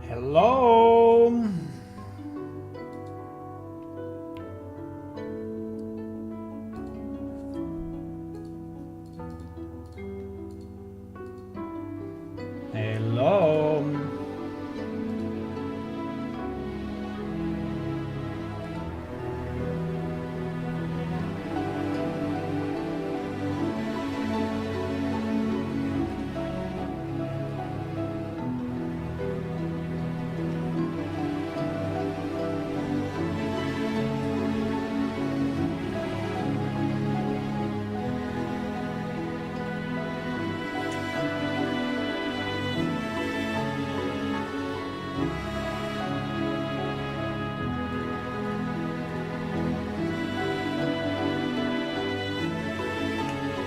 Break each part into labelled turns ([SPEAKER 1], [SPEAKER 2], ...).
[SPEAKER 1] Hello. Hello.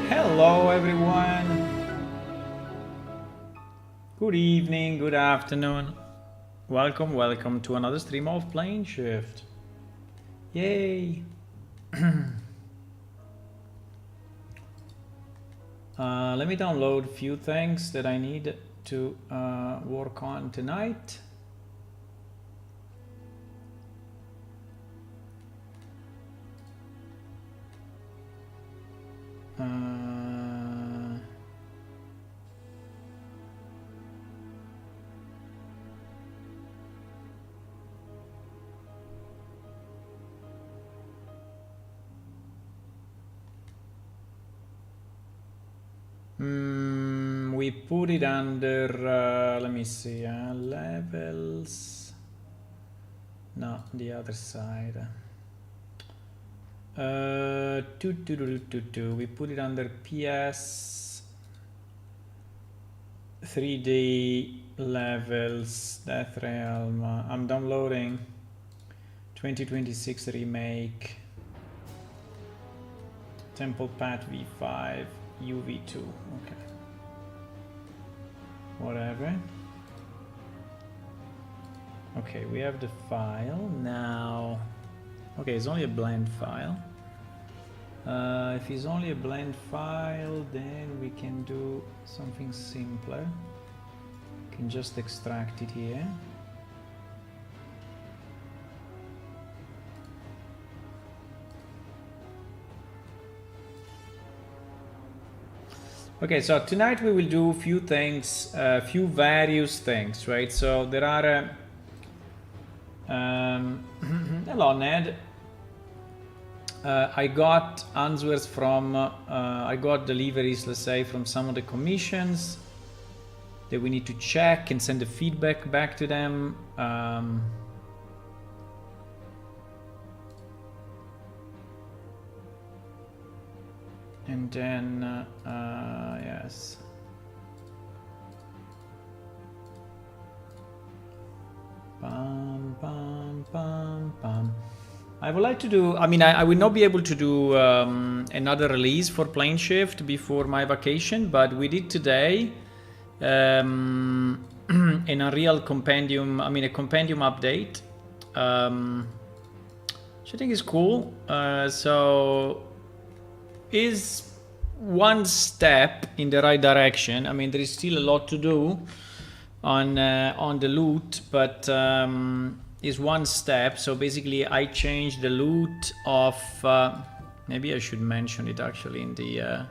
[SPEAKER 1] Hello, everyone. Good evening, good afternoon. Welcome to another stream of Plane Shift. Yay. Let me download a few things that I need to work on tonight. We put it under, let me see, levels. No, the other side. We put it under PS 3D levels, Death Realm. I'm downloading 2026 remake, Temple Path V5, UV2. Okay. Whatever. Okay, we have the file now. Okay, it's only a blend file. If it's only a blend file, then we can do something simpler. We can just extract it here. Okay, so tonight we will do a few things, few various things, right? So there are, hello Ned. I got answers from, I got deliveries, let's say, from some of the commissions that we need to check and send the feedback back to them. And then, yes. Bum, bum, bum, bum. I would like to do, I mean, I will not be able to do another release for Plane Shift before my vacation, but we did today an Unreal compendium, I mean a compendium update, which I think is cool. So is one step in the right direction. I mean, there is still a lot to do on the loot, but is one step. So basically I changed the loot of maybe I should mention it actually in the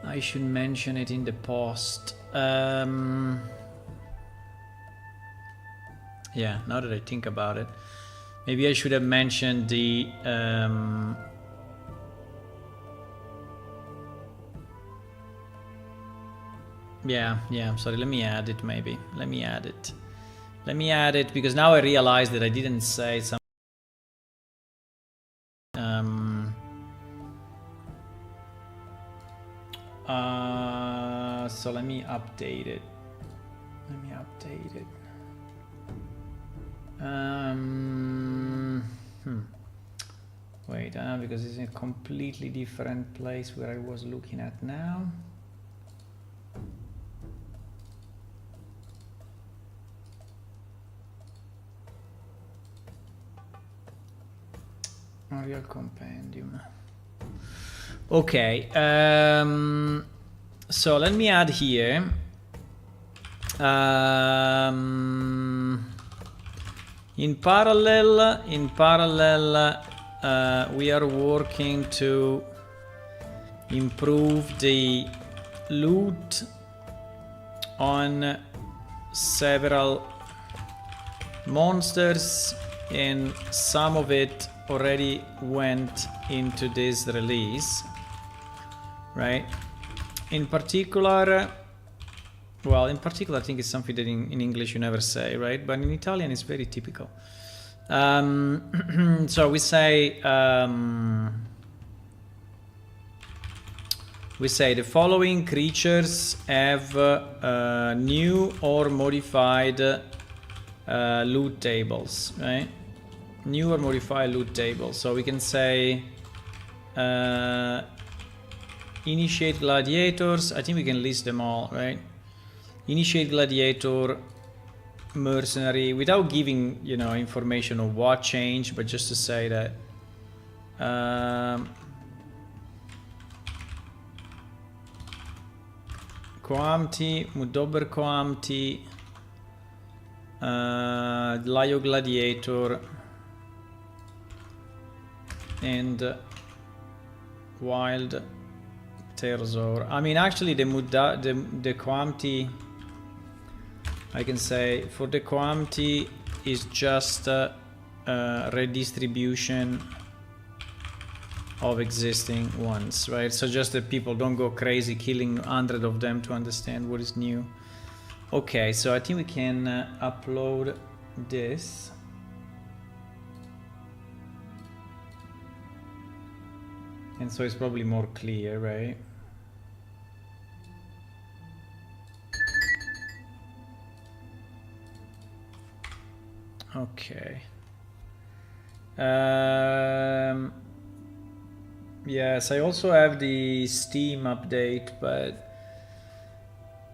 [SPEAKER 1] I should mention it in the post. Yeah, now that I think about it, maybe I should have mentioned the yeah, sorry, let me add it maybe. Let me add it because now I realize that I didn't say some so let me update it. Wait, because it's in a completely different place where I was looking at now. Unreal compendium. Okay, so let me add here In parallel, we are working to improve the loot on several monsters, and some of it already went into this release, right? In particular, well, in particular, I think it's something that in English you never say, right? But in Italian, it's very typical. So we say the following creatures have new or modified loot tables, right? New or modified loot tables. So we can say initiate gladiators. I think we can list them all, right? Initiate gladiator, mercenary, without giving, you know, information of what changed, but just to say that Coamti, Mudober Coamti, Laio Gladiator, and Wild Terzor. I mean, actually, the Coamti, I can say for the Coamti is just redistribution of existing ones, right? So just that people don't go crazy killing 100 of them to understand what is new. Okay, so I think we can upload this. And so it's probably more clear, right? Okay. Yes, I also have the Steam update, but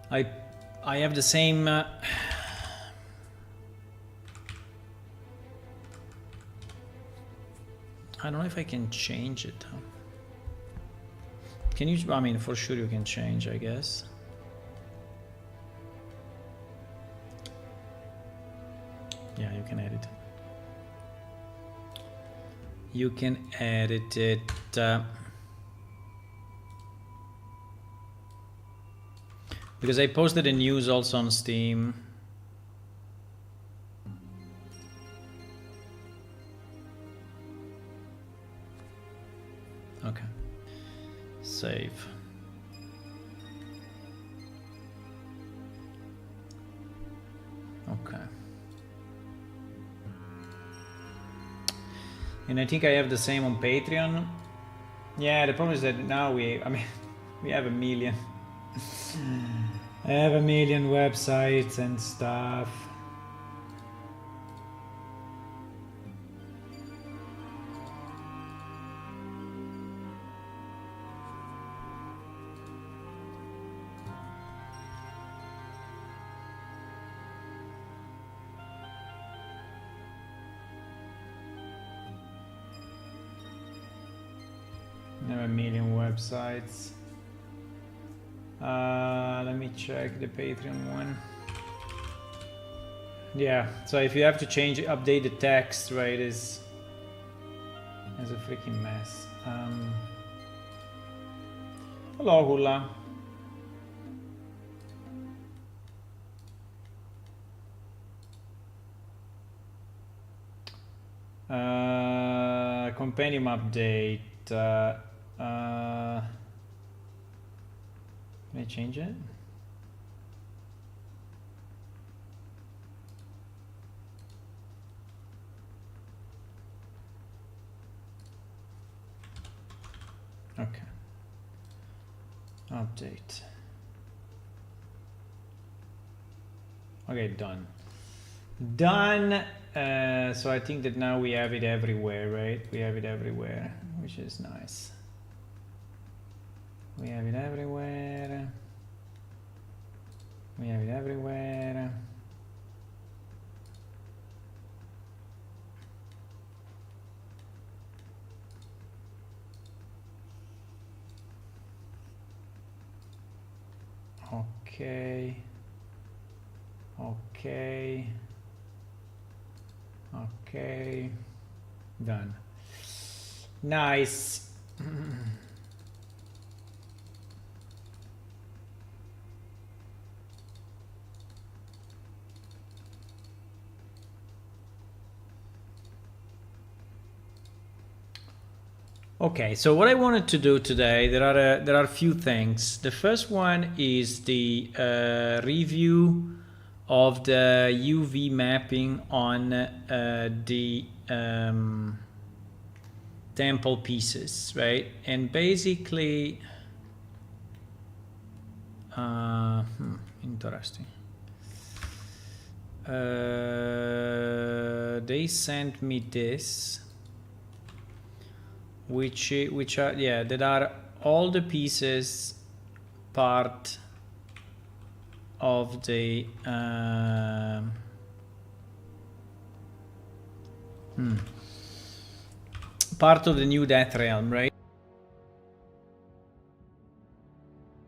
[SPEAKER 1] I have the same I don't know if I can change it though. Can you? I mean, for sure you can change, I guess. Yeah, you can edit it. You can edit it. Because I posted the news also on Steam. Okay. Save. Okay. And I think I have the same on Patreon. Yeah, the problem is that now we have a million. I have a million websites and stuff. I have a million websites. Let me check the Patreon one. Yeah, so if you have to change, update the text, right, is a freaking mess. Hello, Hula. Compendium update. Can I change it? Okay. Update. Okay, done. Done. So I think that now we have it everywhere, right? We have it everywhere, which is nice. We have it everywhere. We have it everywhere. Okay. Okay. Okay. Done. Nice. Okay, so what I wanted to do today, there are a few things. The first one is the review of the UV mapping on the temple pieces, right? And basically, interesting. They sent me this, which are, yeah, that are all the pieces part of the part of the new Death Realm, right?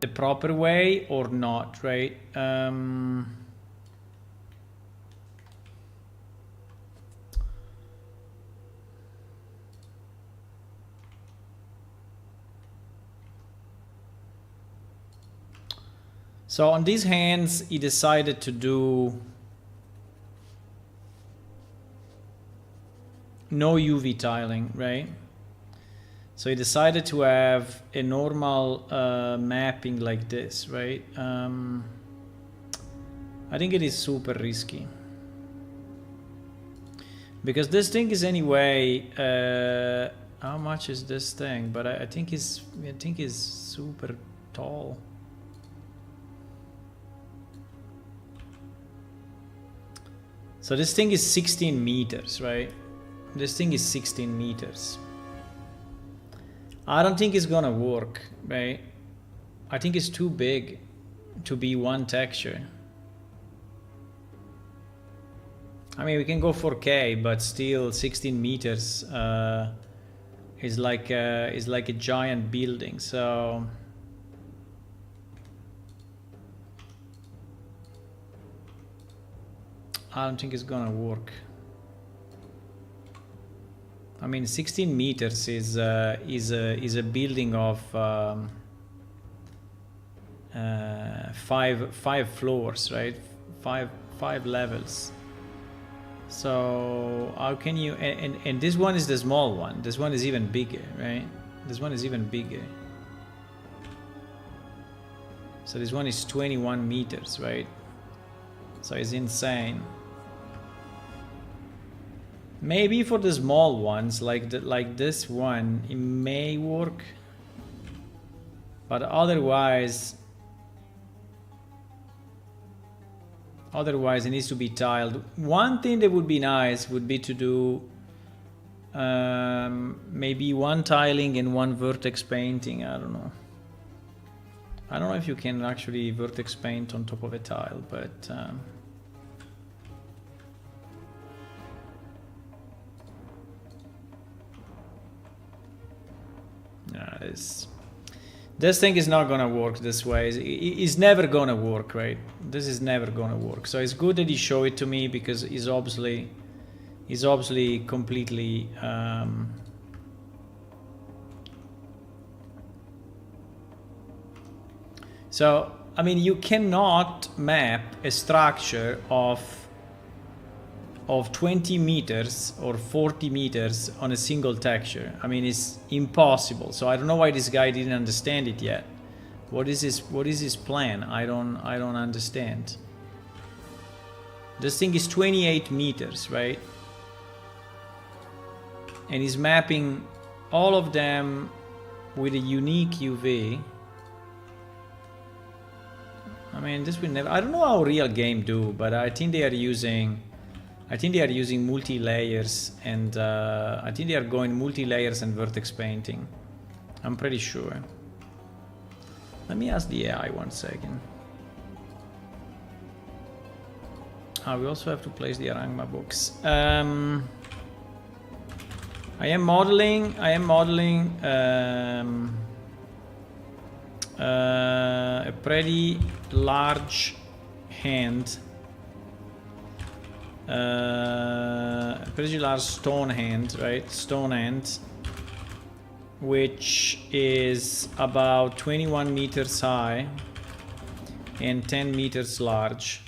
[SPEAKER 1] The proper way or not, right? So on these hands, he decided to do no UV tiling, right? So he decided to have a normal mapping like this, right? I think it is super risky. Because this thing is anyway, how much is this thing? But I think it's super tall. So this thing is 16 meters, right? This thing is 16 meters. I don't think it's gonna work, right? I think it's too big to be one texture. I mean, we can go 4K, but still 16 meters is like a giant building. So I don't think it's gonna work. I mean, 16 meters is a building of five floors, right? Five levels. So how can you? And this one is the small one. This one is even bigger, right? This one is even bigger. So this one is 21 meters, right? So it's insane. Maybe for the small ones, like this one, it may work, but otherwise it needs to be tiled. One thing that would be nice would be to do maybe one tiling and one vertex painting. I don't know if you can actually vertex paint on top of a tile, but this thing is not gonna work this way. It's never gonna work, right? This is never gonna work. So it's good that he showed it to me, because he's obviously completely so I mean, you cannot map a structure of 20 meters or 40 meters on a single texture. I mean, it's impossible. So I don't know why this guy didn't understand it yet. What is his plan? I don't understand. This thing is 28 meters, right? And he's mapping all of them with a unique UV. I mean, this will never. I don't know how real game do, but I think they are using multi-layers, and I think they are going multi-layers and vertex painting. I'm pretty sure. Let me ask the AI 1 second. We also have to place the Arangma books. I am modeling a pretty large hand pretty large stone hand, right? Stone hand, which is about 21 meters high and 10 meters large.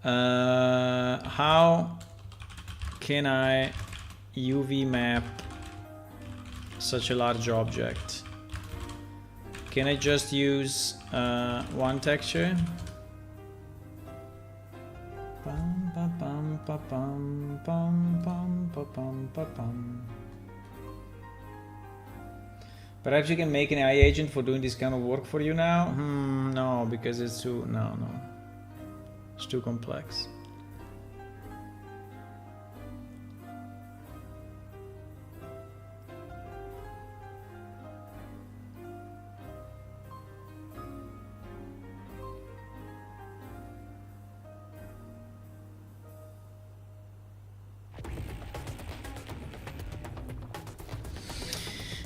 [SPEAKER 1] How can I UV map such a large object? Can I just use one texture? Perhaps you can make an AI agent for doing this kind of work for you now? No, because it's too... No. It's too complex.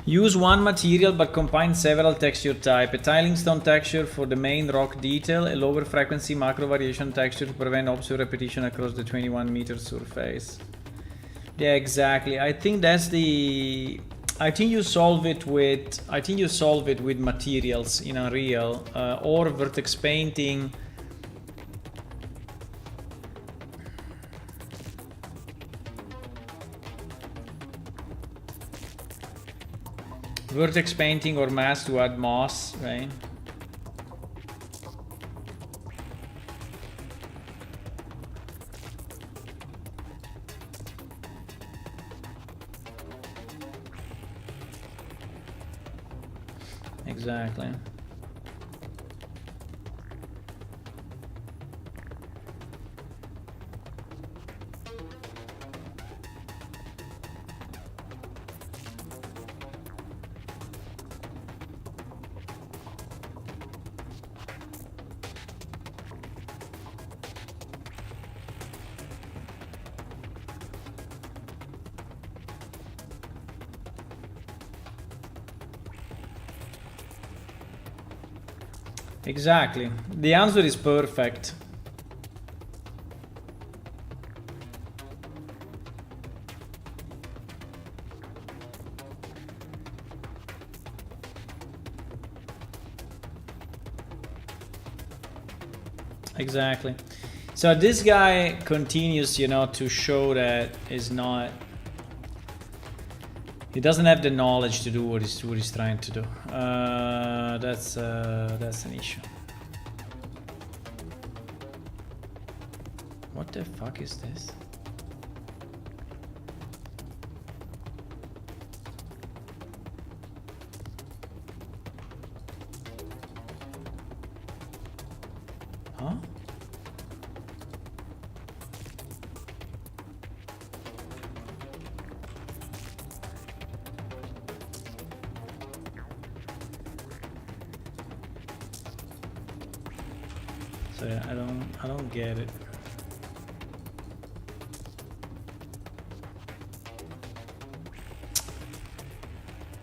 [SPEAKER 1] Use one material but combine several texture types. A tiling stone texture for the main rock detail, a lower frequency macro variation texture to prevent obscure repetition across the 21 meter surface. Yeah, exactly. I think that's the... I think you solve it with materials in Unreal or vertex painting. Vertex painting or mask to add moss, right? Exactly. Exactly. The answer is perfect. Exactly. So this guy continues, you know, to show that is not... He doesn't have the knowledge to do what he's trying to do. That's an issue. What the fuck is this? Huh? So yeah, I don't get it.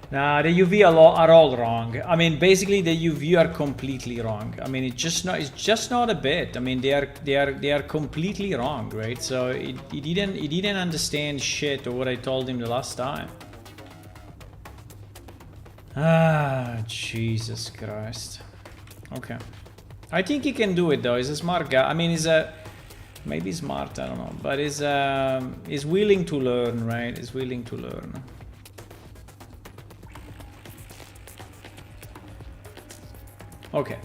[SPEAKER 1] Nah, the UV are all wrong. I mean, basically the UV are completely wrong. I mean, it's just not a bit. I mean, they are completely wrong, right? So he didn't understand shit of what I told him the last time. Ah, Jesus Christ. Okay. I think he can do it though. He's a smart guy. I mean, he's a... Maybe smart, I don't know. But he's willing to learn, right? He's willing to learn. Okay.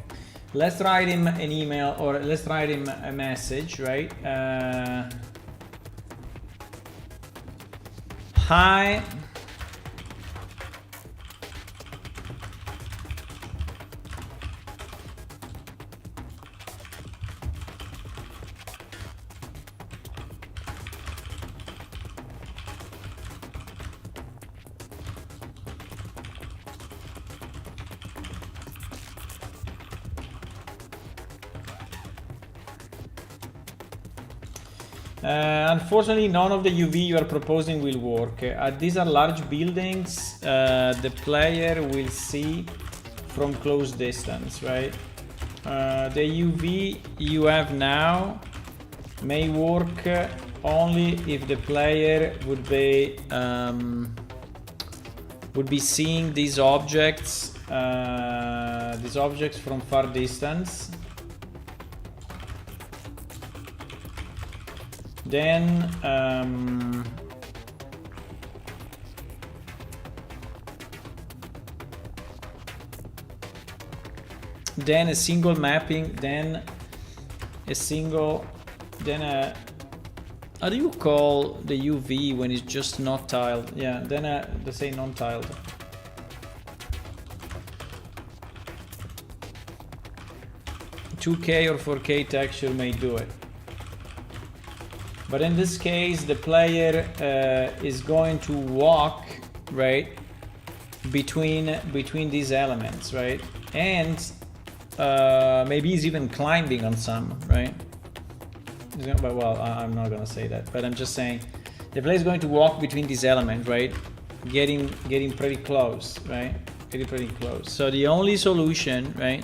[SPEAKER 1] Let's write him an email or let's write him a message, right? Hi. Unfortunately, none of the UV you are proposing will work. These are large buildings. The player will see from close distance, right? The UV you have now may work only if the player would be seeing these objects from far distance. Then a single mapping, how do you call the UV when it's just not tiled? Yeah, then let's say non-tiled. $2K or $4K texture may do it. But in this case, the player is going to walk, right, between these elements, right? And maybe he's even climbing on some, right? Well, I'm not gonna say that, but I'm just saying the player is going to walk between these elements, right? Getting pretty close, right? Getting pretty close. So the only solution, right?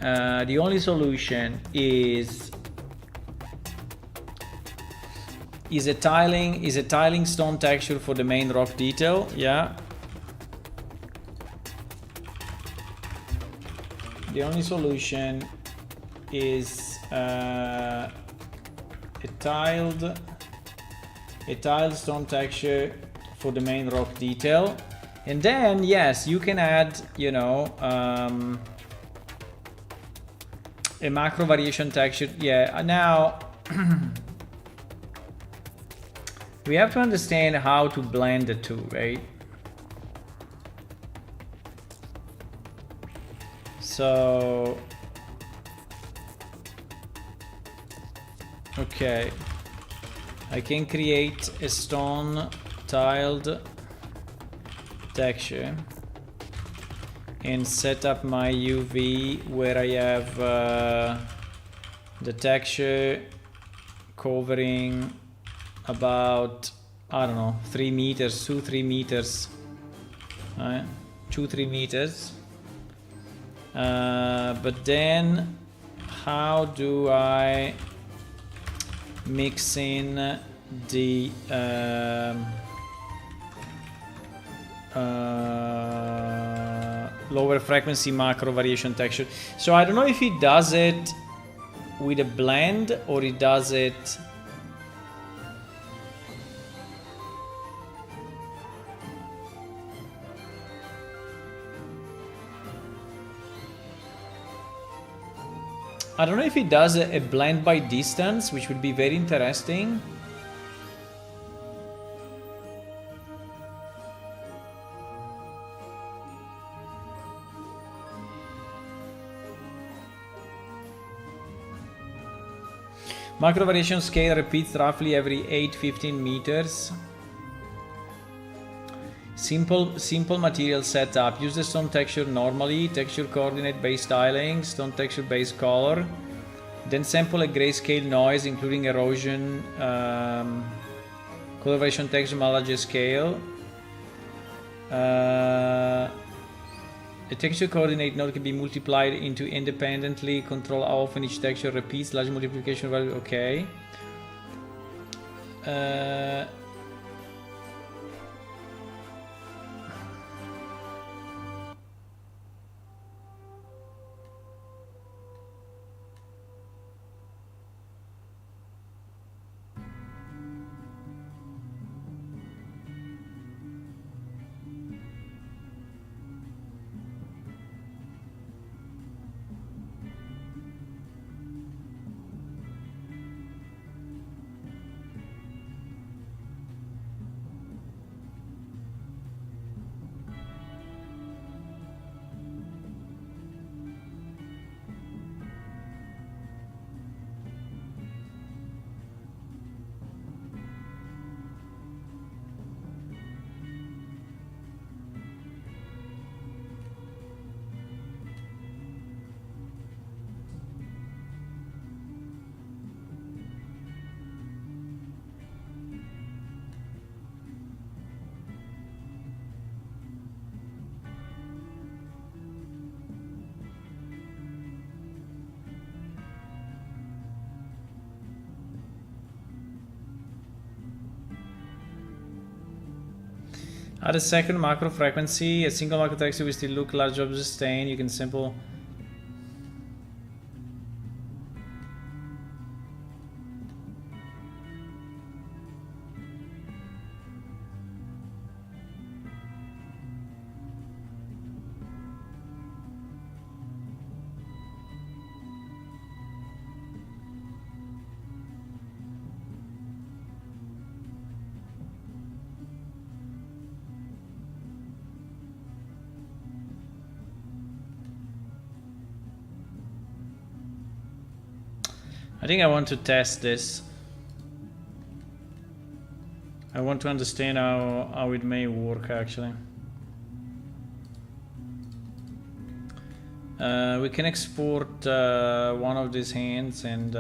[SPEAKER 1] The only solution is a tiling stone texture for the main rock detail, yeah. The only solution is a tiled stone texture for the main rock detail, and then yes, you can add, you know, a macro variation texture. Yeah, now we have to understand how to blend the two, right? So, okay, I can create a stone tiled texture and set up my UV where I have the texture covering about, I don't know, 3 meters, 2-3 meters, right? 2-3 meters. But then how do I mix in the lower frequency macro variation texture? So I don't know if he does it with a blend or he does it I don't know if he does a blend by distance, which would be very interesting. Macro variation scale repeats roughly every 8-15 meters. Simple material setup. Use the stone texture normally, texture coordinate based styling, stone texture based color. Then sample a grayscale noise including erosion, color variation texture Malaga scale. A texture coordinate node can be multiplied into independently. Control how often each texture repeats. Large multiplication value. Okay. Add a second macro frequency. A single macro texture will still look large object sustain. You can sample. I think I want to test this. I want to understand how it may work actually. We can export one of these hands and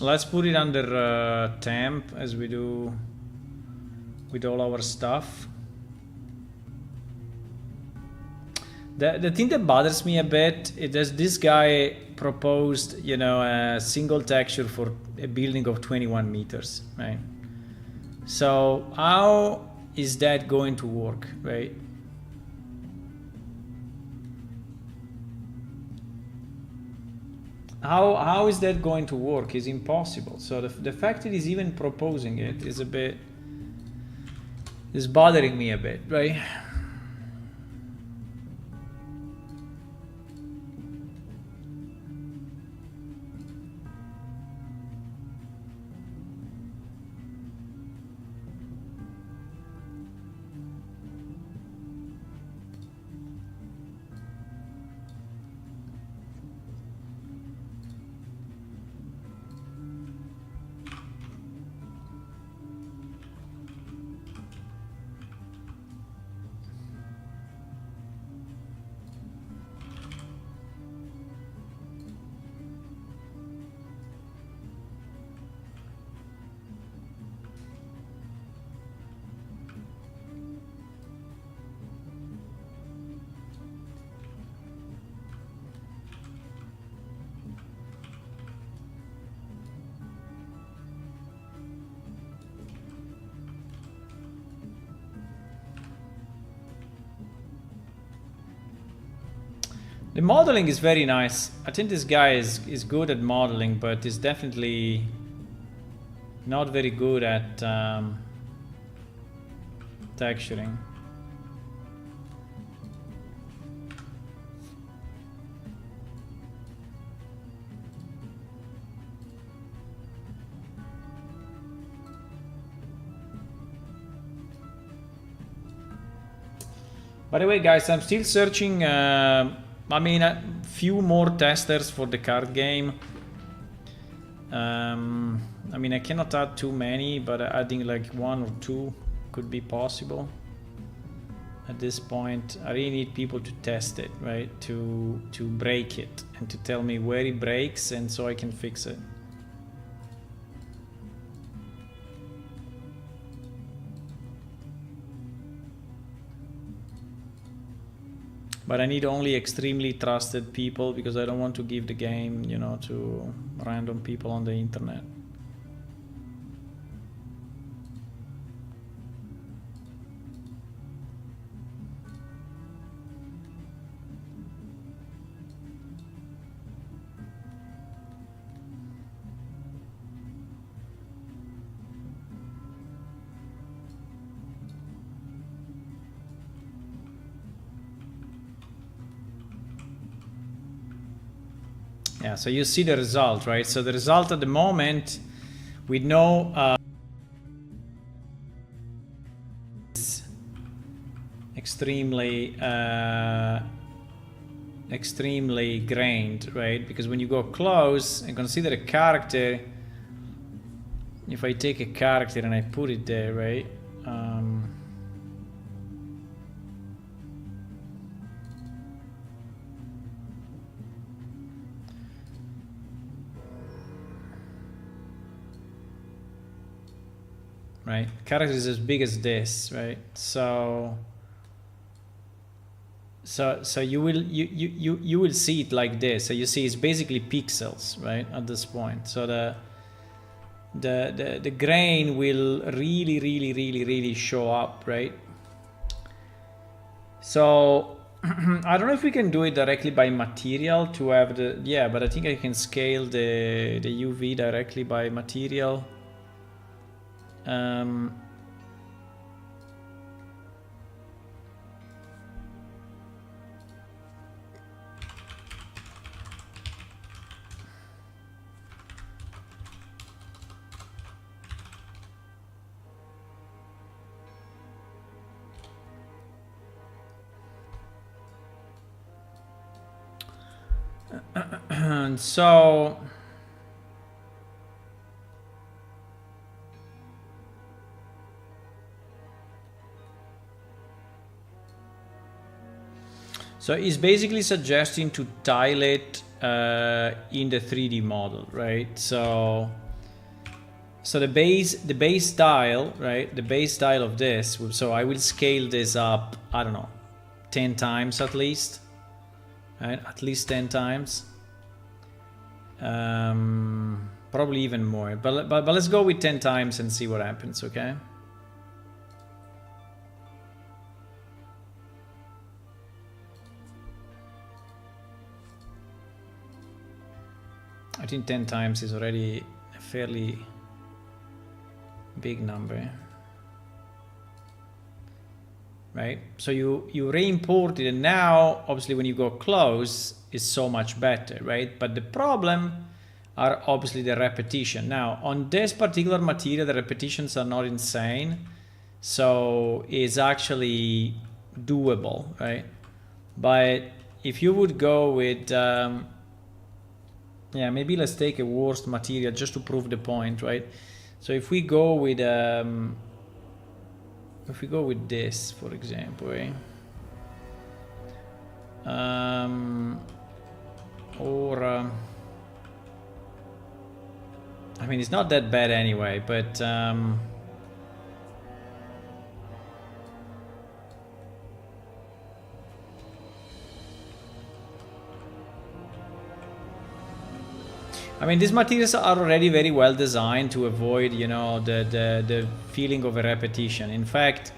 [SPEAKER 1] let's put it under temp as we do with all our stuff. The thing that bothers me a bit is that this guy proposed, you know, a single texture for a building of 21 meters, right? So how is that going to work, right? How is that going to work is impossible. So the fact that he's even proposing it is bothering me a bit, right? The modeling is very nice. I think this guy is good at modeling, but is definitely not very good at texturing. By the way, guys, I'm still searching I mean, a few more testers for the card game. I mean, I cannot add too many, but adding like 1 or 2 could be possible. At this point, I really need people to test it, right? To break it and to tell me where it breaks, and so I can fix it. But I need only extremely trusted people because I don't want to give the game, you know, to random people on the internet. Yeah, so you see the result, right? So the result at the moment with no extremely extremely grained, right? Because when you go close and consider a character, if I take a character and I put it there, right? Right, character is as big as this, right? So you will see it like this. So you see it's basically pixels, right, at this point. So the grain will really show up, right? So I don't know if we can do it directly by material to have the, yeah, but I think I can scale the UV directly by material. And so it's basically suggesting to tile it in the 3D model, right? So the base tile, right? The base tile of this. So I will scale this up, I don't know, 10 times at least, right? At least 10 times. Probably even more, but let's go with 10 times and see what happens, okay? I think 10 times is already a fairly big number, right? So you re-import it, and now obviously when you go close it's so much better, right? But the problem are obviously the repetition. Now on this particular material the repetitions are not insane, so it's actually doable, right? But if you would go with yeah, maybe let's take a worst material just to prove the point, right? So if we go with this, for example, eh? I mean, it's not that bad anyway, but I mean, these materials are already very well designed to avoid, you know, the feeling of a repetition. In fact,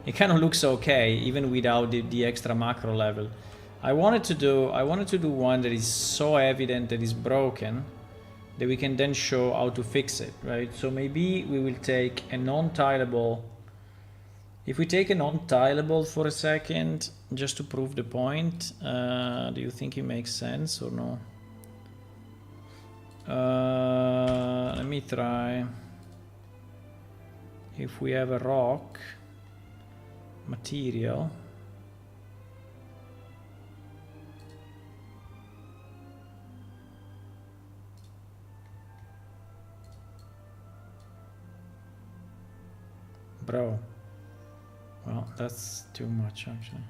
[SPEAKER 1] it kind of looks okay even without the extra macro level. I wanted to do one that is so evident that is broken that we can then show how to fix it, right? So maybe we will take a non-tileable. If we take a non-tileable for a second, just to prove the point, do you think it makes sense or no? Let me try. If we have a rock material, bro, well, that's too much actually.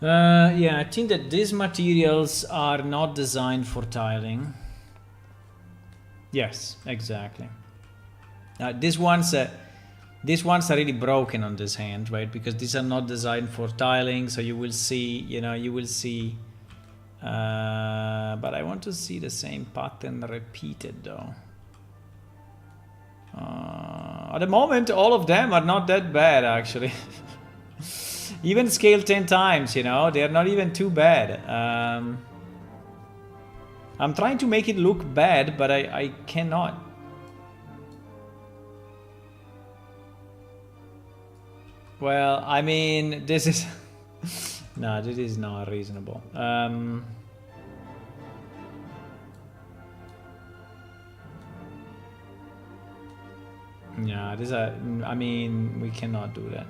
[SPEAKER 1] Yeah, I think that these materials are not designed for tiling. Yes, exactly. These ones are really broken on this hand, right? Because these are not designed for tiling. So you will see, you know, but I want to see the same pattern repeated though. At the moment, all of them are not that bad actually. Even scale 10 times, you know, they're not even too bad. I'm trying to make it look bad, but I cannot. Well, I mean, this is no, this is not reasonable. Yeah, this I mean, we cannot do that.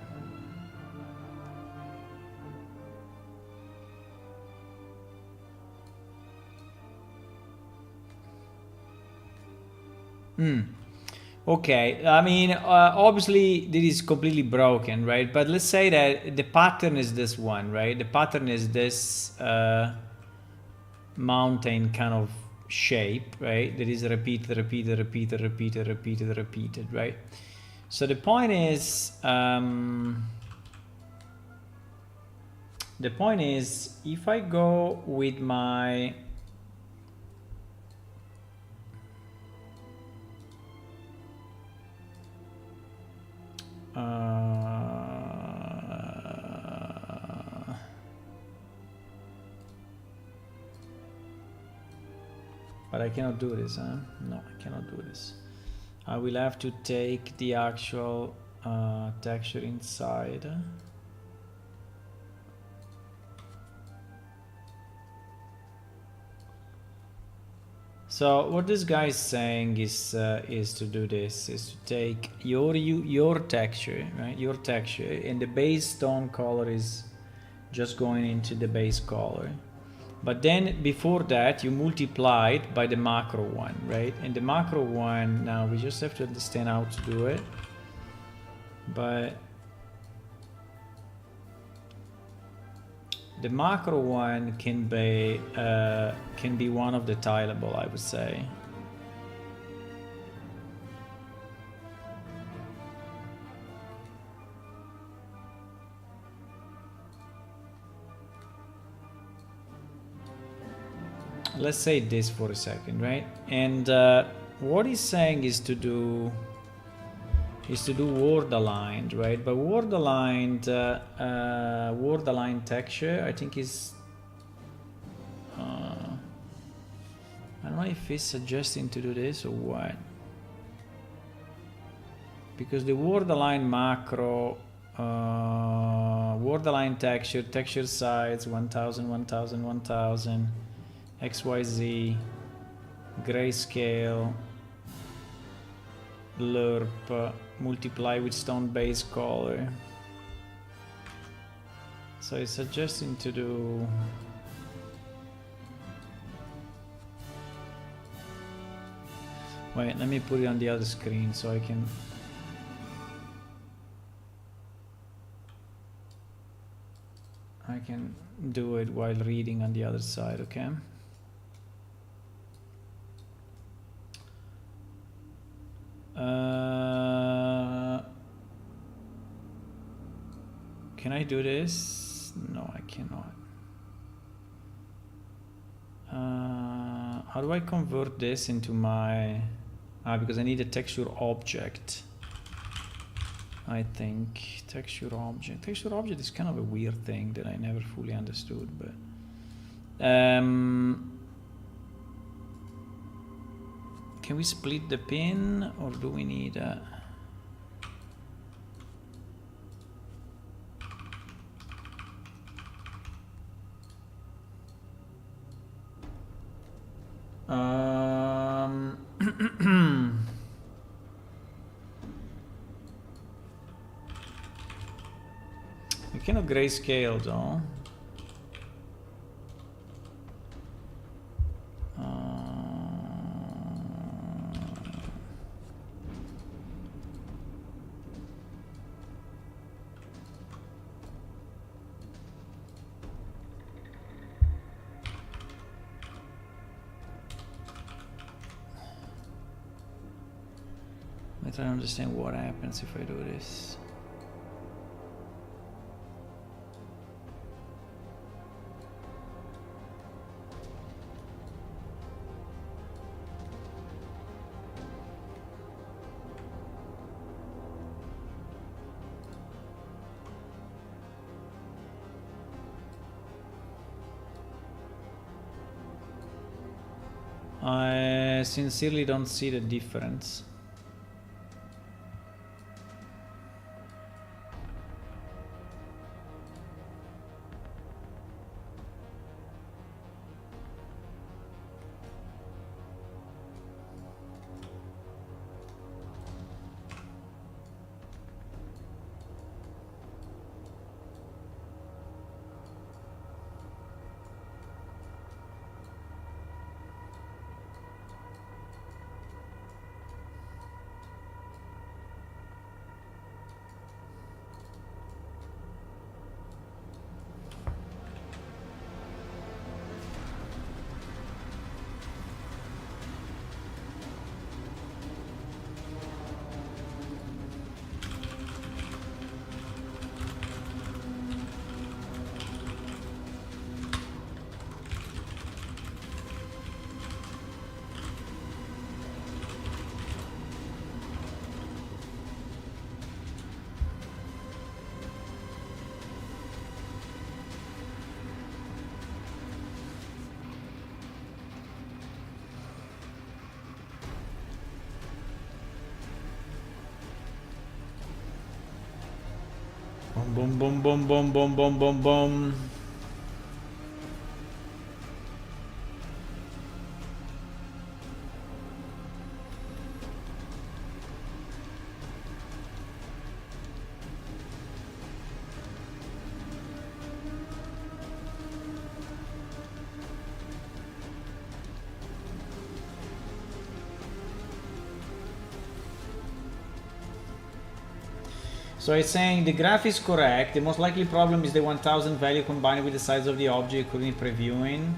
[SPEAKER 1] Okay, I mean, obviously this is completely broken, right? But let's say that the pattern is this one, right? The pattern is this mountain kind of shape, right? That is repeated, repeated, repeated, repeated, repeated, repeated, right? So the point is, if I go with my but I cannot do this, huh? No, I cannot do this. I will have to take the actual texture inside. So what this guy is saying is to do this, is to take your texture, right? Your texture, and the base tone color is just going into the base color. But then before that, you multiply it by the macro one, right? And the macro one, now we just have to understand how to do it. But the macro one can be one of the tileable, I would say. Let's say this for a second, right? And what he's saying is to do word aligned, right? But word aligned texture, I think is I don't know if he's suggesting to do this or what, because the word align macro, word align texture size 1000, 1000, 1000, XYZ, grayscale, lerp, multiply with stone base color. So it's suggesting to do wait, let me put it on the other screen so I can do it while reading on the other side, okay? Can I do this? No, I cannot. How do I convert this into my... because I need a texture object. I think texture object. Texture object is kind of a weird thing that I never fully understood, but can we split the pin, or do we need a... We cannot grayscale though. I try to understand what happens if I do this. I sincerely don't see the difference. Boom, boom, boom, boom, boom, boom, boom, boom. So it's saying the graph is correct. The most likely problem is the 1000 value combined with the size of the object currently previewing.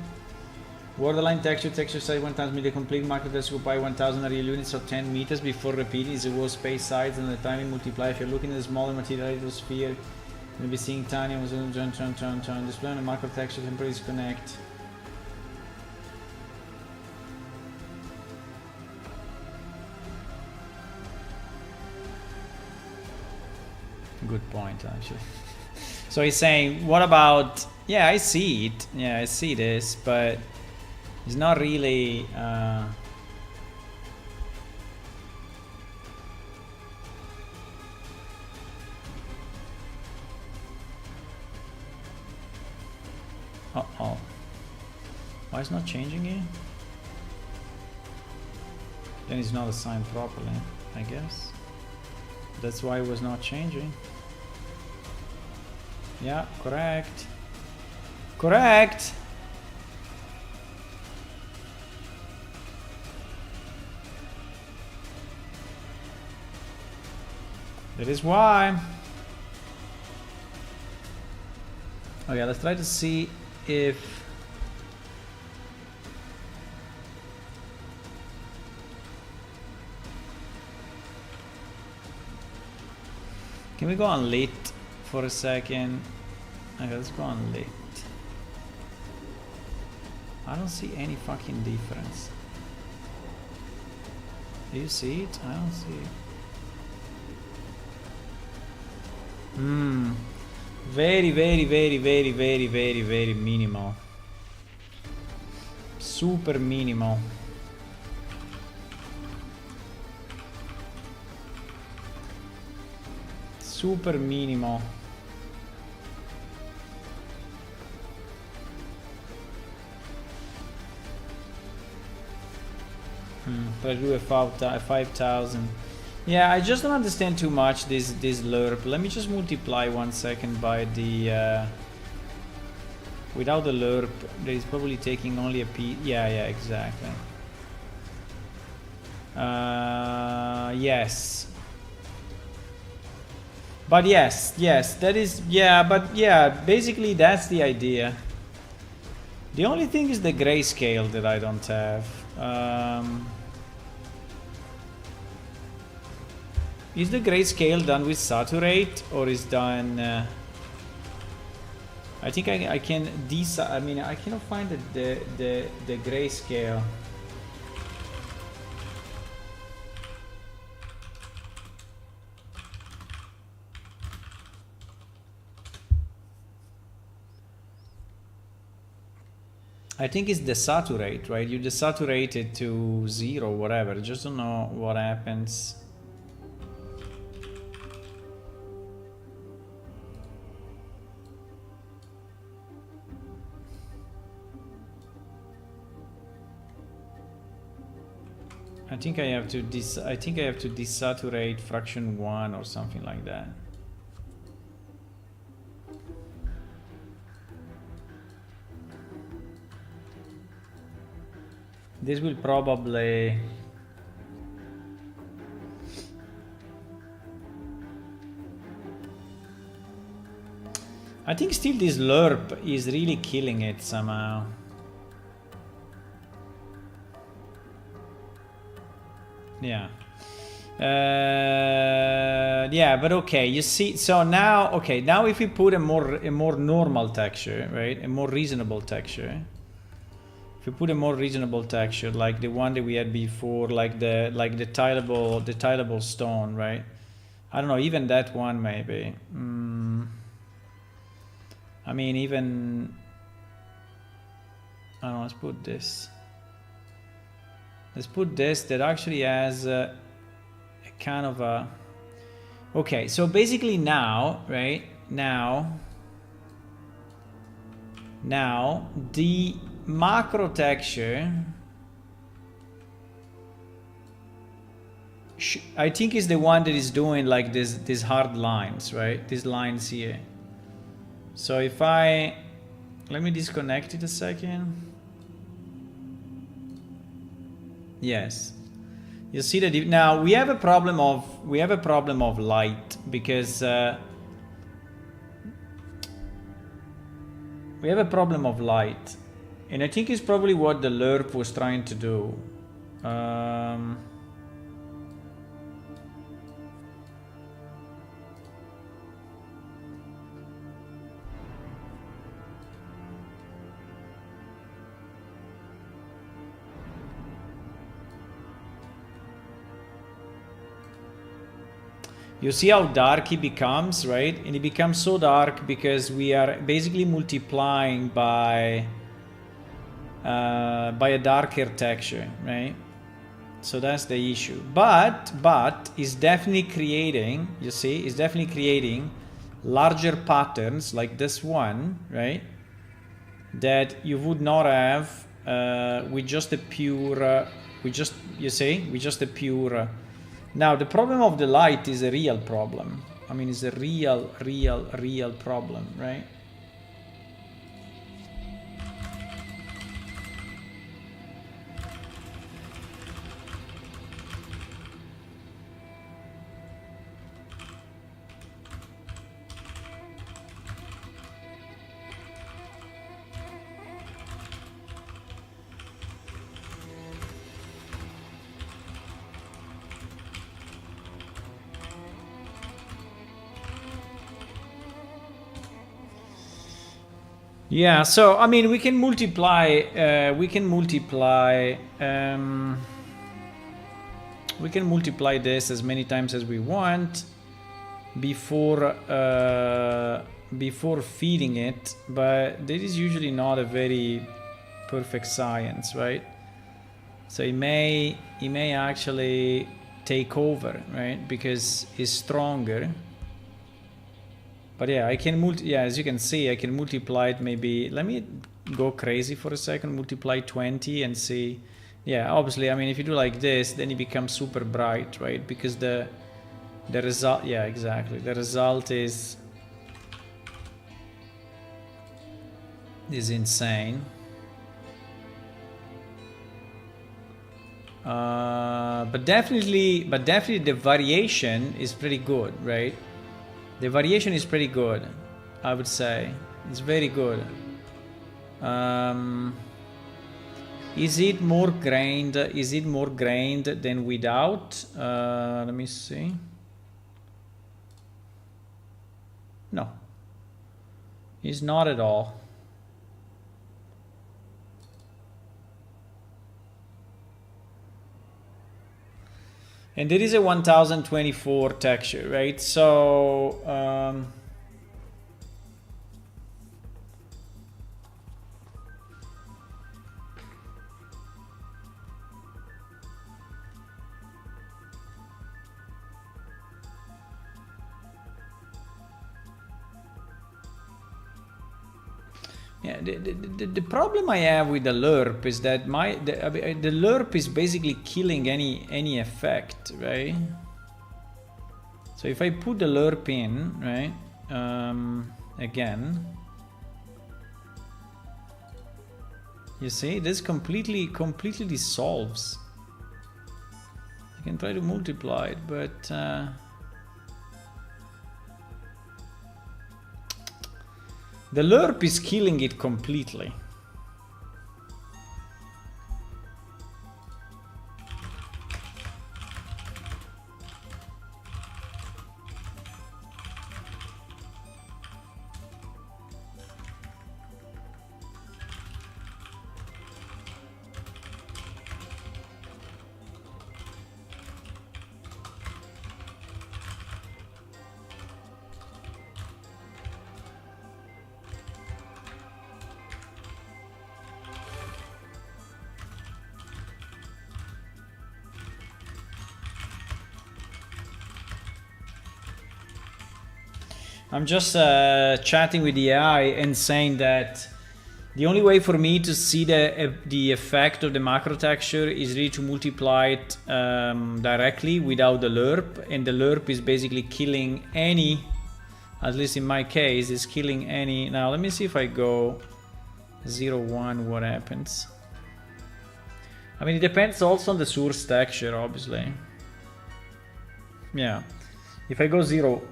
[SPEAKER 1] Borderline texture size 1000 meter complete macro test occupy 1000 real units of 10 meters before repeating is the world space size and the timing multiply. If you're looking at a smaller material sphere, you'll be seeing tiny display on the macro texture temporary disconnect. Good point, actually. So he's saying, what about, yeah, I see it. Yeah, I see this, but it's not really, uh-oh. Why is not changing it? Then it's not assigned properly, I guess. That's why it was not changing. Yeah, correct. Correct! That is why. Okay, let's try to see if... Can we go on lit for a second? Okay, let's go on lit. I don't see any fucking difference. Do you see it? I don't see it. Very, very, very, very, very, very, very minimal. Super minimal. Super minimal. Try to do a 5,000. Yeah, I just don't understand too much this lerp. Let me just multiply 1 second by the without the lerp. That is probably taking only a p. Yeah, exactly. Yes. But yes, that is, yeah, but yeah, basically that's the idea. The only thing is the grayscale that I don't have. Is the grayscale done with saturate or is done? I think I can I mean, I cannot find the grayscale. I think it's desaturate, right? You desaturate it to 0, whatever. Just don't know what happens. I think I have to desaturate fraction 1 or something like that. This will probably... I think still this lerp is really killing it somehow. Yeah. Yeah, but okay, you see, so now, okay, now if we put a more normal texture, right? A more reasonable texture. If we put a more reasonable texture, like the one that we had before, like the tileable stone, right? I don't know, even that one maybe. I mean, even, I don't know, let's put this. Let's put this that actually has a kind of a... Okay, so basically now, right, now the macro texture I think is the one that is doing like these hard lines, right? These lines here. So if let me disconnect it a second. Yes, you see that now we have a problem of light, because we have a problem of light, and I think it's probably what the lerp was trying to do. You see how dark he becomes, right? And he becomes so dark because we are basically multiplying by a darker texture, right? So that's the issue. But it's definitely creating, you see, it's definitely creating larger patterns like this one, right? That you would not have with just a pure, with just a pure. Now, the problem of the light is a real problem. I mean, it's a real problem, right? Yeah, so I mean, we can multiply this as many times as we want before feeding it, but this is usually not a very perfect science, right? So it may actually take over, right? Because it's stronger. But yeah, I can as you can see, I can multiply it maybe, let me go crazy for a second, multiply 20 and see. Yeah, obviously, I mean, if you do like this, then it becomes super bright, right? Because the result, yeah, exactly. The result is insane. But definitely the variation is pretty good, right? The variation is pretty good, I would say. It's very good. Is it more grained? Is it more grained than without? Let me see. No, it's not at all. And there is a 1024 texture, right? So yeah, the problem I have with the lerp is that the lerp is basically killing any effect, right? So if I put the lerp in, right, again, you see this completely dissolves. I can try to multiply it, but the lerp is killing it completely. I'm just chatting with the AI and saying that the only way for me to see the effect of the macro texture is really to multiply it directly without the lerp, and the lerp is basically killing any, at least in my case, is killing any. Now let me see if I go 0, 1, what happens. I mean, it depends also on the source texture, obviously. Yeah, if I go 0,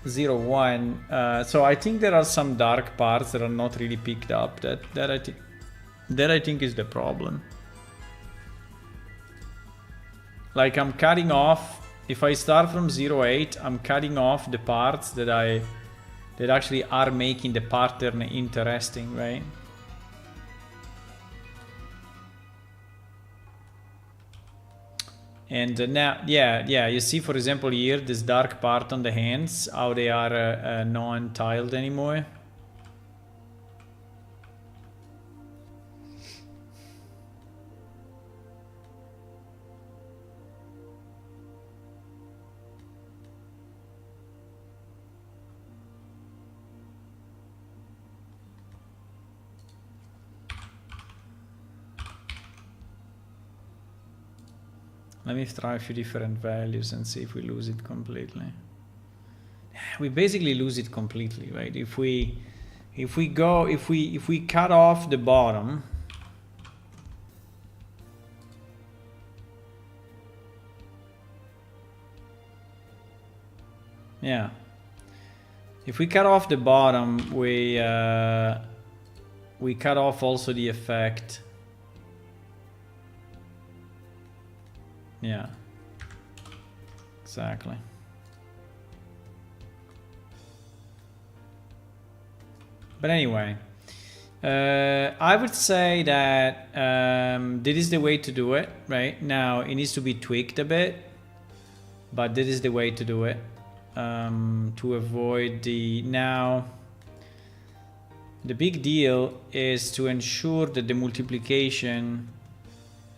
[SPEAKER 1] 0, 1, so I think there are some dark parts that are not really picked up. That I think is the problem. Like, I'm cutting off. If I start from 0, 8, I'm cutting off the parts that actually are making the pattern interesting, right? And now, yeah, you see, for example, here, this dark part on the hands, how they are non-tiled anymore. Let me try a few different values and see if we lose it completely. We basically lose it completely, right? If we cut off the bottom, yeah. If we cut off the bottom, we cut off also the effect. Yeah, exactly. But anyway, I would say that this is the way to do it, right? Now, it needs to be tweaked a bit, but this is the way to do it, to avoid the... Now, the big deal is to ensure that the multiplication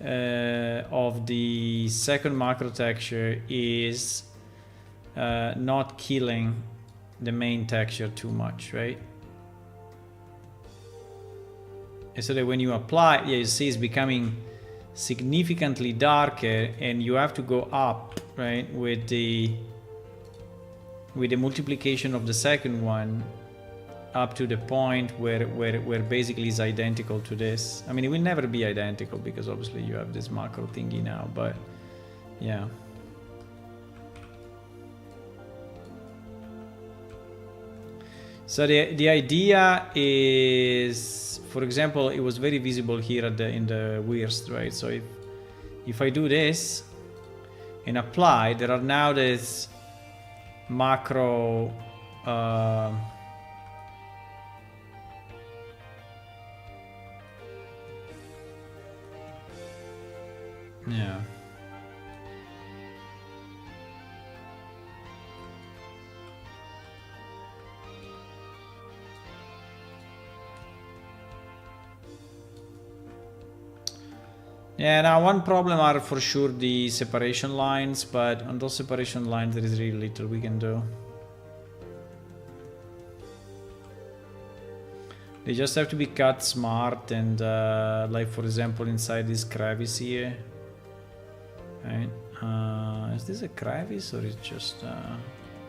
[SPEAKER 1] of the second macro texture is not killing the main texture too much, right? And so that when you apply, yeah, you see it's becoming significantly darker, and you have to go up, right, with the multiplication of the second one up to the point where basically is identical to this. I mean, it will never be identical because obviously you have this macro thingy now, but yeah. So the idea is, for example, it was very visible here in the worst, right? So if I do this and apply, there are now this macro yeah. Yeah, now one problem are for sure the separation lines, but on those separation lines there is really little we can do. They just have to be cut smart and like, for example, inside this crevice here. Right? Is this a crevice or is it just...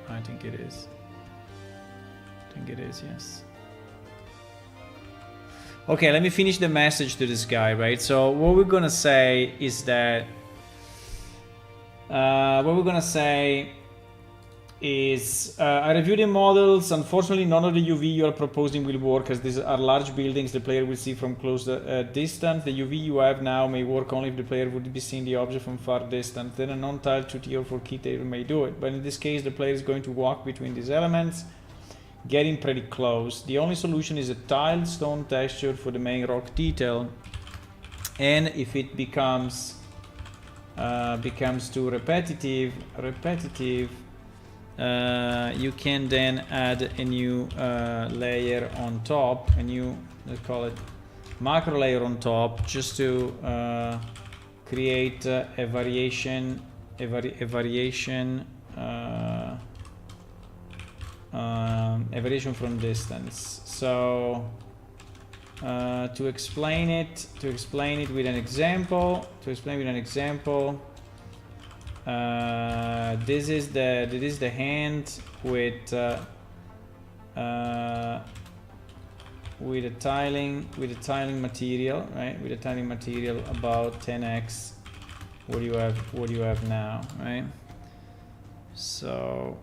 [SPEAKER 1] I think it is. I think it is, yes. Okay, let me finish the message to this guy, right? So what we're gonna say is that... I reviewed the models. Unfortunately, none of the UV you are proposing will work, as these are large buildings the player will see from close distance. The UV you have now may work only if the player would be seeing the object from far distance. Then a non-tiled 2D or 4K table may do it. But in this case, the player is going to walk between these elements, getting pretty close. The only solution is a tiled stone texture for the main rock detail. And if it becomes too repetitive, you can then add a new layer on top, let's call it macro layer on top, just to create a variation a variation from distance. So to explain it with an example, this is the hand with a tiling material, right? With a tiling material about 10x what you have now, right? So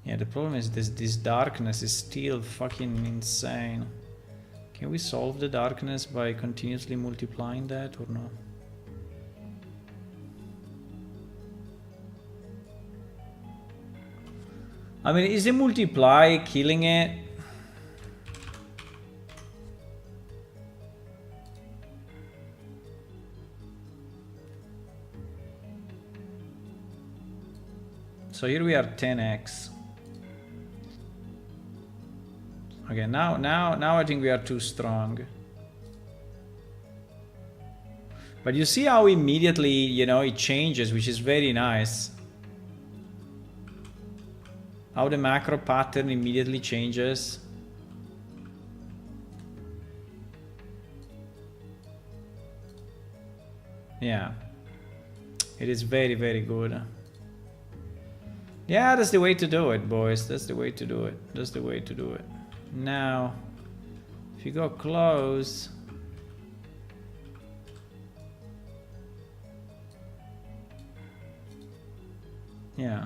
[SPEAKER 1] yeah, the problem is this darkness is still fucking insane. Can we solve the darkness by continuously multiplying that or no? I mean, is the multiply killing it? So here we are 10x. Okay, now I think we are too strong. But you see how immediately, you know, it changes, which is very nice. How the macro pattern immediately changes. Yeah. It is very, very good. Yeah, that's the way to do it, boys. That's the way to do it. That's the way to do it. Now, if you go close... Yeah.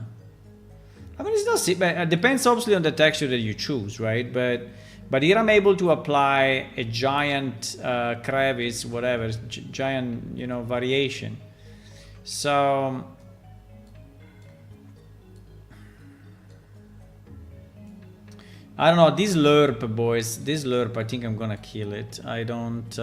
[SPEAKER 1] I mean, it's not... But it depends obviously on the texture that you choose, right? But here I'm able to apply a giant crevice, whatever, giant, you know, variation. So... I don't know, this lerp, boys, this lerp, I think I'm gonna kill it. I don't...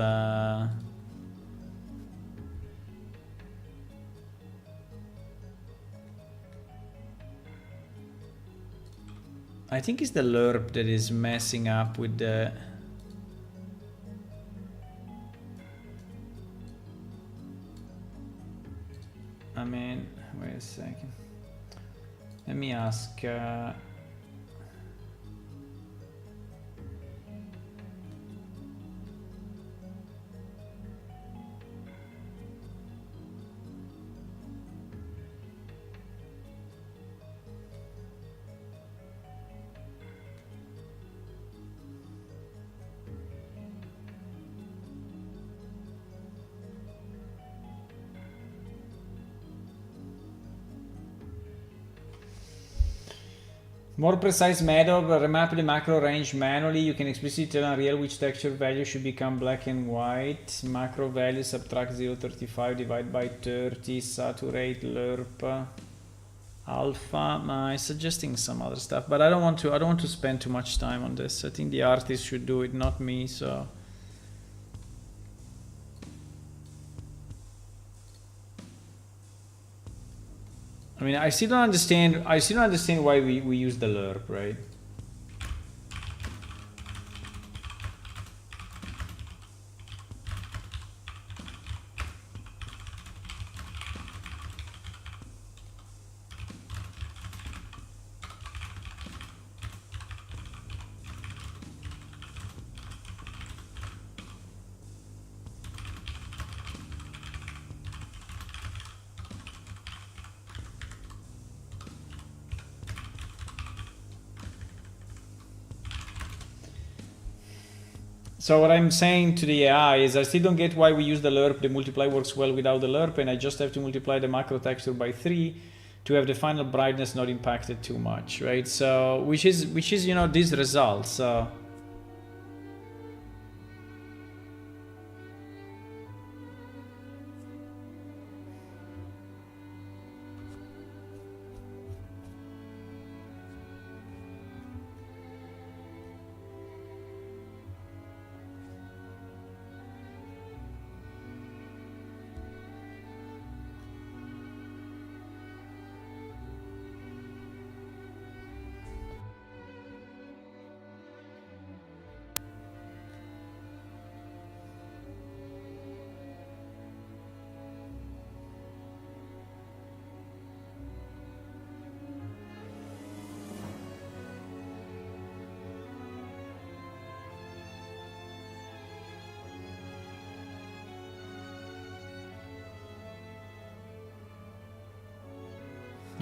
[SPEAKER 1] I think it's the lerp that is messing up with the... I mean, wait a second. Let me ask... more precise method, remap the macro range manually. You can explicitly tell Unreal which texture value should become black and white. Macro value subtract 0.35, divide by 30, saturate, lerp, alpha. It's suggesting some other stuff, but I don't want to spend too much time on this. I think the artist should do it, not me. So. I mean, I still don't understand why we use the lerp, right? So what I'm saying to the AI is I still don't get why we use the lerp. The multiply works well without the lerp, and I just have to multiply the macro texture by 3 to have the final brightness not impacted too much, right? So which is you know, these results. So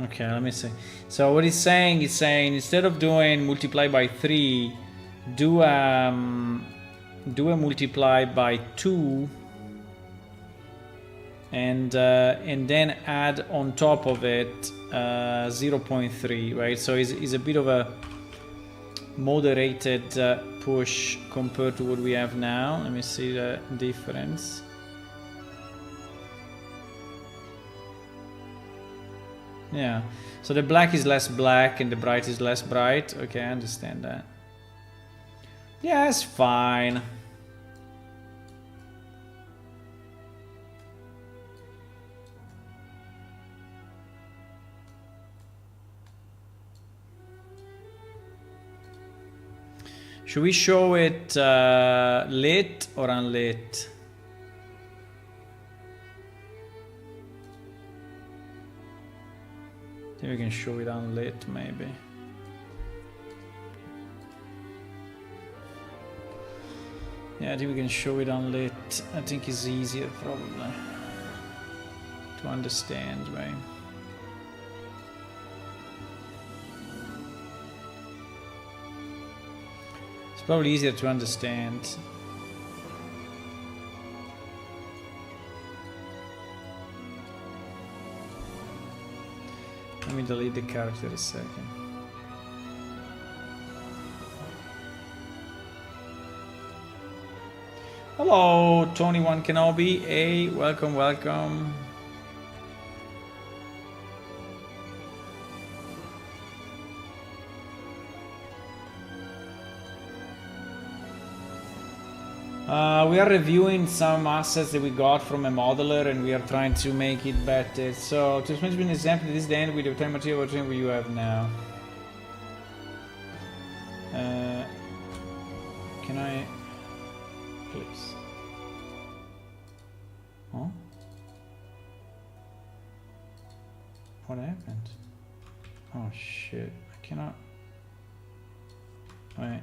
[SPEAKER 1] Okay, let me see. So what he's saying instead of doing multiply by 3, do a multiply by 2, and then add on top of it 0.3, right? So it's a bit of a moderated push compared to what we have now. Let me see the difference. Yeah, so the black is less black and the bright is less bright. Okay, I understand that. Yeah, it's fine. Should we show it lit or unlit? I think we can show it unlit, maybe. Yeah, I think we can show it unlit. I think it's easier, probably, to understand, right? It's probably easier to understand. Let me delete the character a second. Hello, Tony1 Kenobi. Hey, welcome, welcome. We are reviewing some assets that we got from a modeler, and we are trying to make it better. So, to explain an example, this is the end with the time material what you have now. Can I, please? Huh? What happened? Oh shit! I cannot. Wait.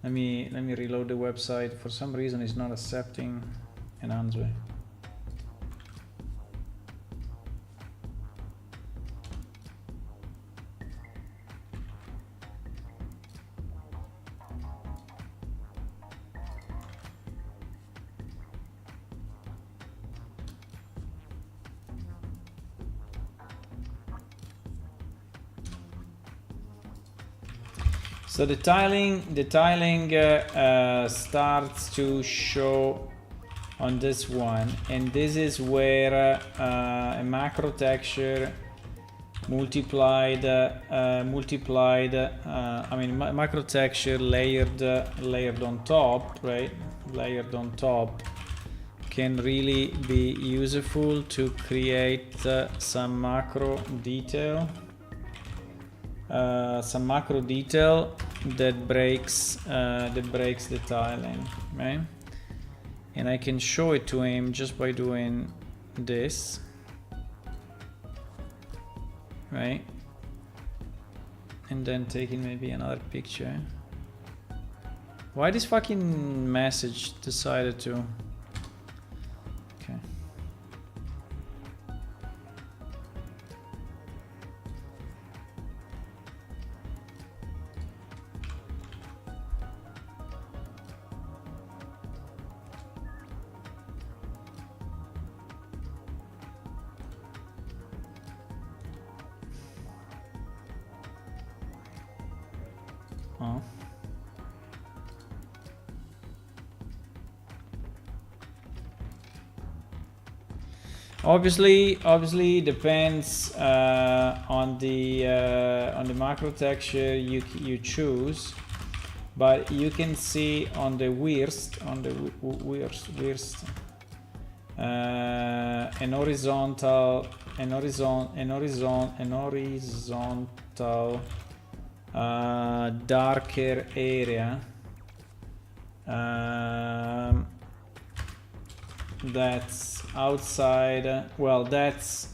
[SPEAKER 1] Let me reload the website. For some reason, it's not accepting an answer. So the tiling starts to show on this one, and this is where a macro texture multiplied, macro texture layered on top, right? Layered on top can really be useful to create some macro detail. Some macro detail that breaks the tiling, right? And I can show it to him just by doing this, right? And then taking maybe another picture. Why this fucking message decided to? Okay. Oh. Obviously depends on the macro texture you choose, but you can see on the worst an horizontal darker area that's outside, well, that's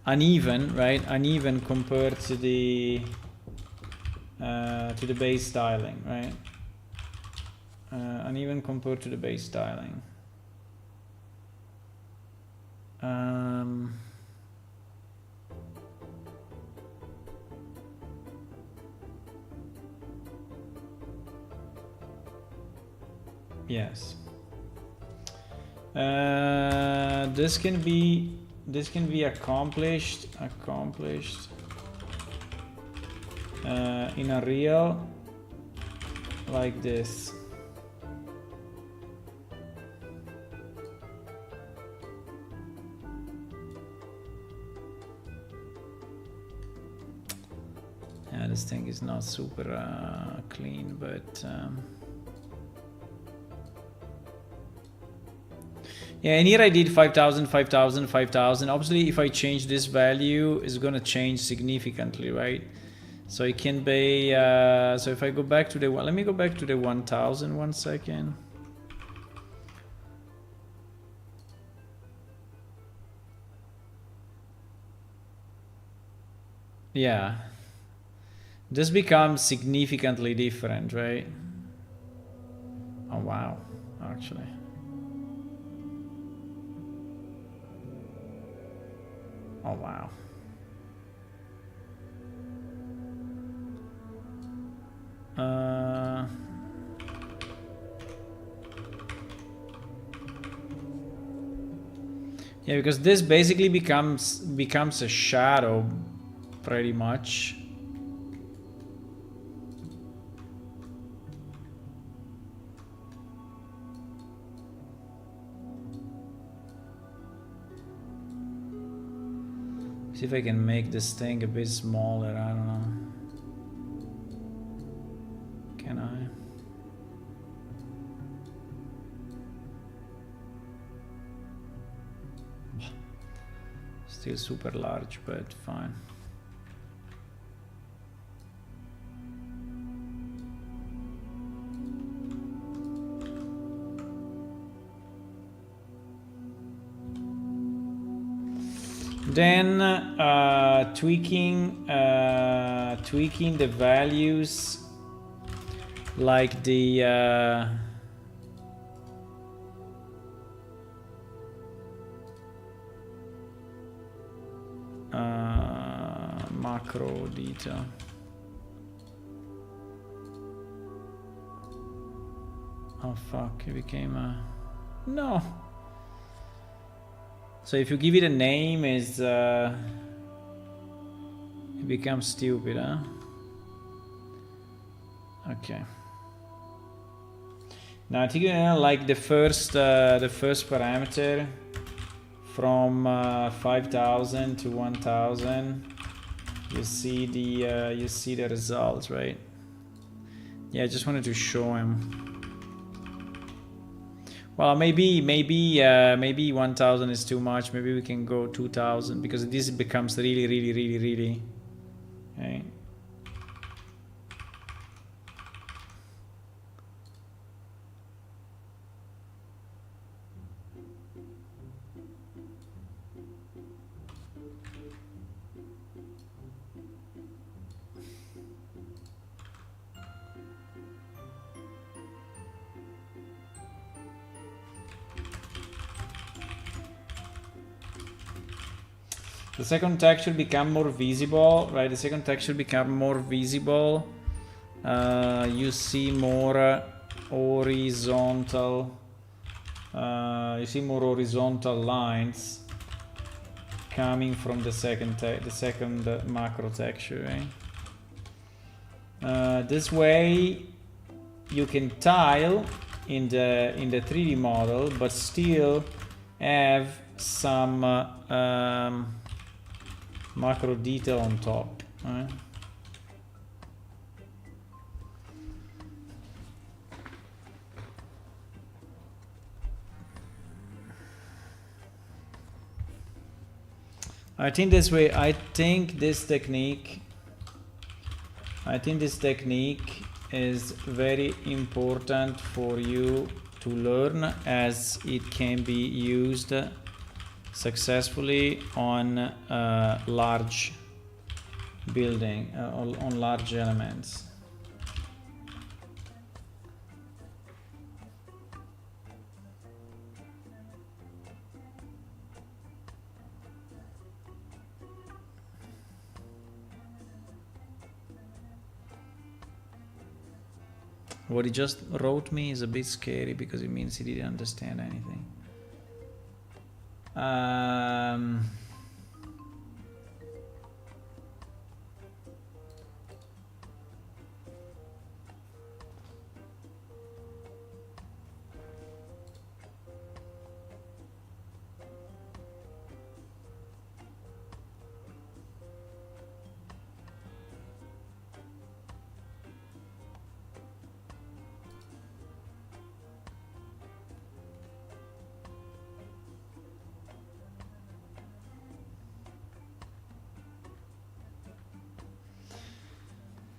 [SPEAKER 1] uneven, right? Uneven compared to the base styling, right? Uneven compared to the base styling. Yes. This can be accomplished in Unreal like this. Yeah, this thing is not super clean, but yeah, and here I did 5,000, 5,000, 5,000. Obviously, if I change this value, it's gonna change significantly, right? So it can be, so if I go back to the one, let me go back to the 1,000 one second. Yeah. This becomes significantly different, right? Oh, wow, actually. Oh, wow. Yeah, because this basically becomes a shadow, pretty much. See if I can make this thing a bit smaller. I don't know. Can I? Still super large, but fine. Then tweaking the values, like the macro detail. Oh fuck, it became a... No. So if you give it a name, it becomes stupid, huh? Okay. Now I think like the first parameter from 5,000 to 1,000. You see the results, right? Yeah, I just wanted to show him. Well, maybe 1,000 is too much. Maybe we can go 2,000 because this becomes really. Okay. The second text should become more visible, right? The second text should become more visible. You see more horizontal. You see more horizontal lines coming from the second macro texture, right? This way, you can tile in the 3D model, but still have some macro detail on top, right? I think this technique is very important for you to learn, as it can be used successfully on large building, on large elements. What he just wrote me is a bit scary because it means he didn't understand anything.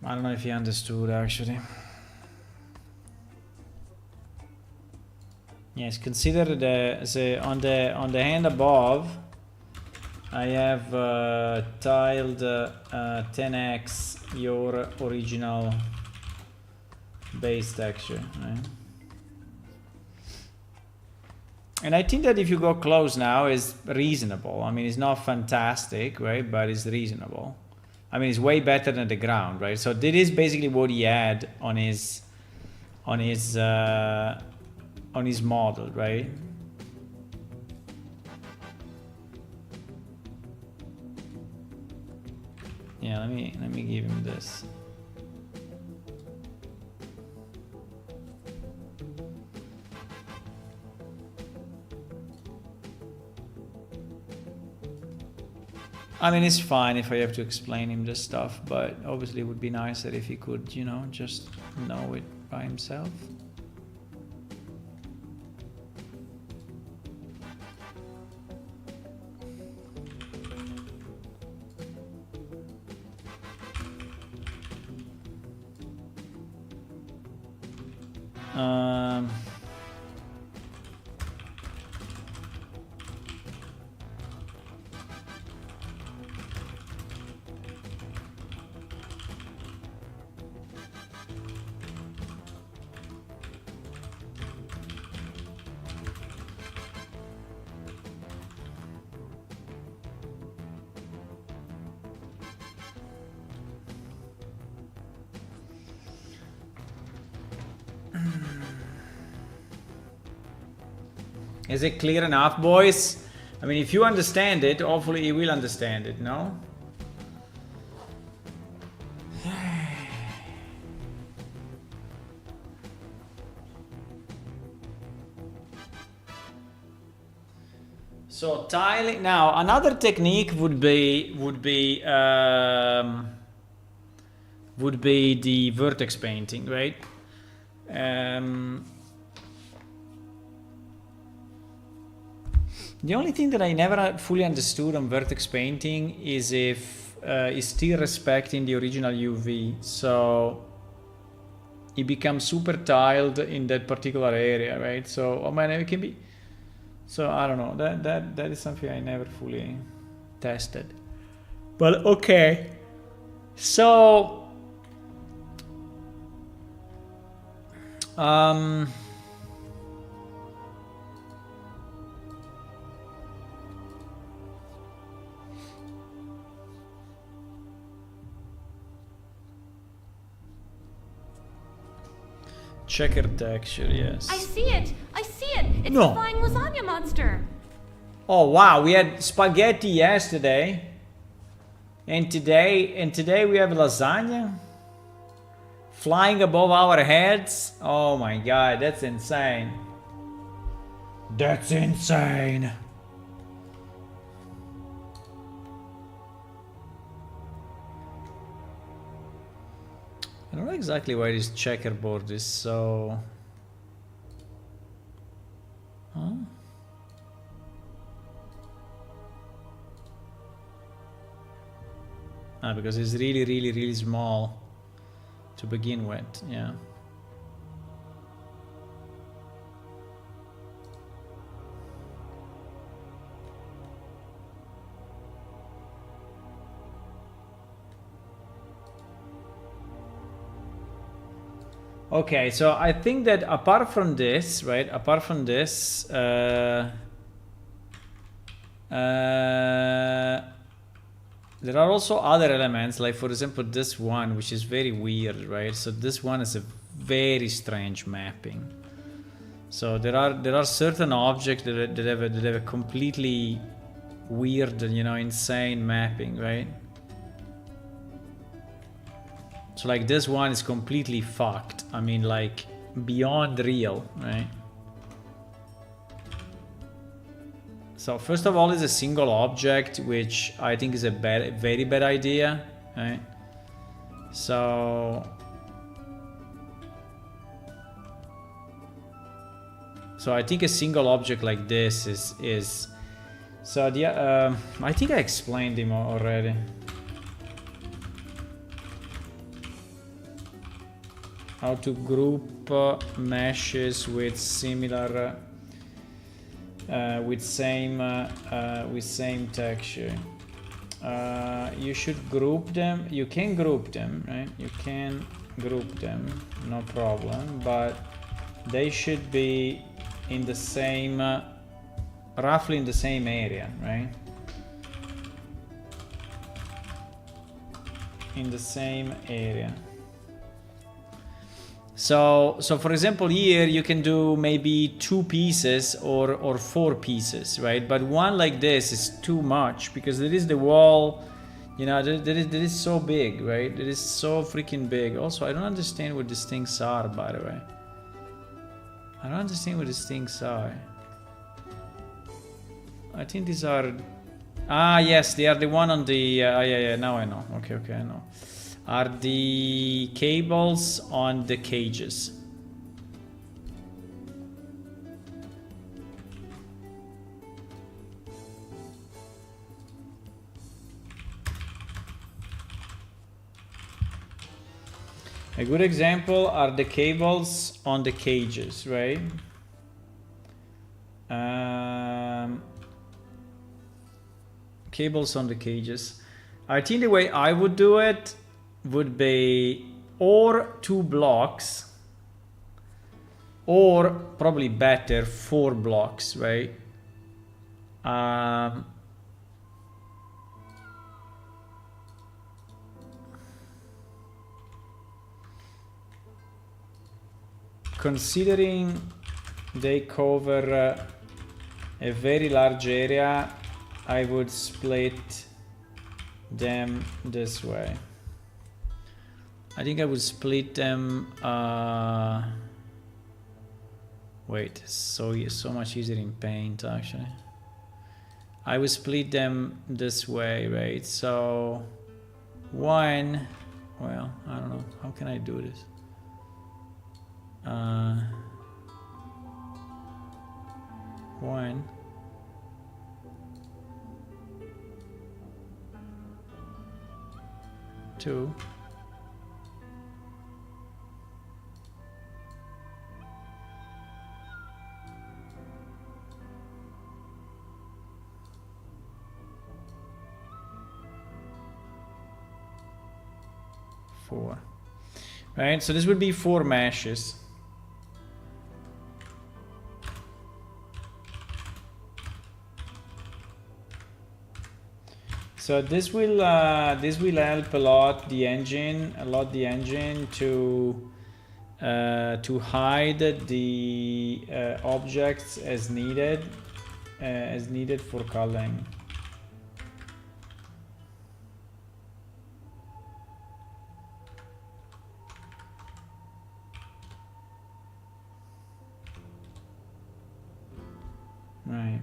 [SPEAKER 1] I don't know if he understood actually. Yes, consider on the hand above, I have tiled 10x your original base texture, right? And I think that if you go close now, is reasonable. I mean, it's not fantastic, right? But it's reasonable. I mean, it's way better than the ground, right? So this is basically what he had on his model, right? Yeah, let me give him this. I mean, it's fine if I have to explain him this stuff, but obviously it would be nicer if he could, you know, just know it by himself. Is it clear enough, boys? I mean, if you understand it, hopefully you will understand it, no? So tiling now, another technique would be the vertex painting, right? The only thing that I never fully understood on vertex painting is if it's still respecting the original UV, so it becomes super tiled in that particular area, right? So, I mean, it can be. So I don't know. That is something I never fully tested. But okay. So checker texture, yes.
[SPEAKER 2] I see it! I see it! It's
[SPEAKER 1] No.
[SPEAKER 2] the flying lasagna monster!
[SPEAKER 1] Oh wow, we had spaghetti yesterday. And today we have lasagna flying above our heads. Oh my god, that's insane. That's insane. I don't know exactly why this checkerboard is so... Huh? Ah, because it's really small to begin with, yeah. Okay, so I think that apart from this, right, apart from this, there are also other elements, like for example this one, which is very weird, right? So this one is a very strange mapping. So there are certain objects that have a completely weird, you know, insane mapping, right? So like this one is completely fucked. I mean, like beyond real, right? So first of all, it's a single object, which I think is a very bad idea, right? So I think a single object like this is so the I think I explained him already. How to group meshes with similar with same texture. You should group them. You can group them, right? You can group them, no problem, but they should be in the same roughly in the same area, right? In the same area. So for example, here you can do maybe 2 pieces or 4 pieces, right? But one like this is too much because there is the wall, you know, that is so big, right? It is so freaking big. Also, I don't understand what these things are, by the way. I don't understand what these things are. I think these are... Ah, yes, they are the one on the... yeah, now I know. Okay, I know. Are the cables on the cages. A good example are the cables on the cages, right? Cables on the cages. I think the way I would do it would be or 2 blocks or probably better 4 blocks, right? Considering they cover a very large area, I would split them this way. I think I would split them. Wait, so much easier in Paint actually. I would split them this way, right? So one, well, I don't know. How can I do this? One. Two. Four. Right, so this would be 4 meshes. So this will help a lot the engine to hide the objects as needed for coloring. Right.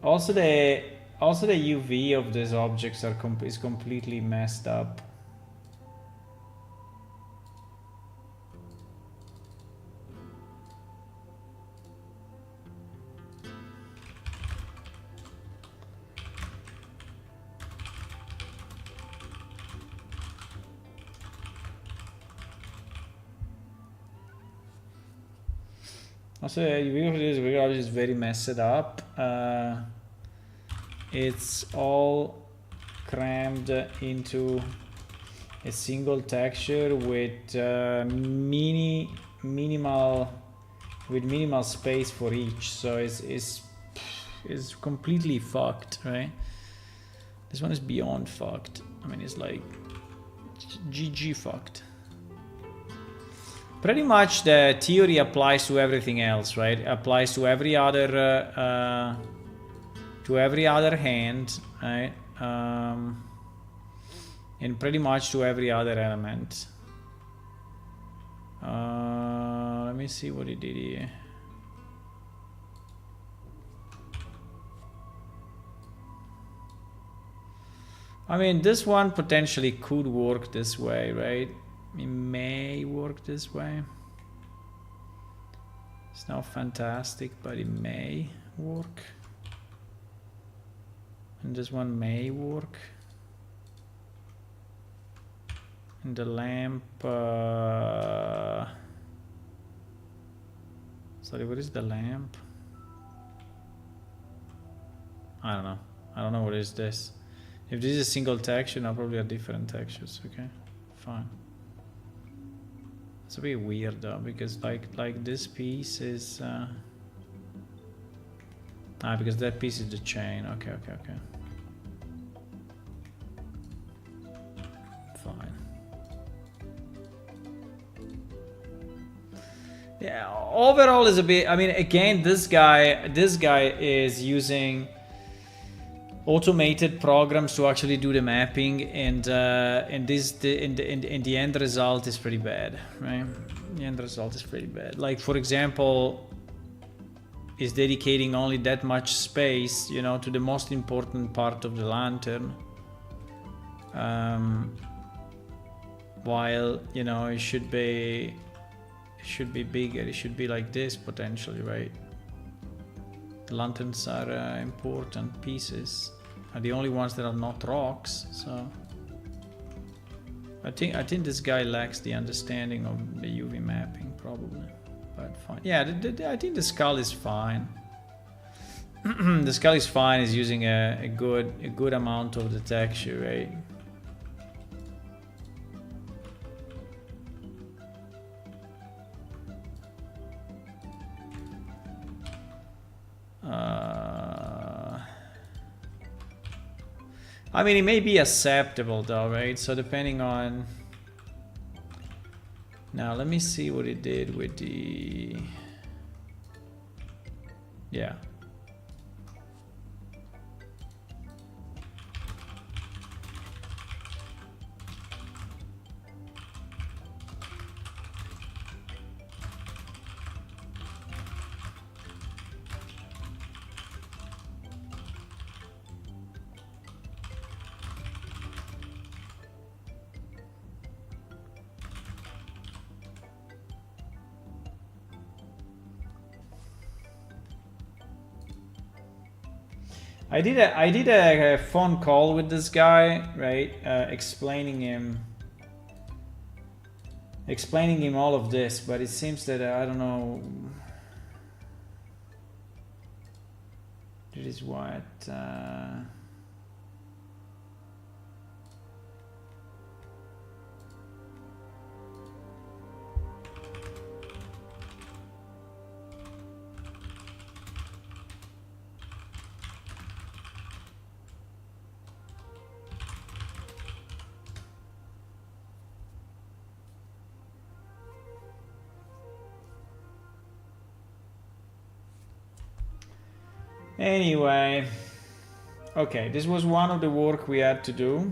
[SPEAKER 1] Also the UV of these objects is completely messed up. Also, the UV of this object is very messed up. It's all crammed into a single texture with minimal space for each, so it's completely fucked, right? This one is beyond fucked. I mean, it's like GG fucked. pretty much the theory applies to everything else, right? Applies to every other hand, right? And pretty much to every other element. Let me see what he did here. I mean, this one potentially could work this way, right? It may work this way. It's not fantastic, but it may work. And this one may work. And the lamp... Sorry, what is the lamp? I don't know. I don't know what is this. If this is a single texture, now probably are different textures. Okay, fine. It's a bit weird though, because like this piece is because that piece is the chain. Okay. Fine. Yeah, overall is a bit, I mean, again, this guy is using automated programs to actually do the mapping, and the end result is pretty bad, right? The end result is pretty bad. Like, for example, is dedicating only that much space, you know, to the most important part of the lantern, while, you know, it should be bigger. It should be like this potentially, right? The lanterns are important pieces, are the only ones that are not rocks. So I think this guy lacks the understanding of the UV mapping, probably. But fine. Yeah, I think the skull is fine. The skull is fine. Is using a good amount of the texture, right? I mean, it may be acceptable though, right? So depending on... Now, let me see what it did with the... Yeah. I did a phone call with this guy, right? Explaining him all of this, but it seems that I don't know. It is what. Anyway, okay, this was one of the work we had to do.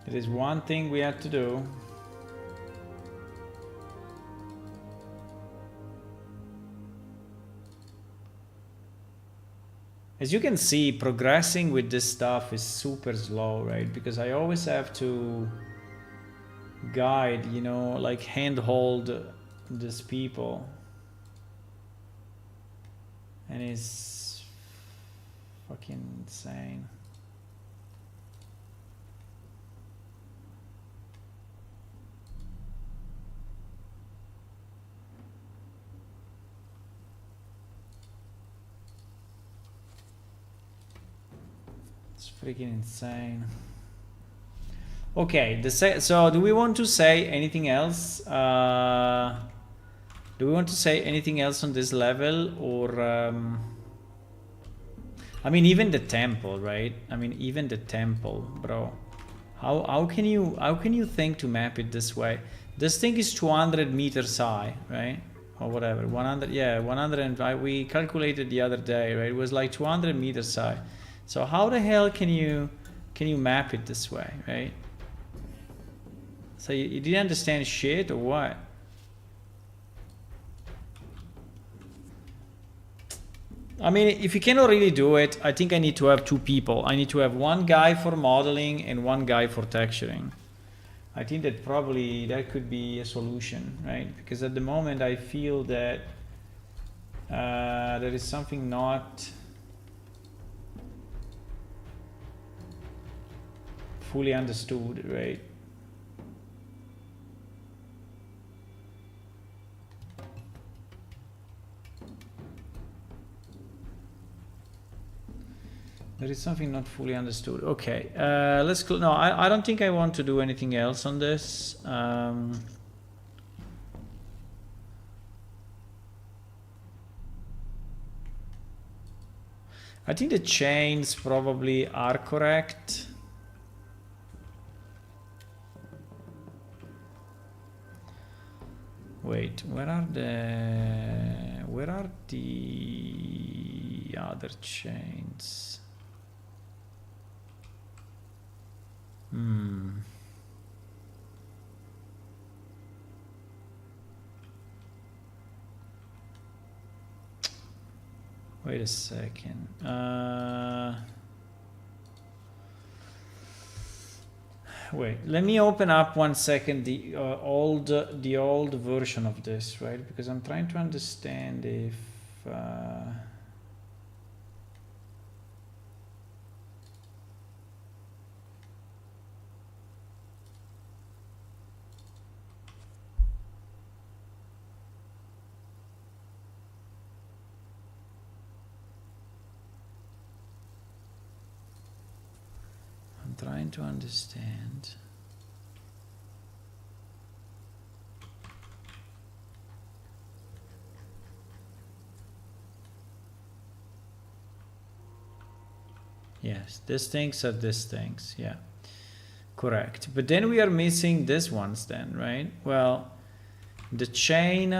[SPEAKER 1] It is one thing we had to do. As you can see, progressing with this stuff is super slow, right? Because I always have to guide, you know, like handhold these people. And it's fucking insane. It's freaking insane. Okay, so do we want to say anything else? Do we want to say anything else on this level, or I mean, even the temple, right? I mean, even the temple, bro. How can you think to map it this way? This thing is 200 meters high, right? Or whatever, 100, yeah, 105. We calculated the other day, right? It was like 200 meters high. So how the hell can you map it this way, right? So you didn't understand shit or what? I mean, if you cannot really do it, I think I need to have two people. I need to have one guy for modeling and one guy for texturing. I think that probably that could be a solution, right? Because at the moment I feel that there is something not fully understood, right? There is something not fully understood. Okay, let's go. No, I don't think I want to do anything else on this. I think the chains probably are correct. Wait, where are the other chains? Wait a second. Wait, let me open up 1 second the old version of this, right? Because I'm trying to understand if trying to understand. Yes, these things are these things, yeah. Correct. But then we are missing these ones then, right? Well, the chain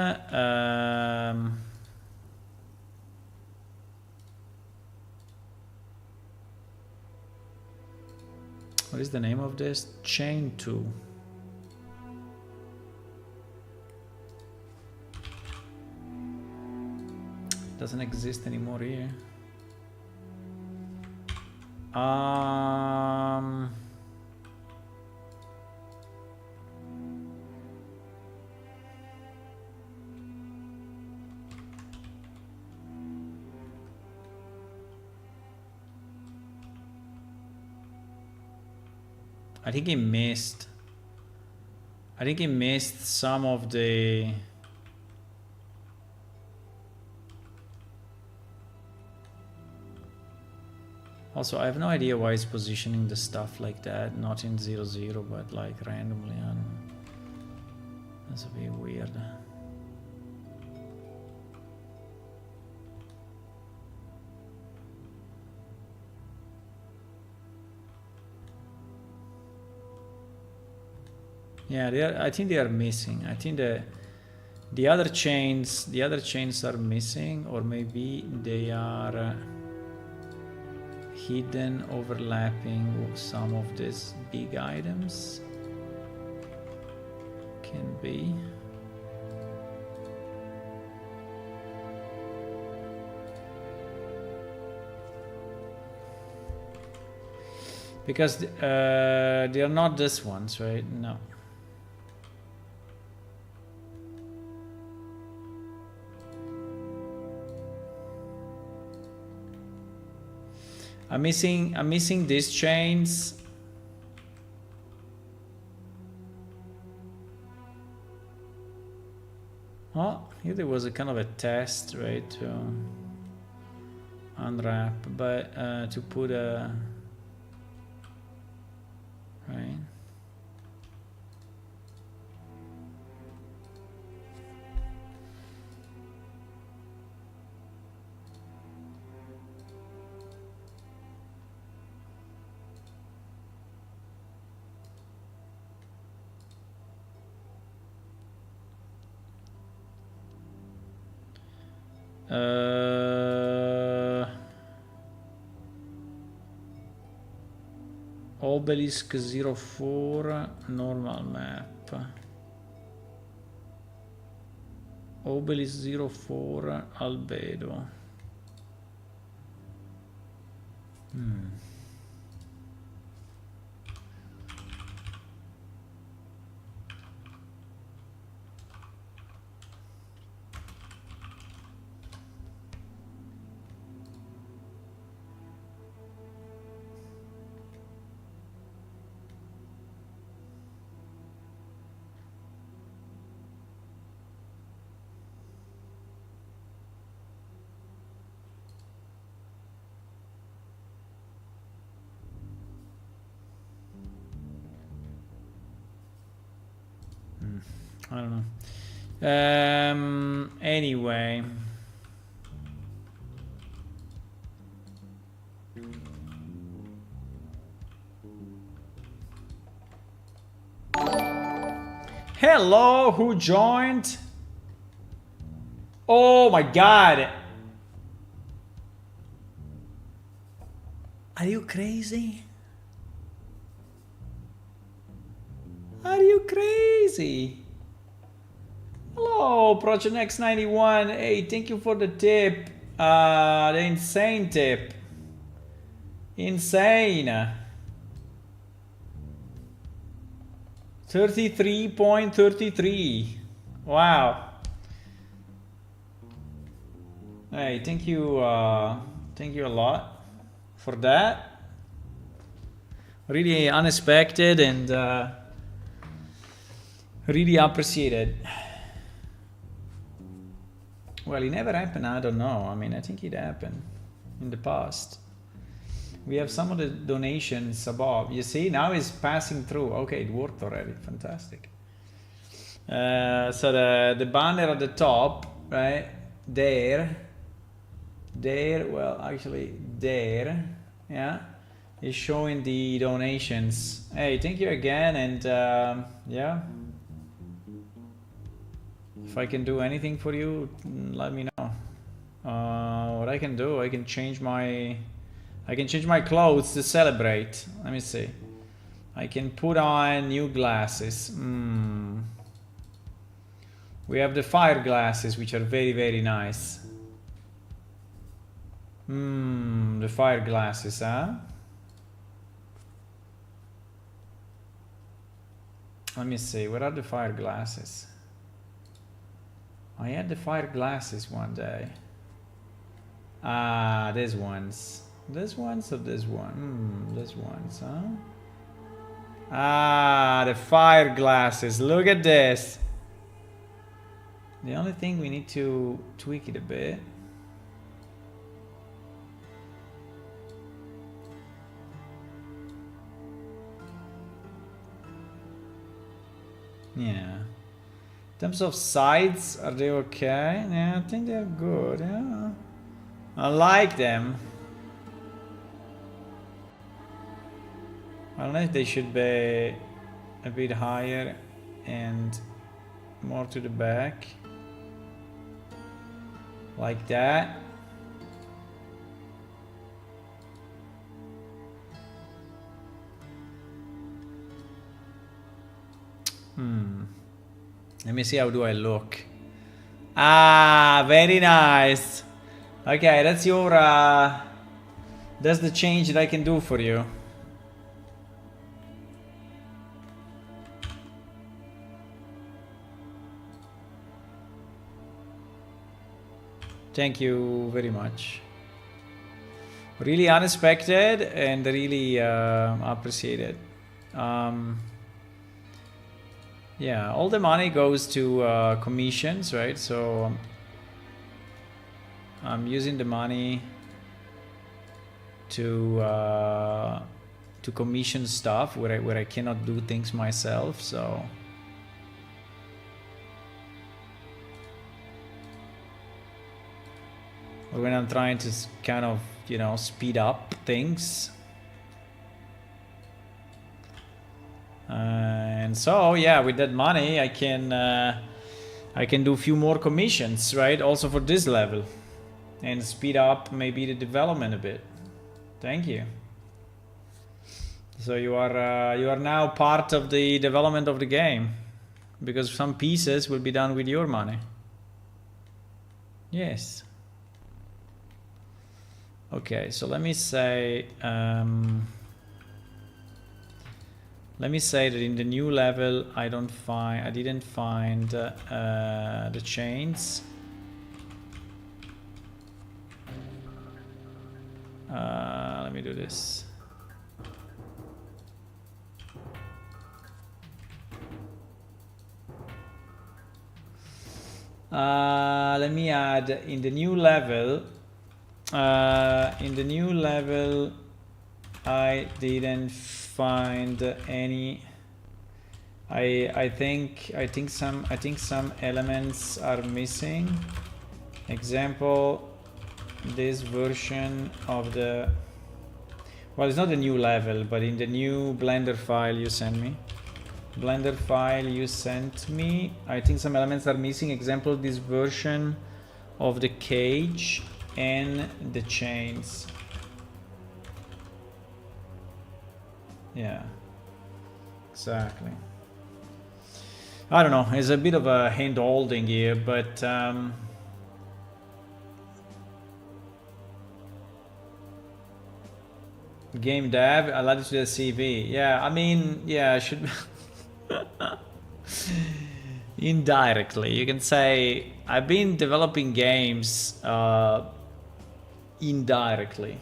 [SPEAKER 1] what is the name of this? Chain 2. Doesn't exist anymore here. I think he missed some of the also I have no idea why he's positioning the stuff like that, not in 0, but like randomly. I don't know. That's a bit weird. Yeah, I think they are missing. I think the other chains are missing, or maybe they are hidden, overlapping with some of these big items. Can be. Because they are not these ones, right? No. I'm missing these chains. Oh, here there was a kind of a test, right, to unwrap, but to put a right. Obelisk 04 normal map. Obelisk 04 albedo. I don't know. Anyway. Hello, who joined? Oh my god. Are you crazy? Are you crazy? Hello, Project X91. Hey, thank you for the tip. The insane tip. Insane. 33.33. Wow. Hey, thank you a lot for that. Really unexpected and really appreciated. Well, it never happened, I don't know. I mean, I think it happened in the past. We have some of the donations above. You see, now it's passing through. Okay, it worked already. Fantastic. So the banner at the top, right? There, well, actually there, yeah, is showing the donations. Hey, thank you again, and yeah. If I can do anything for you, let me know. What I can do, I can change my clothes to celebrate. Let me see. I can put on new glasses. We have the fire glasses, which are very, very nice. The fire glasses, huh? Let me see. Where are the fire glasses? I had the fire glasses one day. Ah, these ones. These ones or this one? These ones, huh? Ah, the fire glasses. Look at this. The only thing we need to tweak it a bit. Yeah. In terms of sides, are they okay? Yeah, I think they're good. Yeah, I like them. I don't know if they should be a bit higher and more to the back, like that. Let me see, how do I look? Ah, very nice. Okay, that's your that's the change that I can do for you. Thank you very much. Really unexpected and really appreciated. Yeah, all the money goes to commissions, right? So I'm using the money to commission stuff where I cannot do things myself. So when I'm trying to kind of, you know, speed up things. And so yeah, with that money I can do a few more commissions, right? Also for this level. and speed up maybe the development a bit. Thank you. So you are now part of the development of the game, because some pieces will be done with your money. Yes. Okay, so let me say that in the new level I didn't find the chains. Let me do this. Let me add in the new level. I didn't find any. I think some elements are missing. Example, this version of the. Well, it's not the new level, but in the new Blender file you sent me. I think some elements are missing. Example, this version of the cage and the chains. Yeah, exactly. I don't know, it's a bit of a hand holding here, but game dev, I added to the CV. Yeah, I mean, yeah, I should. Indirectly, you can say I've been developing games indirectly,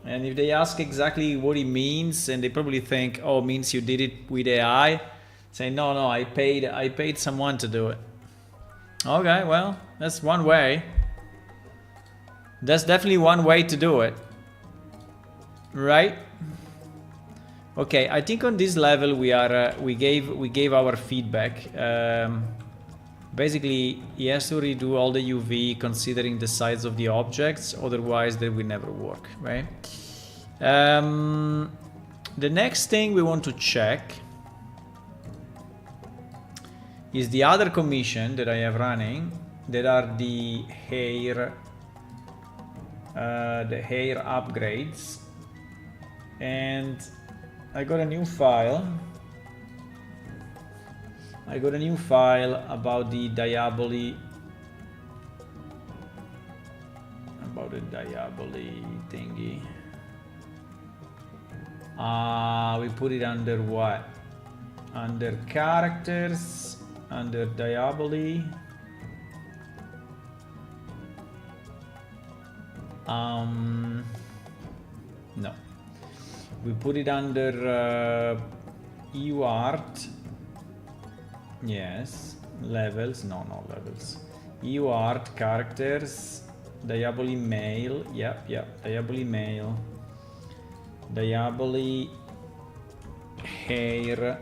[SPEAKER 1] and if they ask exactly what it means, and they probably think, oh, it means you did it with AI, say no, I paid someone to do it. Okay, well, that's one way. That's definitely one way to do it, right? Okay, I think on this level we gave our feedback. Basically, he has to redo all the UV considering the size of the objects, otherwise they will never work, right? The next thing we want to check is the other commission that I have running, that are the hair upgrades, and I got a new file. About the Diaboli. Thingy. We put it under what? Under characters, under Diaboli. No. We put it under EU art. Yes. Levels. No levels. EU art, characters, Diaboli male. Yep. Diaboli male. Diaboli hair.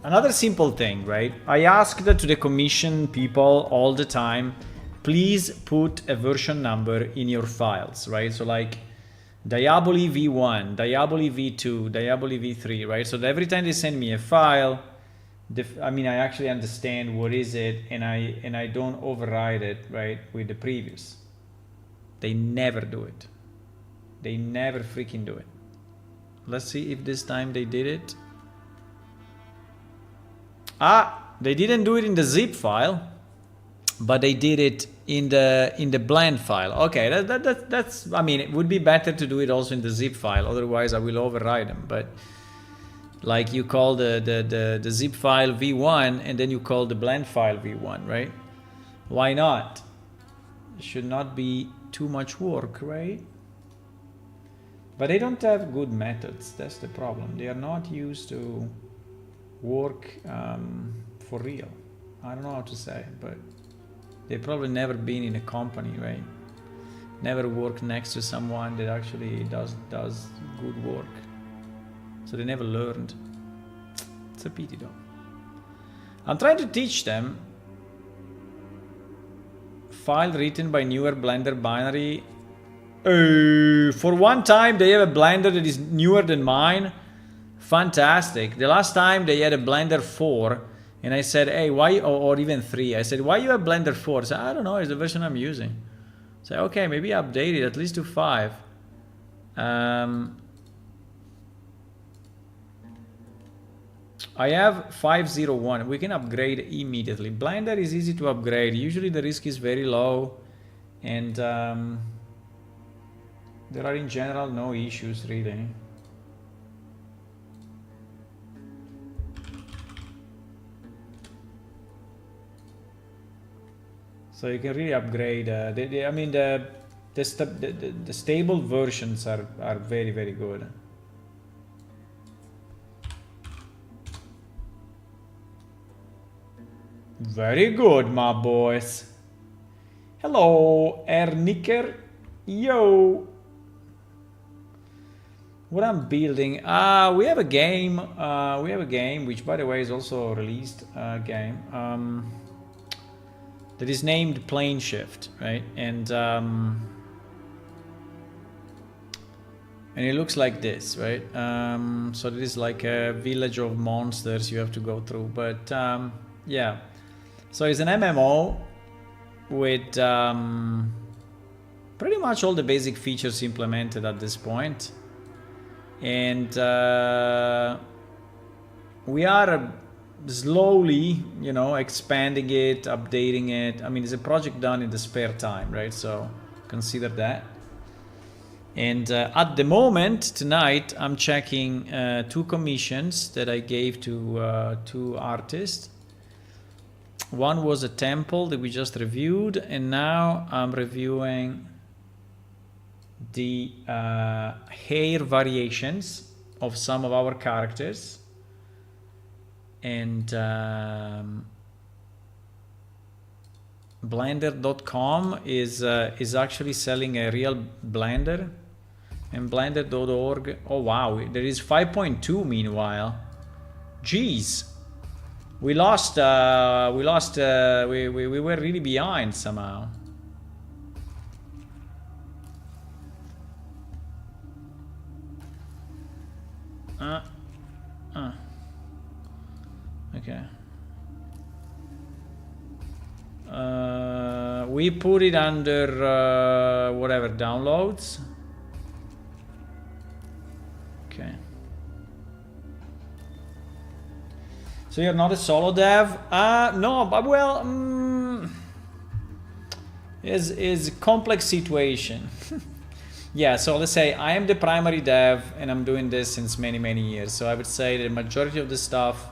[SPEAKER 1] Another simple thing, right? I asked to the commission people all the time, please put a version number in your files, right? So like Diaboli V1, Diaboli V2, Diaboli V3, right? So that every time they send me a file, I actually understand what is it, and I don't override it, right, with the previous. They never do it. They never freaking do it. Let's see if this time they did it. They didn't do it in the zip file, but they did it in the blend file. Okay, that's. It would be better to do it also in the zip file. Otherwise, I will override them. But like you call the zip file v1, and then you call the blend file v1, right? Why not? It should not be too much work, right? But they don't have good methods. That's the problem. They are not used to work for real. I don't know how to say, but they've probably never been in a company, right? Never worked next to someone that actually does good work. So they never learned. It's a pity though. I'm trying to teach them. File written by newer Blender binary. For one time they have a Blender that is newer than mine. Fantastic. The last time they had a Blender 4 And I said, hey, why, or even 3. I said, why you have Blender 4? So I don't know, it's the version I'm using. So okay, maybe update it at least to 5. I have 501. We can upgrade immediately. Blender is easy to upgrade. Usually the risk is very low, and there are in general no issues really. So you can really upgrade. I mean the stable versions are very, very good. Very good, my boys. Hello, Erniker. Yo. What I'm building? We have a game. We have a game, which by the way is also a released game. That is named Plane Shift, right? And it looks like this, right? So it is like a village of monsters you have to go through, but yeah. So it's an MMO with pretty much all the basic features implemented at this point. And we are slowly, you know, expanding it, updating it. I mean, it's a project done in the spare time, right? So consider that. And at the moment, tonight, I'm checking 2 commissions that I gave to 2 artists. One was a temple that we just reviewed, and now I'm reviewing the hair variations of some of our characters. And Blender.com is actually selling a real Blender, and Blender.org. Oh wow, there is 5.2 meanwhile. Jeez. We lost, we were really behind somehow. Okay. We put it under whatever, downloads. Okay. So you're not a solo dev? No, but well, is a complex situation. Yeah, so let's say I am the primary dev and I'm doing this since many, many years. So I would say the majority of the stuff,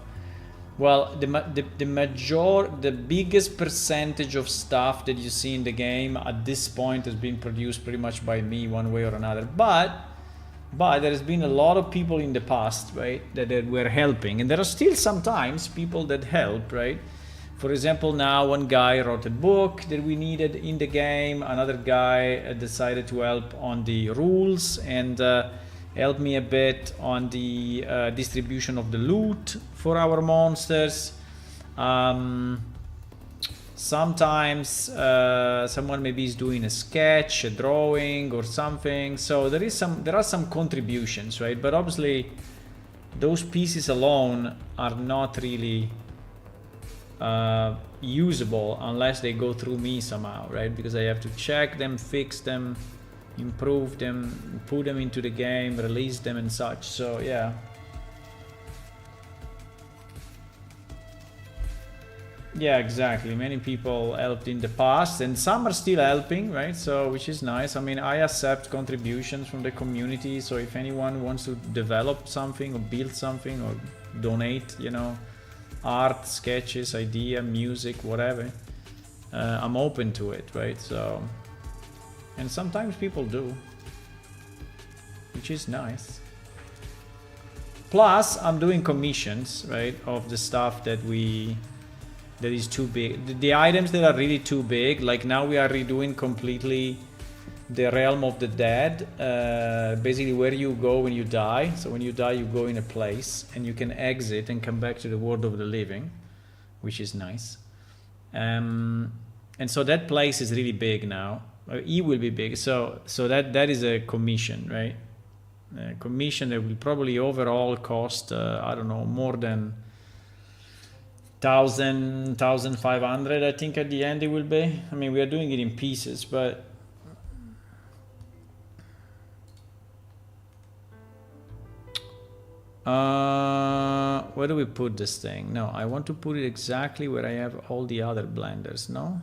[SPEAKER 1] well, the biggest percentage of stuff that you see in the game at this point has been produced pretty much by me one way or another. But there has been a lot of people in the past, right, that were helping, and there are still sometimes people that help, right? For example, now one guy wrote a book that we needed in the game. Another guy decided to help on the rules and help me a bit on the distribution of the loot for our monsters. Sometimes someone maybe is doing a sketch, a drawing, or something. So there are some contributions, right? But obviously, those pieces alone are not really usable unless they go through me somehow, right? Because I have to check them, fix them, improve them, put them into the game, release them, and such. So yeah. Yeah, exactly. Many people helped in the past, and some are still helping, right? So, which is nice. I mean, I accept contributions from the community. So if anyone wants to develop something or build something or donate, you know, art, sketches, idea, music, whatever, I'm open to it, right? So, and sometimes people do, which is nice. Plus, I'm doing commissions, right, of the stuff that is too big. The items that are really too big, like now we are redoing completely the Realm of the Dead, basically where you go when you die. So when you die, you go in a place and you can exit and come back to the world of the living, which is nice. And so that place is really big now. It will be big. So that is a commission, right? A commission that will probably overall cost, I don't know, more than 1,500, I think at the end it will be. I mean, we are doing it in pieces, but where do we put this thing? No, I want to put it exactly where I have all the other blenders, no?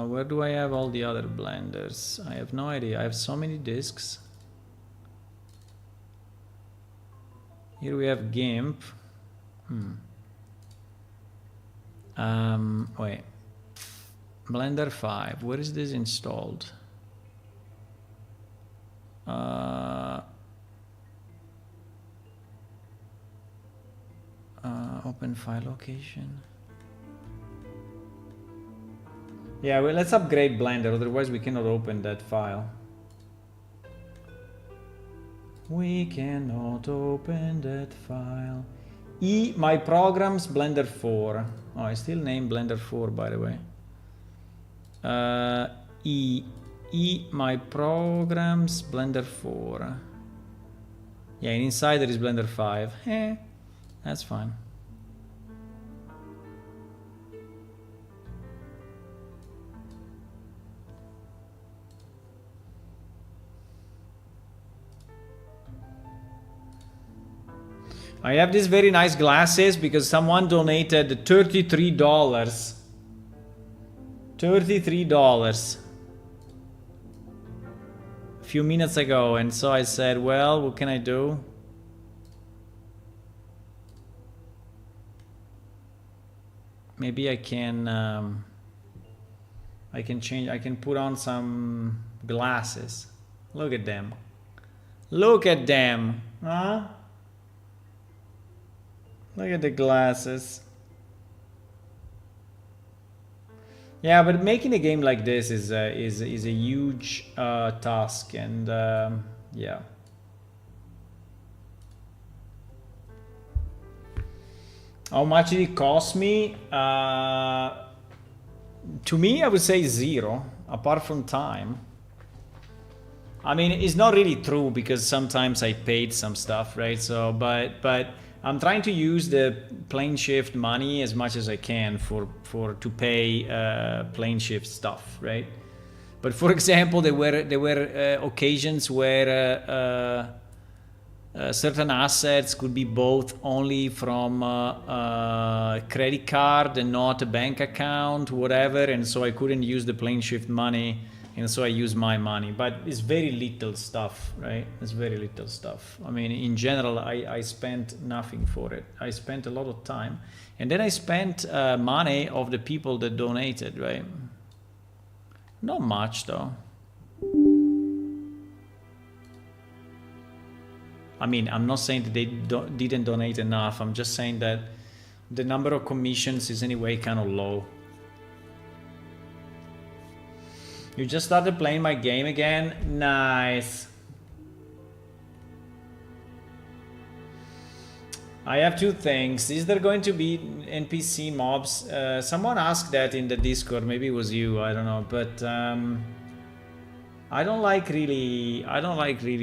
[SPEAKER 1] Where do I have all the other blenders? I have no idea. I have so many disks. Here we have GIMP. Wait. Blender 5. Where is this installed? Open file location. Yeah, well, let's upgrade Blender, otherwise we cannot open that file. We cannot open that file. My programs, Blender 4. Oh, I still name Blender 4, by the way. My programs, Blender 4. Yeah, and inside there is Blender 5. That's fine. I have these very nice glasses because someone donated $33. $33 a few minutes ago, and so I said, well, what can I do? Maybe I can change, I can put on some glasses. Look at them. Look at them, huh? Look at the glasses. Yeah, but making a game like this is a huge task, and yeah. How much did it cost me? To me, I would say 0, apart from time. I mean, it's not really true because sometimes I paid some stuff, right? So, but I'm trying to use the PlaneShift money as much as I can to pay PlaneShift stuff, right? But for example, there were occasions where certain assets could be bought only from a credit card and not a bank account, whatever, and so I couldn't use the PlaneShift money, and so I use my money. But it's very little stuff, right? It's very little stuff. I mean, in general, I spent nothing for it. I spent a lot of time, and then I spent money of the people that donated, right? Not much though. I mean, I'm not saying that they didn't donate enough. I'm just saying that the number of commissions is anyway kind of low. You just started playing my game again? Nice. I have two things. Is there going to be NPC mobs? Someone asked that in the Discord. Maybe it was you. I don't know. But I don't like really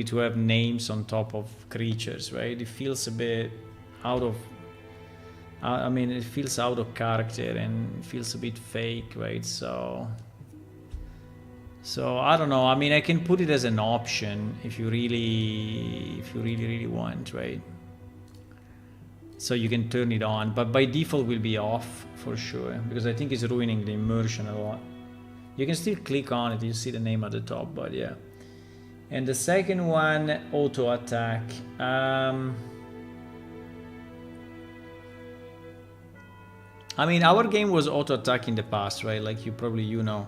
[SPEAKER 1] to have names on top of creatures, right? It feels a bit out of. I mean, it feels out of character and it feels a bit fake, right? So I don't know. I mean, I can put it as an option if you really want, right? So you can turn it on, but by default will be off for sure because I think it's ruining the immersion a lot. You can still click on it, you see the name at the top, but yeah. And the second one, auto attack. I mean, our game was auto attack in the past, right? Like you know.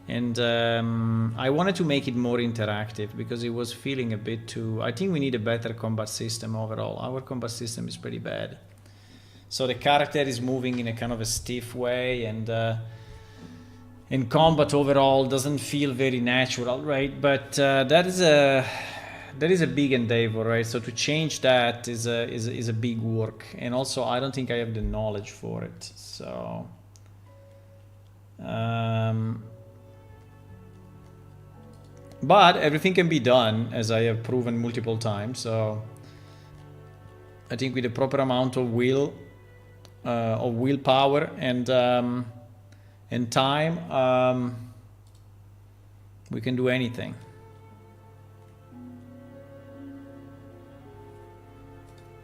[SPEAKER 1] And I wanted to make it more interactive because it was feeling a bit too... I think we need a better combat system overall. Our combat system is pretty bad. So the character is moving in a kind of a stiff way, and combat overall doesn't feel very natural, right? But that is a big endeavor, right? So to change that is a big work, and also I don't think I have the knowledge for it. So but everything can be done, as I have proven multiple times. So I think with the proper amount of willpower and time, we can do anything.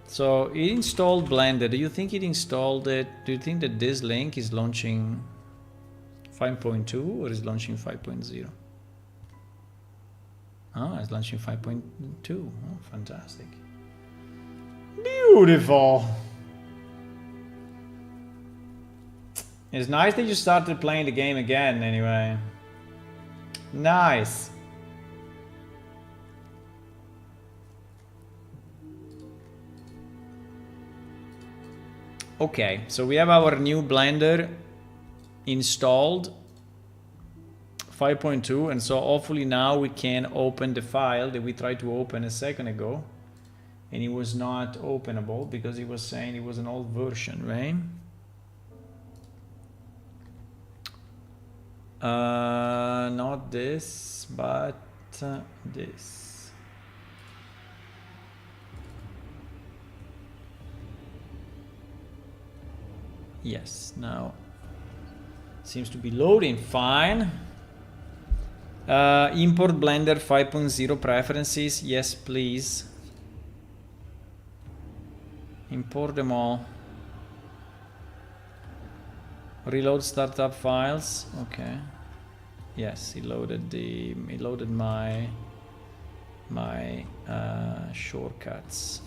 [SPEAKER 1] So it installed Blender. Do you think it installed it? Do you think that this link is launching 5.2 or is launching 5.0? Oh, it's launching 5.2. Oh, fantastic. Beautiful. It's nice that you started playing the game again anyway. Nice. Okay, so we have our new Blender installed, 5.2, and so hopefully now we can open the file that we tried to open a second ago, and it was not openable because it was saying it was an old version, right? Not this, but this. Yes, now seems to be loading fine. Import Blender 5.0 preferences. Yes, please. Import them all. Reload startup files. Okay. Yes, it loaded my shortcuts.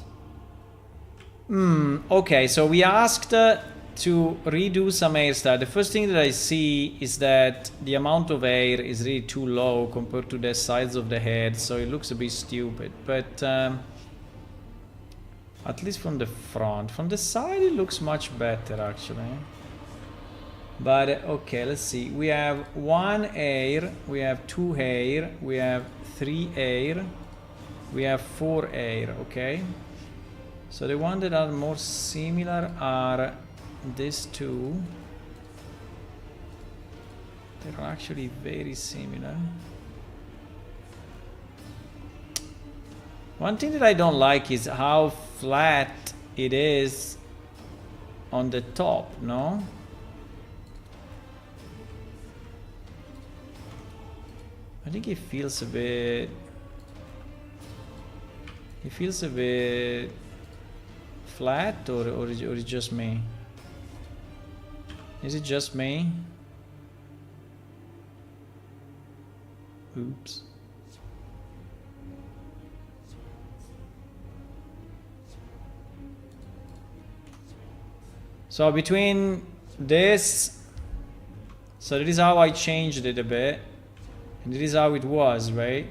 [SPEAKER 1] Okay, so we asked to redo some hairstyle. The first thing that I see is that the amount of hair is really too low compared to the size of the head, so it looks a bit stupid. But at least from the front, from the side, it looks much better actually. But okay, let's see. We have 1 hair, we have 2 hair, we have 3 hair, we have 4 hair. Okay. So the ones that are more similar are these two. They're actually very similar. One thing that I don't like is how flat it is on the top, no? I think it feels a bit flat, or is it just me? Is it just me? Oops. So between this, so this is how I changed it a bit, and this is how it was, right?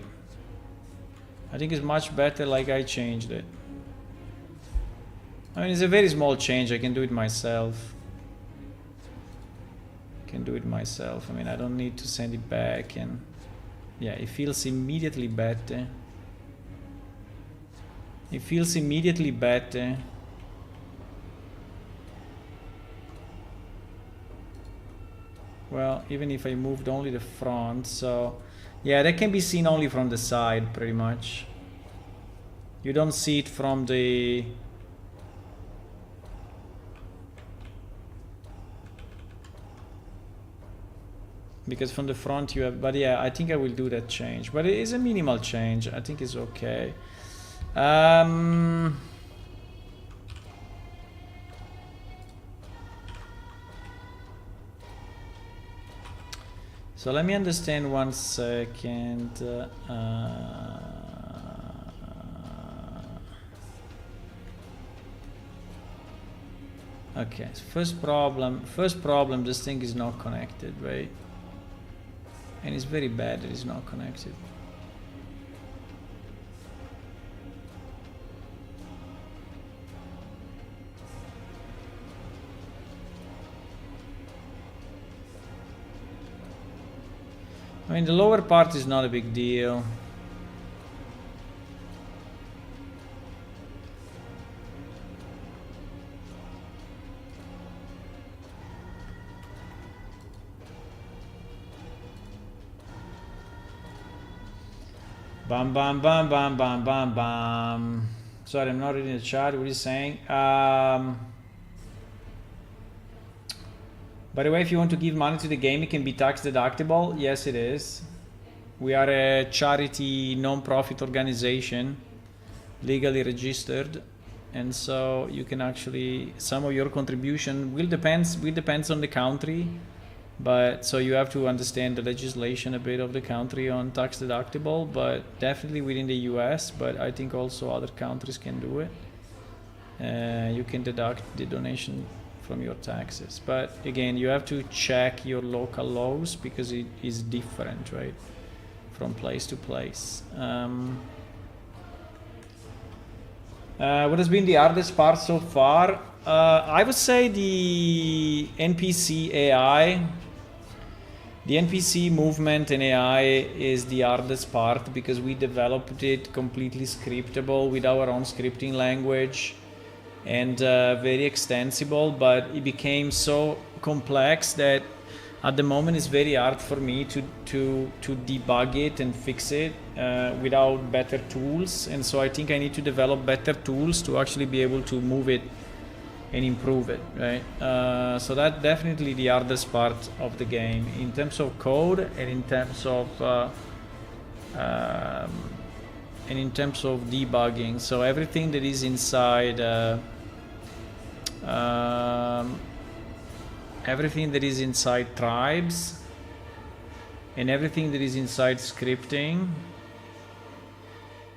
[SPEAKER 1] I think it's much better like I changed it. I mean, it's a very small change. I can do it myself. I mean, I don't need to send it back, and yeah, it feels immediately better. Well, even if I moved only the front, so yeah, that can be seen only from the side pretty much. You don't see it from the because from the front you have, but yeah, I think I will do that change, but it is a minimal change. I think it's okay. So let me understand 1 second. Okay, first problem, this thing is not connected, right? And it's very bad that it's not connected. I mean, the lower part is not a big deal. Bam, bam, bam, bam, bam, bam, bam. Sorry, I'm not reading the chat. What are you saying? By the way, if you want to give money to the game, it can be tax deductible. Yes, it is. We are a charity non-profit organization, legally registered, and so you can actually, some of your contribution will depends on the country, but so you have to understand the legislation a bit of the country on tax deductible, but definitely within the US, but I think also other countries can do it. You can deduct the donation from your taxes, but again, you have to check your local laws because it is different, right, from place to place. What has been the hardest part so far? I would say the NPC AI. The NPC movement in AI is the hardest part because we developed it completely scriptable with our own scripting language and very extensible, but it became so complex that at the moment it's very hard for me to debug it and fix it without better tools, and so I think I need to develop better tools to actually be able to move it and improve it, right? So that's definitely the hardest part of the game in terms of code and in terms of debugging. So everything that is inside everything that is inside tribes and everything that is inside scripting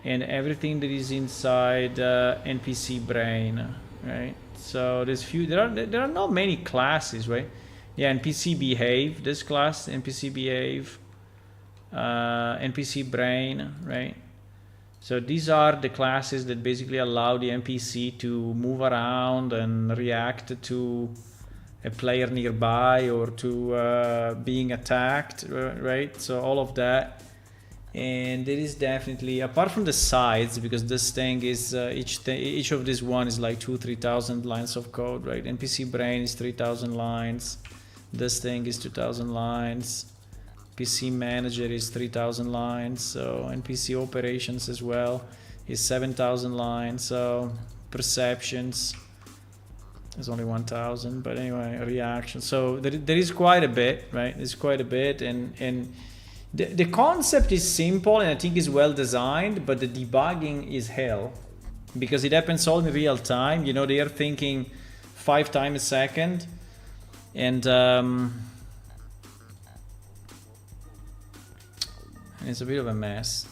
[SPEAKER 1] and everything that is inside NPC brain, right? So there are not many classes, right? Yeah, NPC behave, this class, NPC behave, NPC brain, right? So these are the classes that basically allow the NPC to move around and react to a player nearby or to being attacked, right? So all of that. And there is definitely, apart from the sides, because this thing is each of these one is like 2,000-3,000 lines of code, right? NPC brain is 3,000 lines. This thing is 2,000 lines. NPC manager is 3,000 lines. So NPC operations as well is 7,000 lines. So perceptions is only 1,000, but anyway, reaction. So there is quite a bit, right? There's quite a bit, and the concept is simple and I think is well designed, but the debugging is hell because it happens all in real time. You know, they are thinking 5 times a second, and it's a bit of a mess.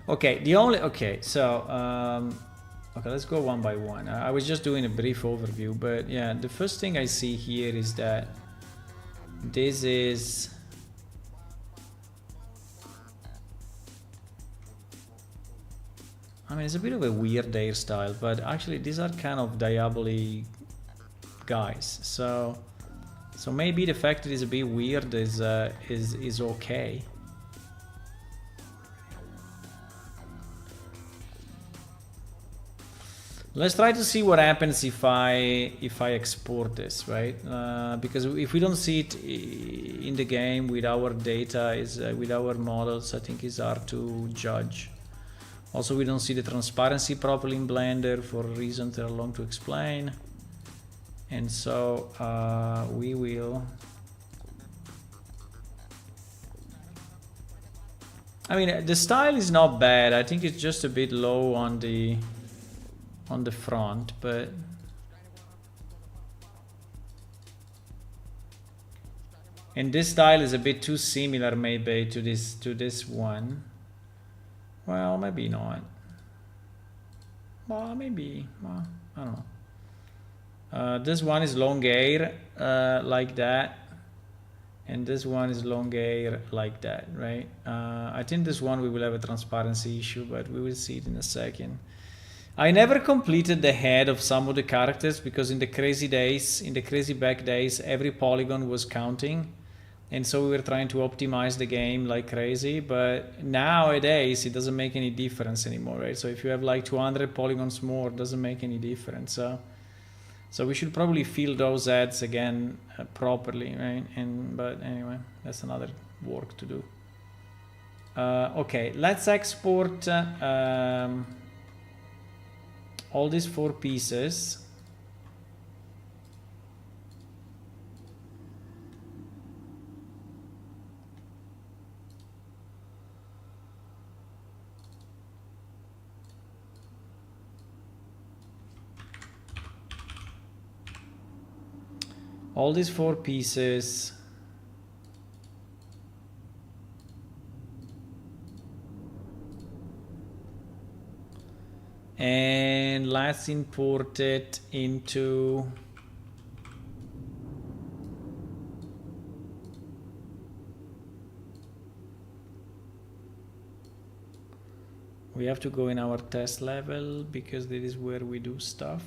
[SPEAKER 1] Okay, so okay, let's go one by one. I was just doing a brief overview, but yeah, the first thing I see here is that this is I mean, it's a bit of a weird hairstyle, but actually these are kind of Diaboli guys. So maybe the fact that it's a bit weird is okay. Let's try to see what happens if I export this, right? Because if we don't see it in the game with our data, with our models, I think it's hard to judge. Also, we don't see the transparency properly in Blender for reasons that are long to explain. And so we will. I mean, the style is not bad. I think it's just a bit low on the front, but and this style is a bit too similar maybe to this one. Well, maybe not. Well, maybe. Well, I don't know. This one is long hair like that, and this one is long hair like that, right? I think this one we will have a transparency issue, but we will see it in a second. I never completed the head of some of the characters because in the crazy back days, every polygon was counting. And so we were trying to optimize the game like crazy. But nowadays, it doesn't make any difference anymore, right? So if you have like 200 polygons more, it doesn't make any difference. So we should probably fill those ads again properly, right? But anyway, that's another work to do. Okay, let's export all these 4 pieces. All these 4 pieces. And let's import it into we have to go in our test level because this is where we do stuff.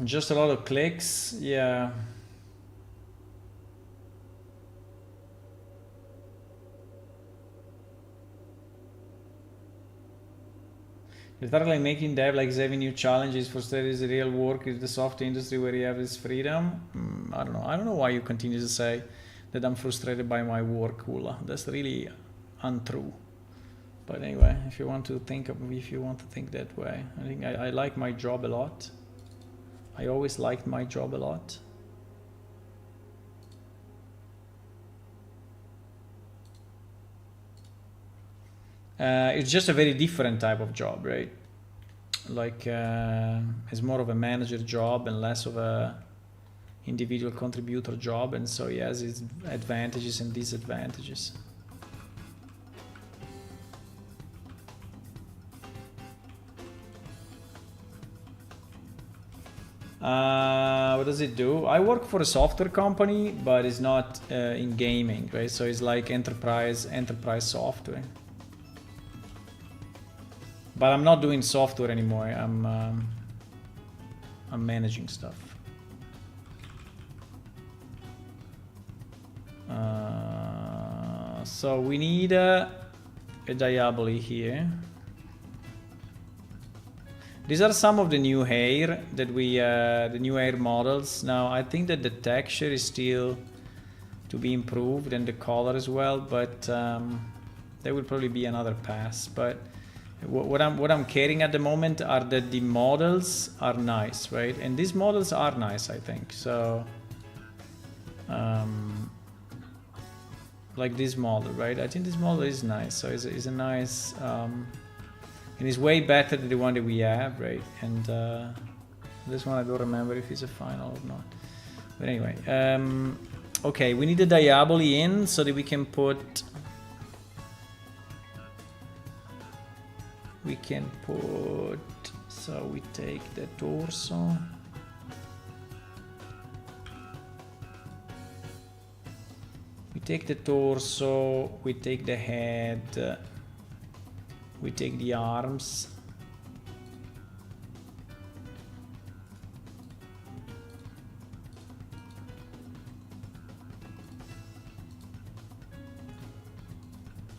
[SPEAKER 1] Just a lot of clicks, yeah. Literally making dev like having new challenges for studies, real work is the software industry where you have this freedom. I don't know. I don't know why you continue to say that I'm frustrated by my work, Ula. That's really untrue. But anyway, if you want to think that way, I think I like my job a lot. I always liked my job a lot. It's just a very different type of job, right? Like it's more of a manager job and less of a individual contributor job, and so yes, its advantages and disadvantages. What does it do? I work for a software company, but it's not in gaming, right? So it's like enterprise software. But I'm not doing software anymore. I'm managing stuff. So we need a Diaboli here. These are some of the new hair that the new hair models. Now I think that the texture is still to be improved and the color as well, but there will probably be another pass. But what I'm caring at the moment are that the models are nice, right? And these models are nice, I think. So like this model, right? I think this model is nice. So it's a nice and it's way better than the one that we have, right? And this one I don't remember if it's a final or not. But anyway, okay, we need the Diaboli in so that we can put. So we take the torso. We take the torso, we take the head, we take the arms.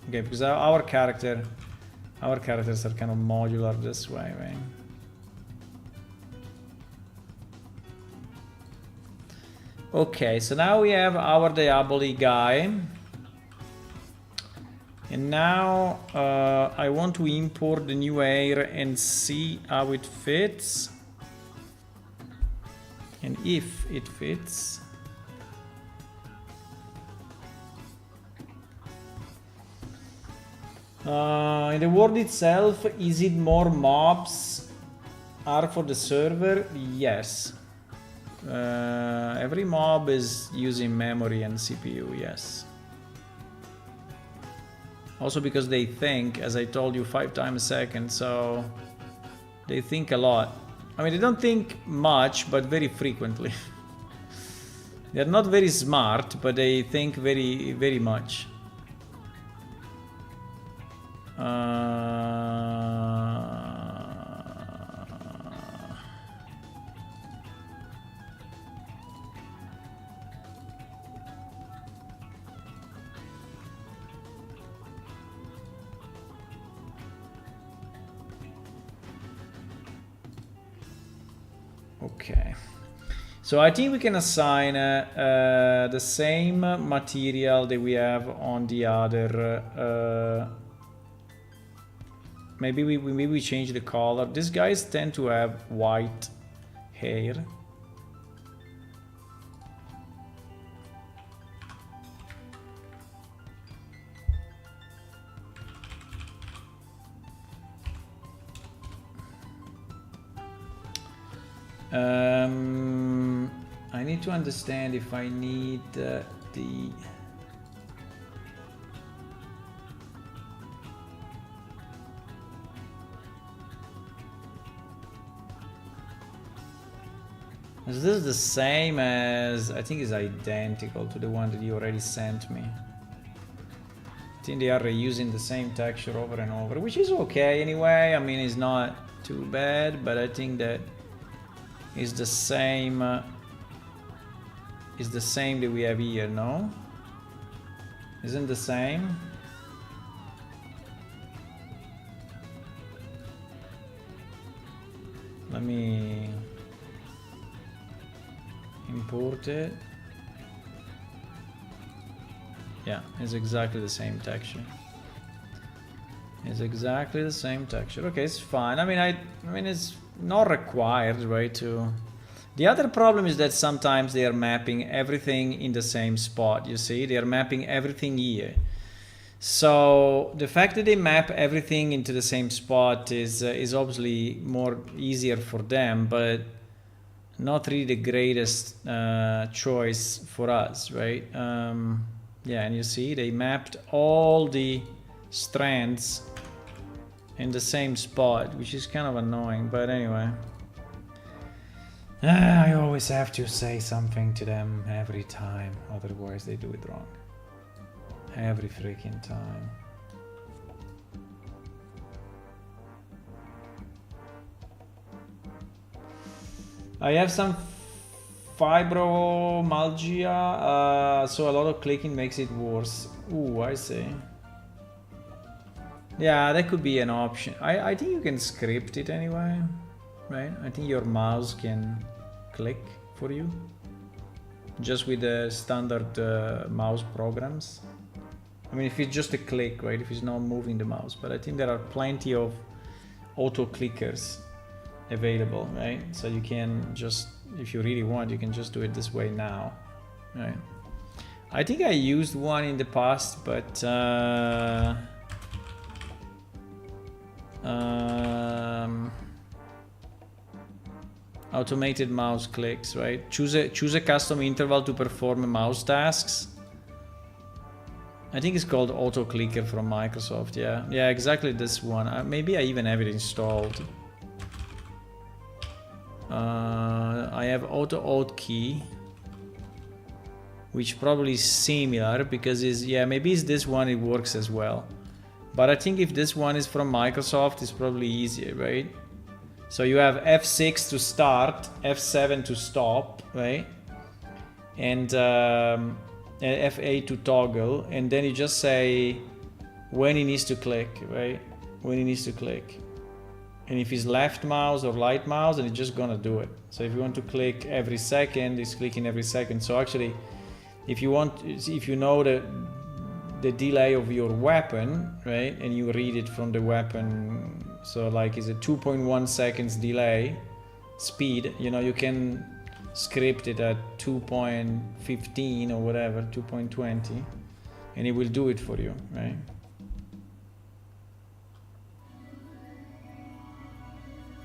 [SPEAKER 1] Okay, because our characters are kind of modular this way, right? Okay, so now we have our Diaboli guy. And now I want to import the new hair and see how it fits. And if it fits. In the world itself, is it more mobs are for the server? Yes. Every mob is using memory and CPU, yes. Also because they think, as I told you, 5 times a second, so they think a lot. I mean, they don't think much, but very frequently. They're not very smart, but they think very, very much. Okay. So I think we can assign the same material that we have on the other. Maybe we change the color. These guys tend to have white hair. I need to understand if I need the is this the same as, I think it's identical to the one that you already sent me. I think they are reusing the same texture over and over, which is okay anyway. I mean, it's not too bad, but I think that is the same that we have here, no? Isn't the same? Let me import it. Yeah, it's exactly the same texture. It's exactly the same texture. Okay, it's fine. I mean it's not required, right? The other problem is that sometimes they are mapping everything in the same spot. You see, they are mapping everything here. So the fact that they map everything into the same spot is obviously more easier for them, but not really the greatest choice for us, right? Yeah, and you see they mapped all the strands in the same spot, which is kind of annoying, but anyway. I always have to say something to them every time, otherwise they do it wrong. Every freaking time. I have some fibromyalgia, so a lot of clicking makes it worse. Ooh, I see. Yeah, that could be an option. I think you can script it anyway, right? I think your mouse can click for you, just with the standard mouse programs. I mean, if it's just a click, right? If it's not moving the mouse, but I think there are plenty of auto clickers available, right? So you can just, if you really want, you can just do it this way now, right? I think I used one in the past, but automated mouse clicks, right? Choose a custom interval to perform mouse tasks. I think it's called Auto Clicker from Microsoft. Yeah, exactly this one. Maybe I even have it installed. I have Auto Key, which probably is similar because maybe it's this one. It works as well. But I think if this one is from Microsoft, it's probably easier, right? So you have F6 to start, F7 to stop, right? And F8 to toggle, and then you just say when he needs to click, right? When he needs to click. And if it's left mouse or right mouse, then it's just gonna do it. So if you want to click every second, it's clicking every second. So actually, if you know the delay of your weapon, right, and you read it from the weapon, so like it's a 2.1 seconds delay speed, you can script it at 2.15 or whatever, 2.20, and it will do it for you, right?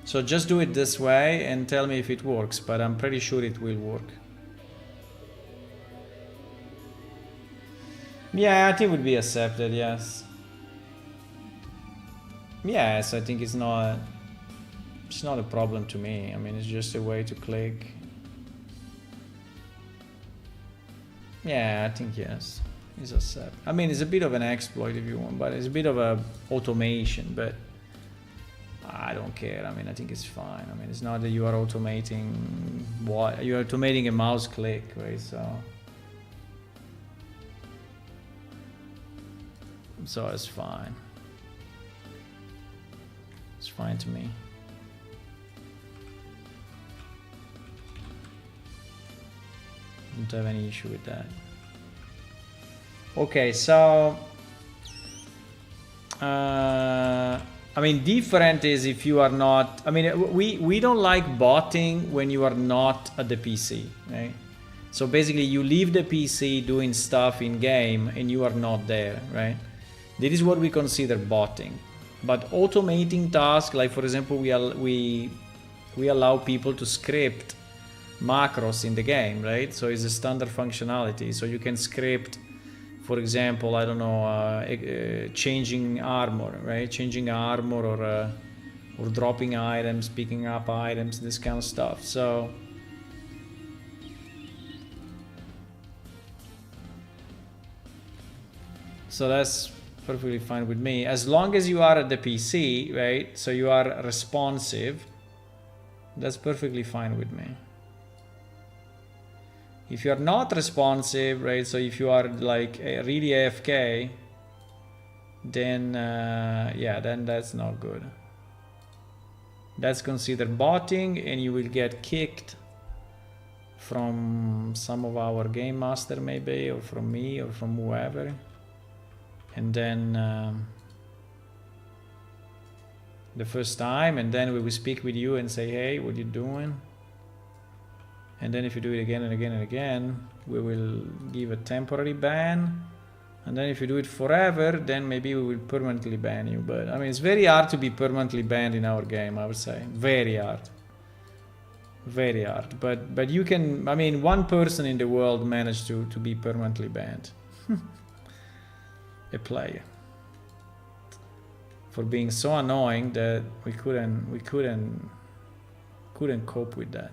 [SPEAKER 1] So just do it this way and tell me if it works, but I'm pretty sure it will work. Yeah, I think it would be accepted, yes. Yes, I think it's not a problem to me. I mean, it's just a way to click. Yeah, I think yes, it's accepted. I mean, it's a bit of an exploit if you want, but it's a bit of a automation, but I don't care. I mean, I think it's fine. I mean, it's not that you are automating what you are automating a mouse click, right? So it's fine. It's fine to me. Don't have any issue with that. Okay, so I mean, different is if you are not. I mean, we don't like botting when you are not at the PC, right? So basically, you leave the PC doing stuff in game and you are not there, right? This is what we consider botting. But automating tasks, like for example, we allow people to script macros in the game, right? So it's a standard functionality. So you can script, for example, I don't know, changing armor, right? Changing armor or dropping items, picking up items, this kind of stuff. So that's perfectly fine with me, as long as you are at the PC, right? So you are responsive. That's perfectly fine with me. If you are not responsive, right? So if you are like really AFK, then yeah, then that's not good. That's considered botting, and you will get kicked from some of our game master maybe, or from me, or from whoever. And then the first time, and then we will speak with you and say, hey, what you doing? And then if you do it again and again and again, we will give a temporary ban. And then if you do it forever, then maybe we will permanently ban you. But I mean, it's very hard to be permanently banned in our game, I would say. Very hard. Very hard. But you can, I mean, one person in the world managed to be permanently banned. A player. For being so annoying that we couldn't cope with that.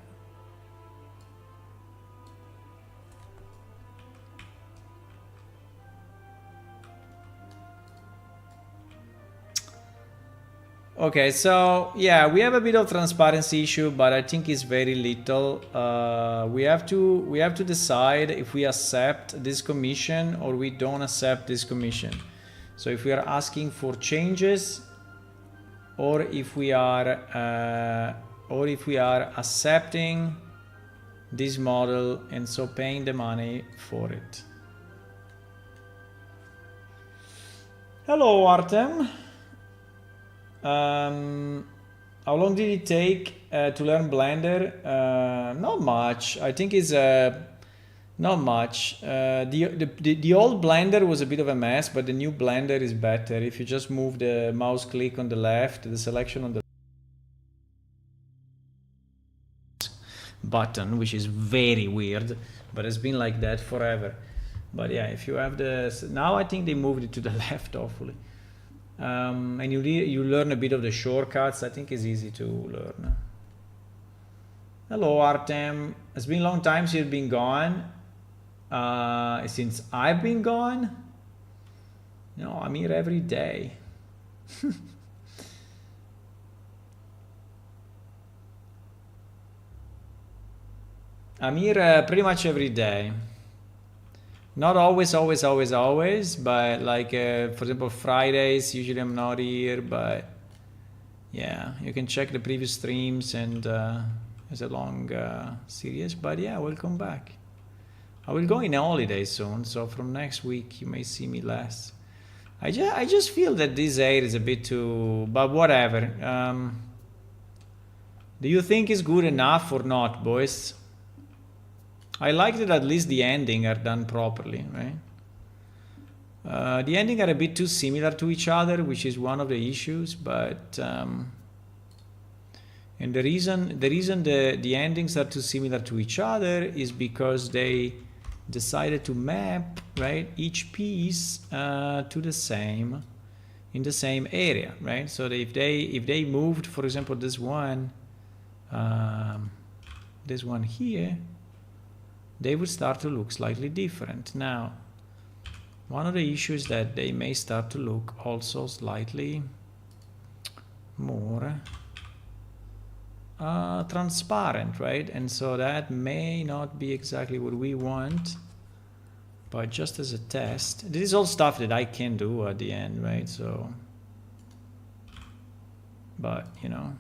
[SPEAKER 1] Okay, so yeah, we have a bit of transparency issue, but I think it's very little. We have to decide if we accept this commission or we don't accept this commission. So if we are asking for changes, or if we are accepting this model and so paying the money for it. Hello, Artem. How long did it take to learn Blender? Not much. I think it's not much. The old Blender was a bit of a mess, but the new Blender is better. If you just move the mouse click on the left, the selection on the button, which is very weird, but it's been like that forever. But yeah, if you have now I think they moved it to the left, hopefully. And you learn a bit of the shortcuts. I think it's easy to learn. Hello, Artem. It's been a long time since you've been gone. Since I've been gone? No, I'm here every day. I'm here pretty much every day. Not always, but like, for example, Fridays, usually I'm not here, but yeah, you can check the previous streams, and it's a long series, but yeah, welcome back. I will go in a holiday soon, so from next week you may see me less. I just feel that this air is a bit too, but whatever. Do you think it's good enough or not, boys? I like that at least the ending are done properly, right? The ending are a bit too similar to each other, which is one of the issues, but and the reason the endings are too similar to each other is because they decided to map, right, each piece to the same, in the same area, right? So that if they moved, for example, this one here, they would start to look slightly different. Now, one of the issues is that they may start to look also slightly more transparent, right? And so that may not be exactly what we want, but just as a test, this is all stuff that I can do at the end, right? So, but you know,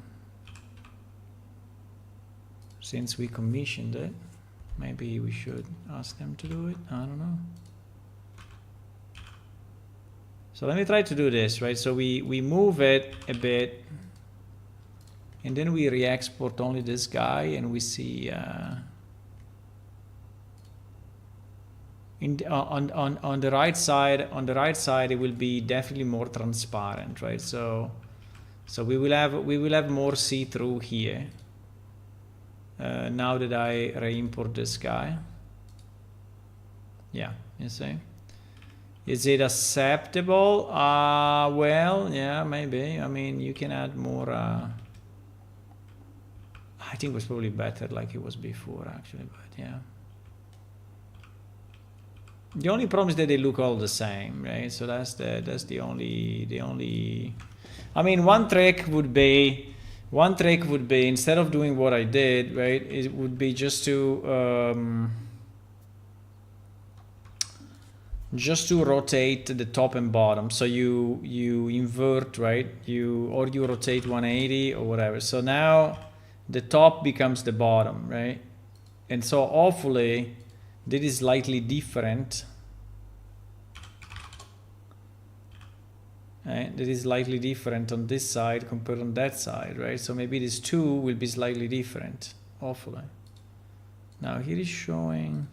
[SPEAKER 1] since we commissioned it, Maybe we should ask them to do it. I don't know. So let me try to do this, right? So we move it a bit, and then we re-export only this guy, and we see on the right side. On the right side, it will be definitely more transparent, right? So we will have more see-through here. Now that I re-import this guy. Yeah, you see. Is it acceptable? Well, yeah, maybe. I mean, you can add more. I think it was probably better like it was before, actually, but yeah. The only problem is that they look all the same, right? So that's the only. I mean, one trick would be instead of doing what I did, right? It would be just to rotate the top and bottom. So you invert, right? You rotate 180 or whatever. So now the top becomes the bottom, right? And so hopefully this is slightly different. Right? That is slightly different on this side compared on that side, right? So maybe these two will be slightly different, hopefully. Now here is showing.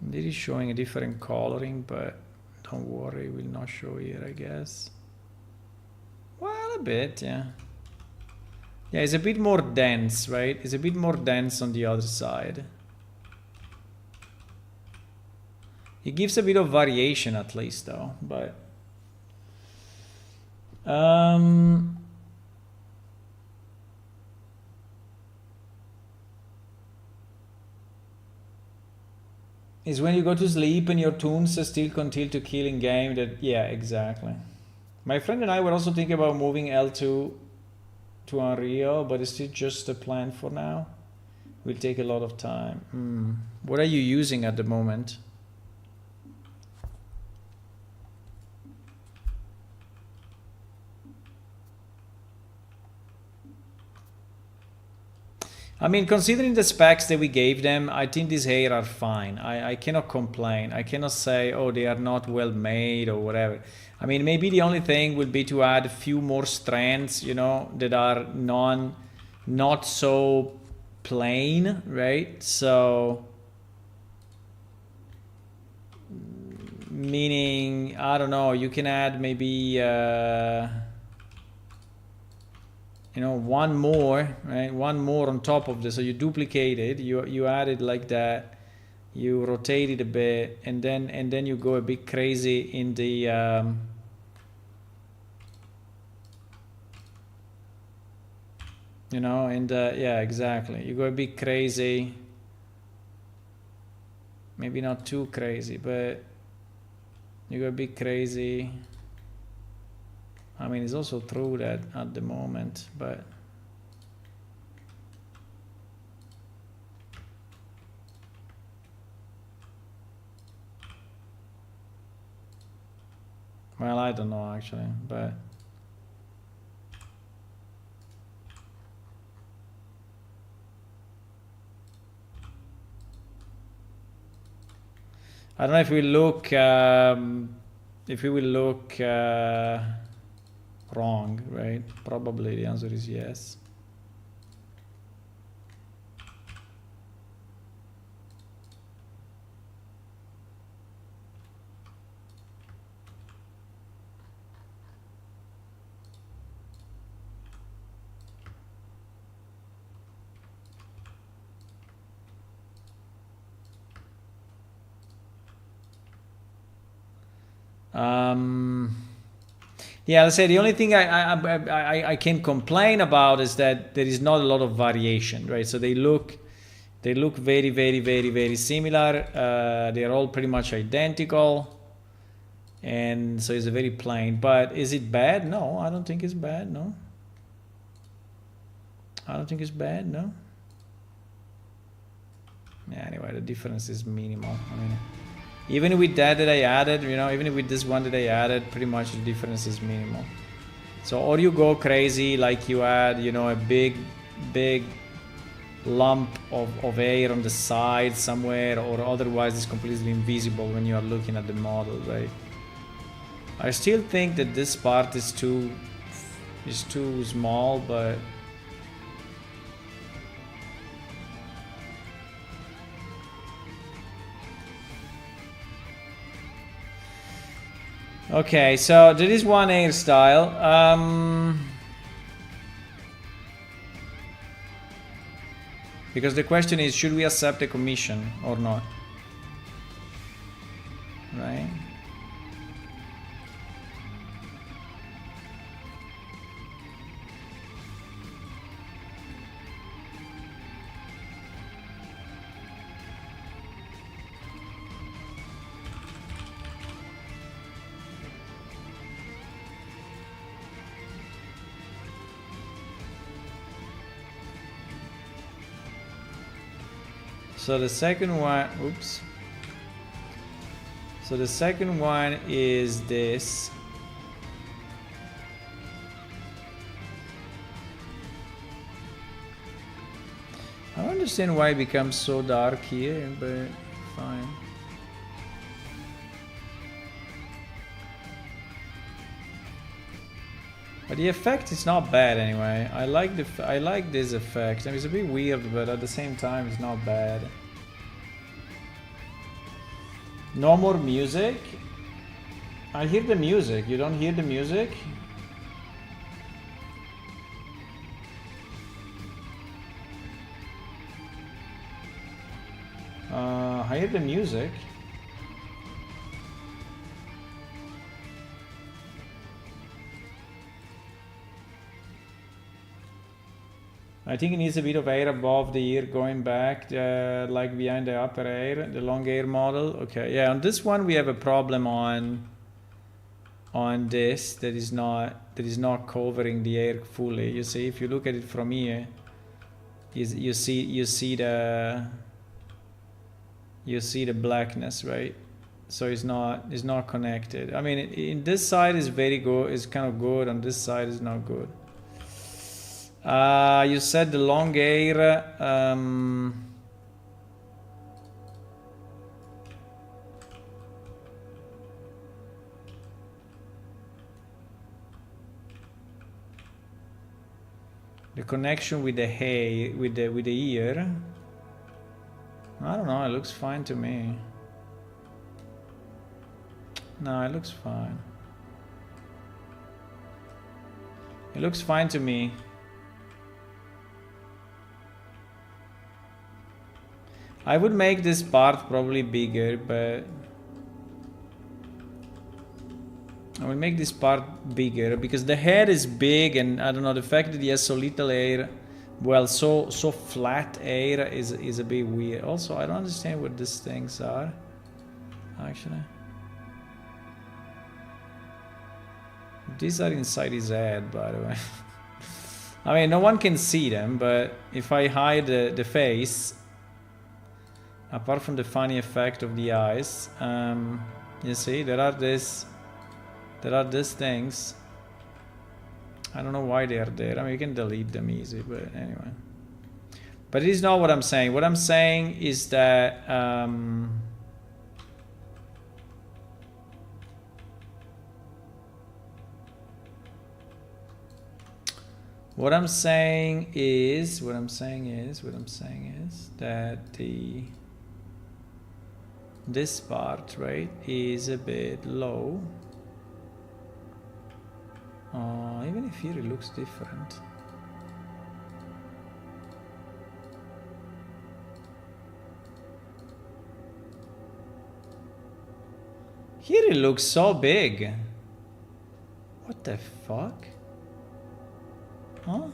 [SPEAKER 1] This is showing a different coloring, but don't worry, it will not show here, I guess. Well, a bit, yeah. Yeah, it's a bit more dense, right? It's a bit more dense on the other side. It gives a bit of variation at least, though, but is when you go to sleep and your tunes still continue to kill in game. That, yeah, exactly. My friend and I were also thinking about moving L2 to Unreal, but it's still just a plan for now. Will take a lot of time. What are you using at the moment? I mean, considering the specs that we gave them, I think these hair are fine. I cannot complain. I cannot say, oh, they are not well made or whatever. I mean, maybe the only thing would be to add a few more strands, you know, that are not so plain, right? So, meaning, I don't know, you can add maybe you know, one more, right? One more on top of this. So you duplicate it, you add it like that, you rotate it a bit, and then you go a bit crazy in the you know, and yeah, exactly. You go a bit crazy. Maybe not too crazy, but you go a bit crazy. I mean, it's also true that at the moment, but well, I don't know actually, but I don't know if we look wrong, right? Probably the answer is yes. Yeah, let's say the only thing I can complain about is that there is not a lot of variation, right? So they look very, very, very, very similar. They're all pretty much identical, and so it's a very plain. But is it bad? No, I don't think it's bad. No, I don't think it's bad. No. Yeah, anyway, the difference is minimal. I mean, even with that I added, you know, even with this one that I added, pretty much the difference is minimal. So, or you go crazy, like you add, you know, a big lump of air on the side somewhere, or otherwise it's completely invisible when you are looking at the model, right? I still think that this part is too small, but okay, so there is one hairstyle. Because the question is, should we accept a commission or not? Right? So the second one, oops. So the second one is this. I don't understand why it becomes so dark here, but fine. But the effect is not bad anyway. I like this effect. I mean, it's a bit weird, but at the same time, it's not bad. No more music. I hear the music. You don't hear the music? I hear the music. I think it needs a bit of air above the ear going back, like behind the upper ear, the long ear model. Okay, yeah, on this one we have a problem on this that is not covering the air fully. You see, if you look at it from here, you see the blackness, right? So it's not connected. I mean, in this side is very good, it's kind of good. On this side is not good. You said the long hair. The connection with the hair, with the ear. I don't know. It looks fine to me. No, it looks fine. It looks fine to me. I would make this part probably bigger, but I will make this part bigger because the head is big, and I don't know, the fact that he has so little hair, well, so flat hair is a bit weird. Also, I don't understand what these things are, actually. These are inside his head, by the way. I mean, no one can see them, but if I hide the face, apart from the funny effect of the eyes, you see, there are these things. I don't know why they are there. I mean, you can delete them easy, but anyway. But it is not what I'm saying. What I'm saying is that what I'm saying is that this part, right, is a bit low. Even if here it looks different. Here it looks so big. What the fuck? Huh?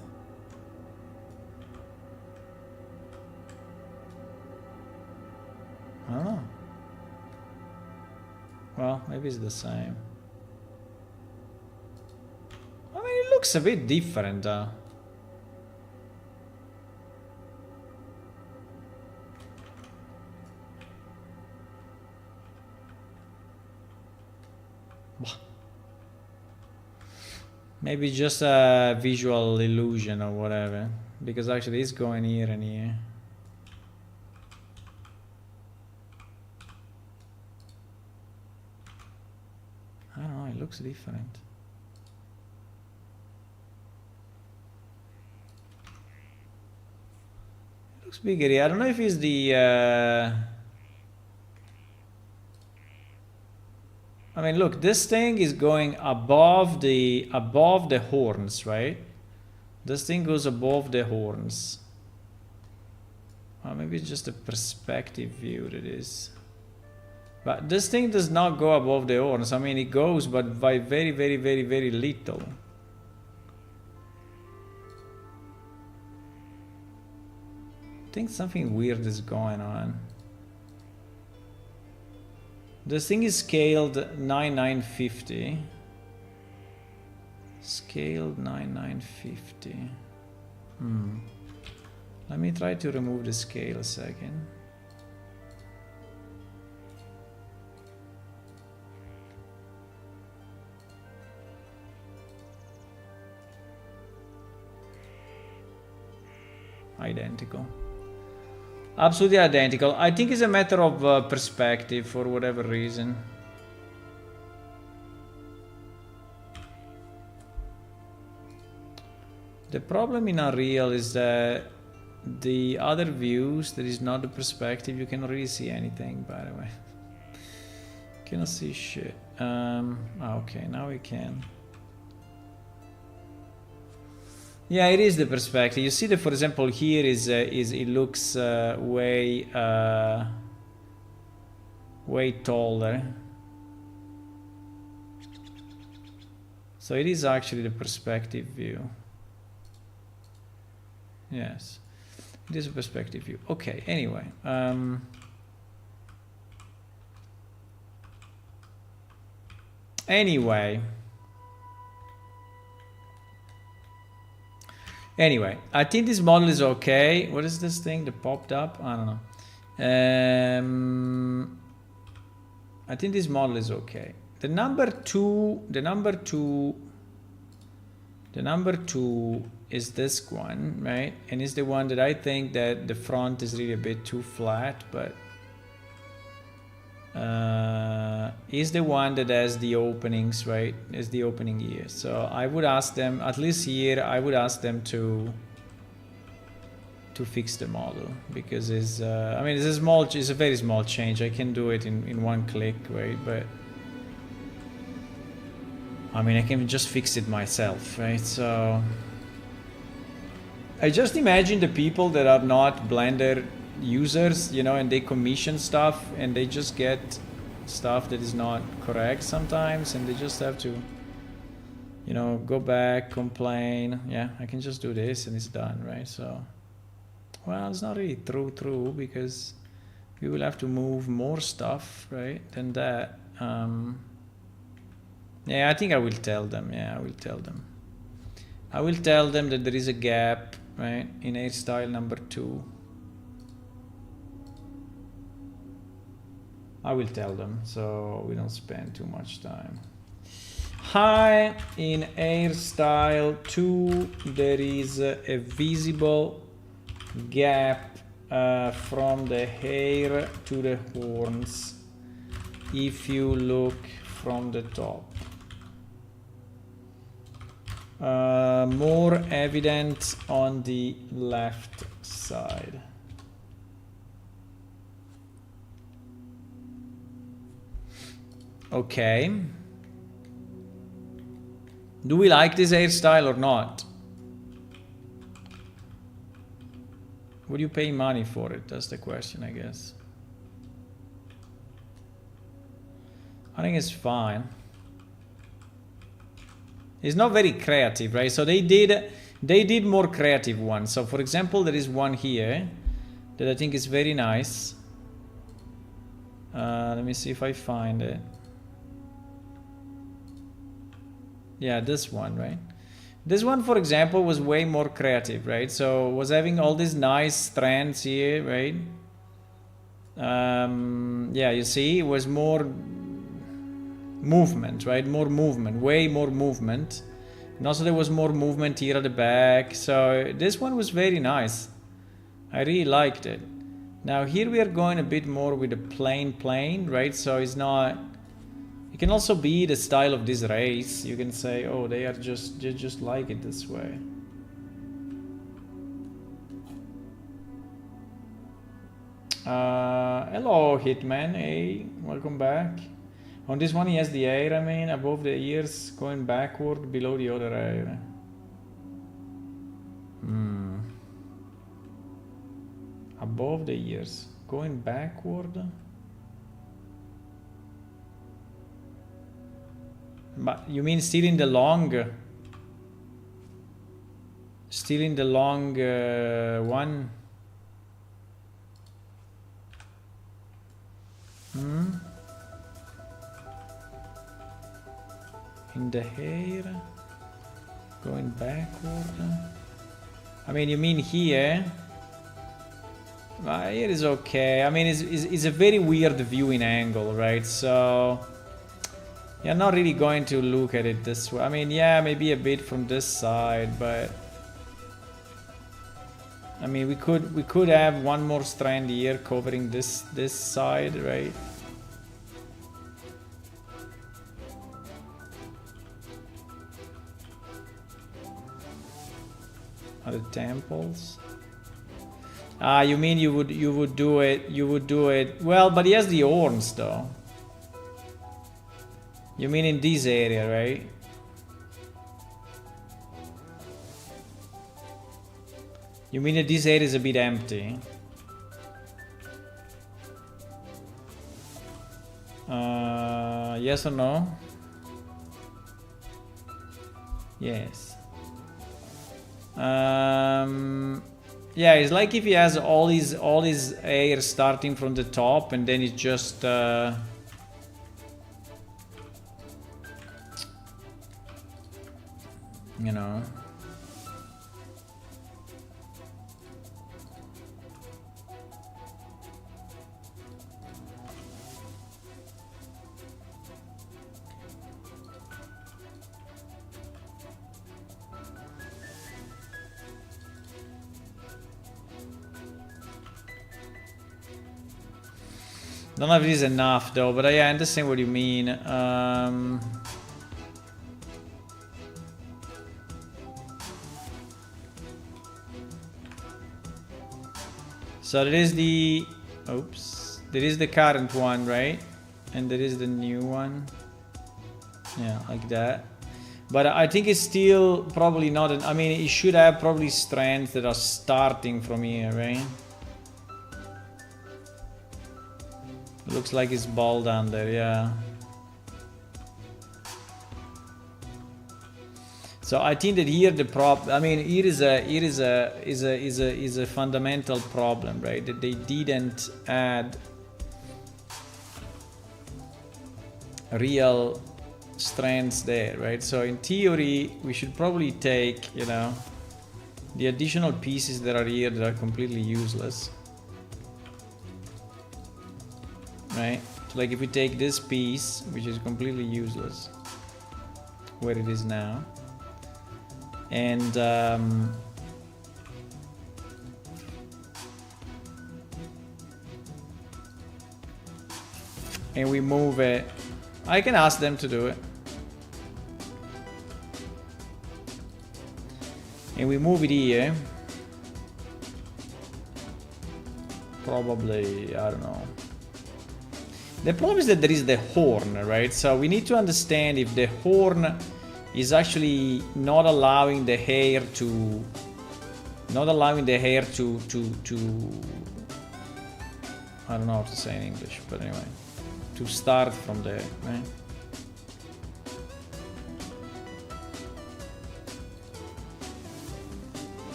[SPEAKER 1] I don't know. Well, maybe it's the same. I mean, it looks a bit different. Maybe just a visual illusion or whatever, because actually it's going here and here. I don't know, it looks different. It looks bigger here. I don't know if it's the I mean, look, this thing is going above the horns, right? This thing goes above the horns. Well, maybe it's just a perspective view that is. But this thing does not go above the horns. I mean, it goes, but by very, very, very, very little. I think something weird is going on. This thing is scaled 9950. Scaled 9950. Let me try to remove the scale a second. Identical. Absolutely identical. I think it's a matter of perspective for whatever reason. The problem in Unreal is that the other views, that is not the perspective, you cannot really see anything, by the way. Cannot see shit. Okay, now we can. Yeah, it is the perspective. You see that, for example, here is it looks way taller. So it is actually the perspective view. Yes, it is a perspective view. Okay. Anyway, Anyway, I think this model is okay. What is this thing that popped up? I don't know. I think this model is okay. The number two is this one, right? And it's the one that I think that the front is really a bit too flat, but is the one that has the openings, right? Is the opening here. So I would ask them, at least here, I would ask them to fix the model, because it's I mean, it's a very small change. I can do it in one click, right? But I mean, I can just fix it myself, right? So I just imagine the people that are not Blender users, you know, and they commission stuff and they just get stuff that is not correct sometimes, and they just have to, you know, go back, complain. Yeah, I can just do this and it's done, right? So, well, it's not really true, because we will have to move more stuff, right, than that. Yeah, I think I will tell them. Yeah, I will tell them. I will tell them that there is a gap, right, in hairstyle number 2. I will tell them, so we don't spend too much time. Hi, in hairstyle 2, there is a visible gap from the hair to the horns if you look from the top. More evident on the left side. Okay. Do we like this hairstyle or not? Would you pay money for it? That's the question, I guess. I think it's fine. It's not very creative, right? So they did more creative ones. So for example, there is one here that I think is very nice. Let me see if I find it. Yeah, this one, right? This one, for example, was way more creative, right? So was having all these nice strands here, right? Yeah, you see, it was more movement, right? More movement, way more movement. And also there was more movement here at the back. So this one was very nice. I really liked it. Now here we are going a bit more with a plain, right? So it's not... It can also be the style of this race. You can say, oh, they just like it this way. Hello, Hitman. Hey, welcome back. On this one, he has the air, I mean, above the ears, going backward, below the other ear. Above the ears, going backward. But you mean still in the long? Still in the long one? In the hair, going backward. I mean, you mean here? Here is okay. I mean, it's a very weird viewing angle, right? So you're not really going to look at it this way. I mean, yeah, maybe a bit from this side, but I mean, we could have one more strand here covering this side, right? Are the temples? Ah, you mean you would do it? Well, but he has the horns though. You mean in this area, right? You mean that this area is a bit empty? Yes or no? Yes. Yeah, it's like if he has all his air starting from the top and then it's just you know. None of it is enough though, but I understand what you mean. So there is the... Oops. There is the current one, right? And there is the new one. Yeah, like that. But I think it's still probably not... I mean, it should have probably strands that are starting from here, right? Looks like it's ball down there, yeah. So I think that here the I mean, here is a fundamental problem, right? That they didn't add real strands there, right? So in theory, we should probably take, you know, the additional pieces that are here that are completely useless. Right? So like if we take this piece, which is completely useless, where it is now, and we move it, I can ask them to do it. And we move it here. Probably, I don't know. The problem is that there is the horn, right? So we need to understand if the horn is actually not allowing the hair to... I don't know how to say in English, but anyway. To start from there, right?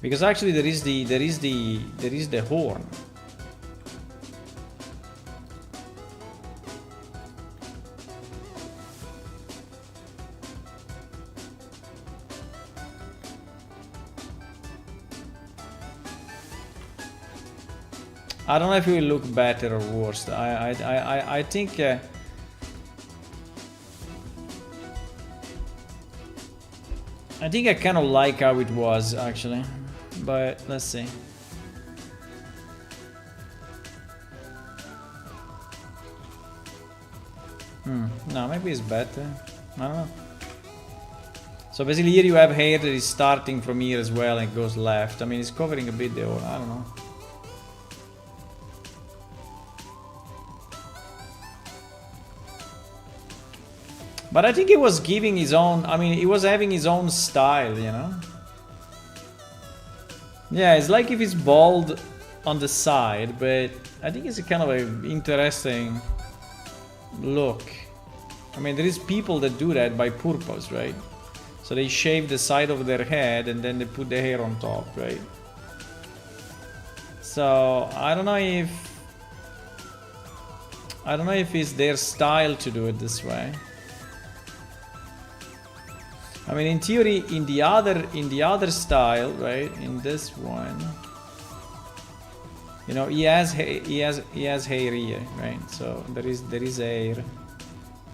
[SPEAKER 1] Because actually there is the horn. I don't know if it will look better or worse. I think I think I kind of like how it was actually, but let's see. No, maybe it's better. I don't know. So basically here you have hair that is starting from here as well and goes left. I mean, it's covering a bit there, I don't know. But I think he was giving his own, I mean, he was having his own style, you know? Yeah, it's like if it's bald on the side, but I think it's a kind of an interesting look. I mean, there is people that do that by purpose, right? So they shave the side of their head and then they put the hair on top, right? So I don't know if it's their style to do it this way. I mean, in theory, in the other style, right? In this one, you know, he has hair here, right? So there is hair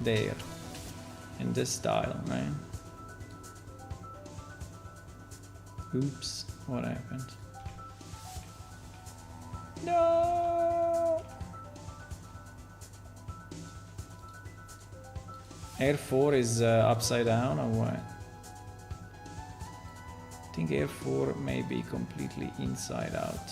[SPEAKER 1] there in this style, right? Oops, what happened? No. Air 4 is upside down or what? I think Air 4 may be completely inside out.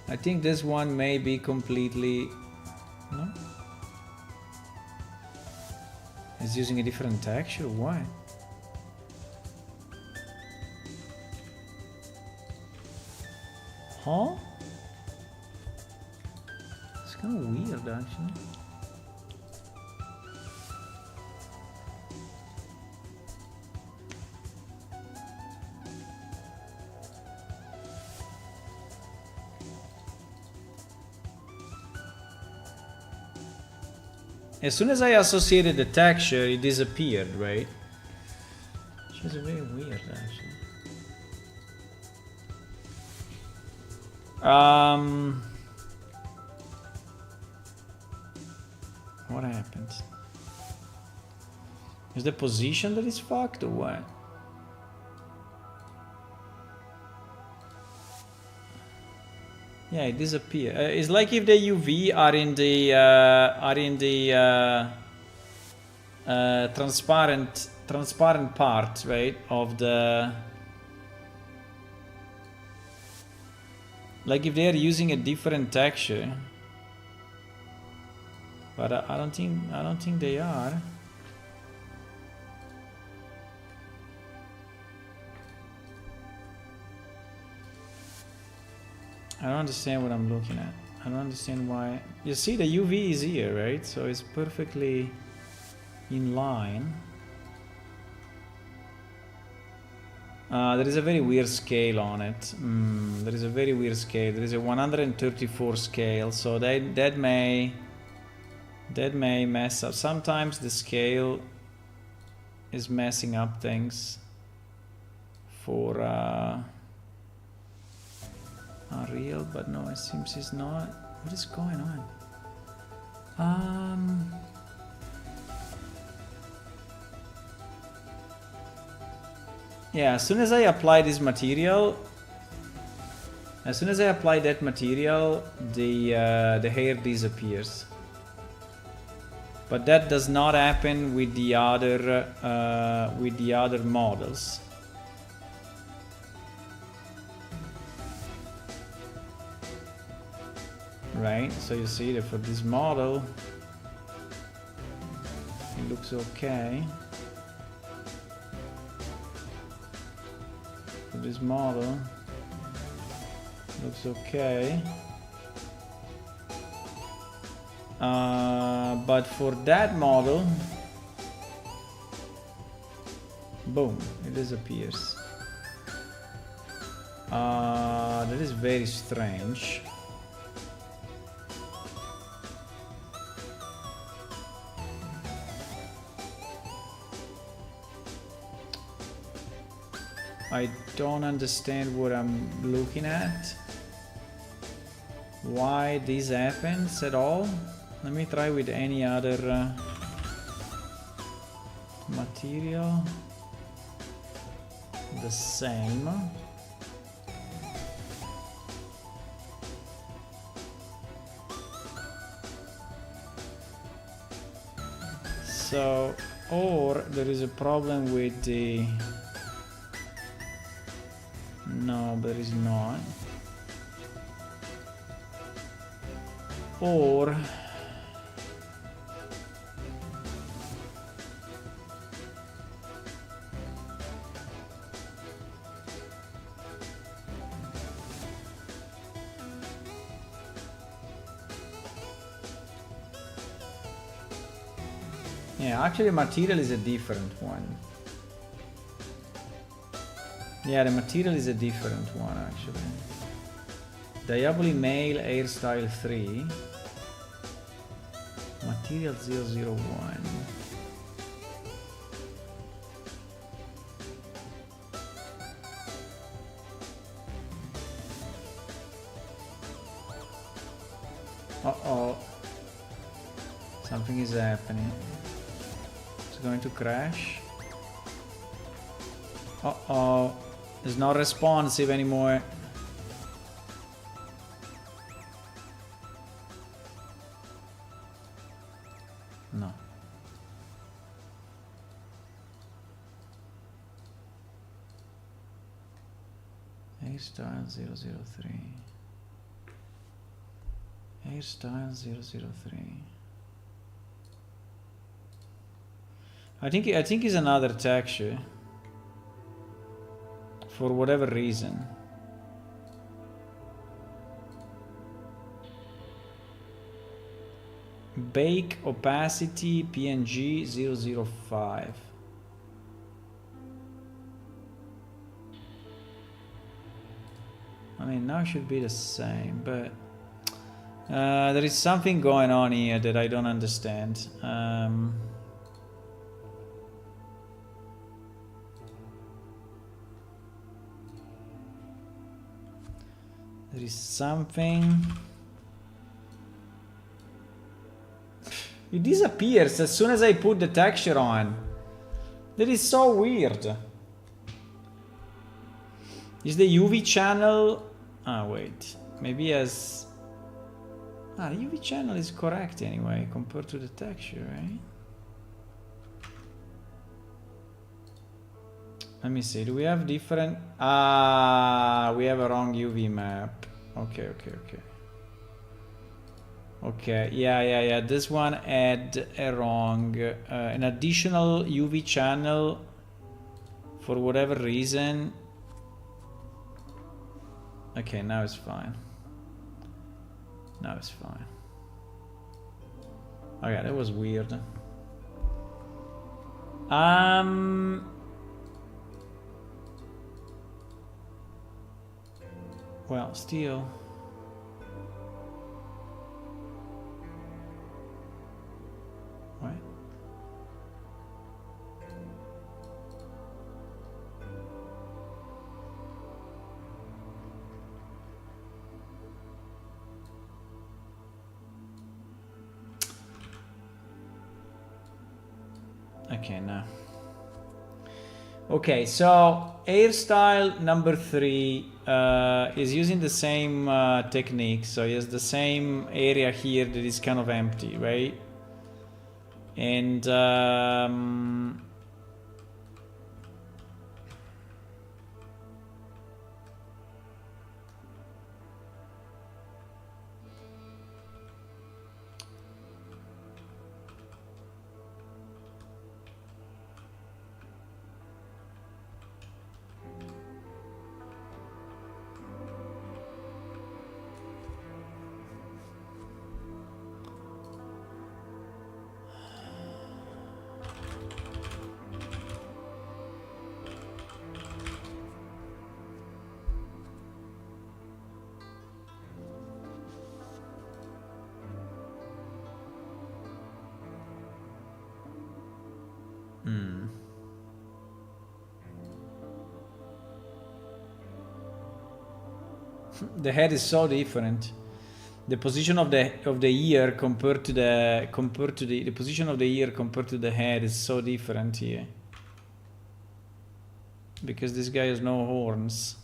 [SPEAKER 1] I think this one may be completely... No? It's using a different texture? Why? Huh? It's kind of weird actually. As soon as I associated the texture, it disappeared, right? Which is very weird actually. What happened? Is the position that is fucked or what? Yeah, it disappeared. It's like if the UV are in the transparent part, right, of the. Like if they are using a different texture, but I don't think they are. I don't understand what I'm looking at. I don't understand why. You see the UV is here, right? So it's perfectly in line. There is a very weird scale on it. There is a very weird scale. There is a 134 scale, so that may mess up. Sometimes the scale is messing up things for Unreal, but no, it seems it's not. What is going on? Yeah, as soon as I apply this material, the hair disappears. But that does not happen with the other models. Right, so you see that for this model, it looks okay. For this model, looks okay. But for that model, boom, it disappears. That is very strange. I don't understand what I'm looking at. Why this happens at all. Let me try with any other material. The same. So, or there is a problem with the... No, there is not. Or... Yeah, actually material is a different one. Yeah, the material is a different one actually. Diaboli Male Hairstyle 3. Material 001. Uh-oh. Something is happening. It's going to crash. Uh-oh. It's not responsive anymore. No. Hairstyle 003. Hairstyle 003. I think it's another texture. For whatever reason. Bake opacity PNG 005. I mean, now it should be the same, but there is something going on here that I don't understand. There is something. It disappears as soon as I put the texture on. That is so weird. Is the UV channel... Ah, wait. Maybe as... Ah, the UV channel is correct anyway, compared to the texture, right? Let me see, do we have different... Ah, we have a wrong UV map. Okay. Okay, yeah. This one had a wrong... an additional UV channel for whatever reason. Okay, now it's fine. Okay, that was weird. Well, still. What? Okay, now. Okay, so hairstyle number 3 is using the same technique. So he has the same area here that is kind of empty, right? And The head is so different. The position of the ear compared to the position of the ear compared to the head is so different here. Because this guy has no horns.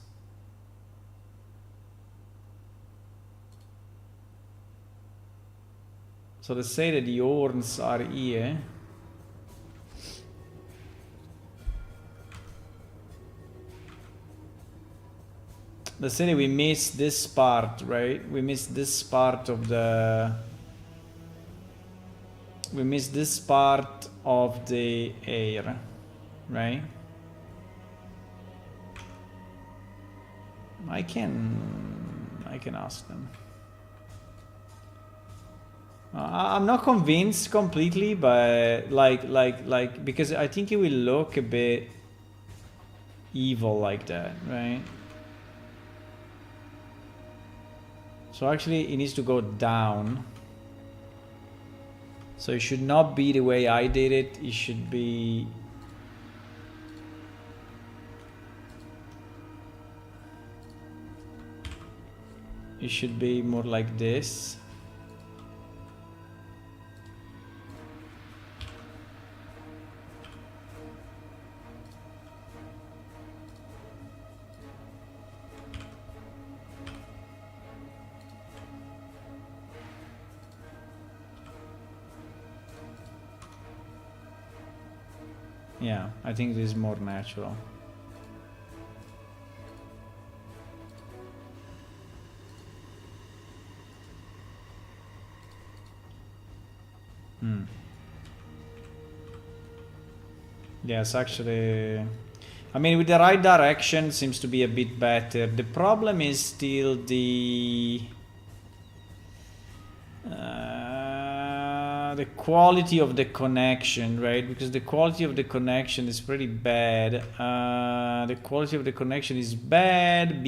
[SPEAKER 1] So let's say that the horns are here. Let's say that we miss this part, right? We miss this part of the... We miss this part of the air, right? I can ask them. I'm not convinced completely, but like because I think it will look a bit evil like that, right? So actually it needs to go down. So it should not be the way I did it. It should be... It should be more like this. Yeah, I think this is more natural. Yes, actually, I mean, with the right direction seems to be a bit better. The problem is still the quality of the connection, right? Because the quality of the connection is pretty bad. The quality of the connection is bad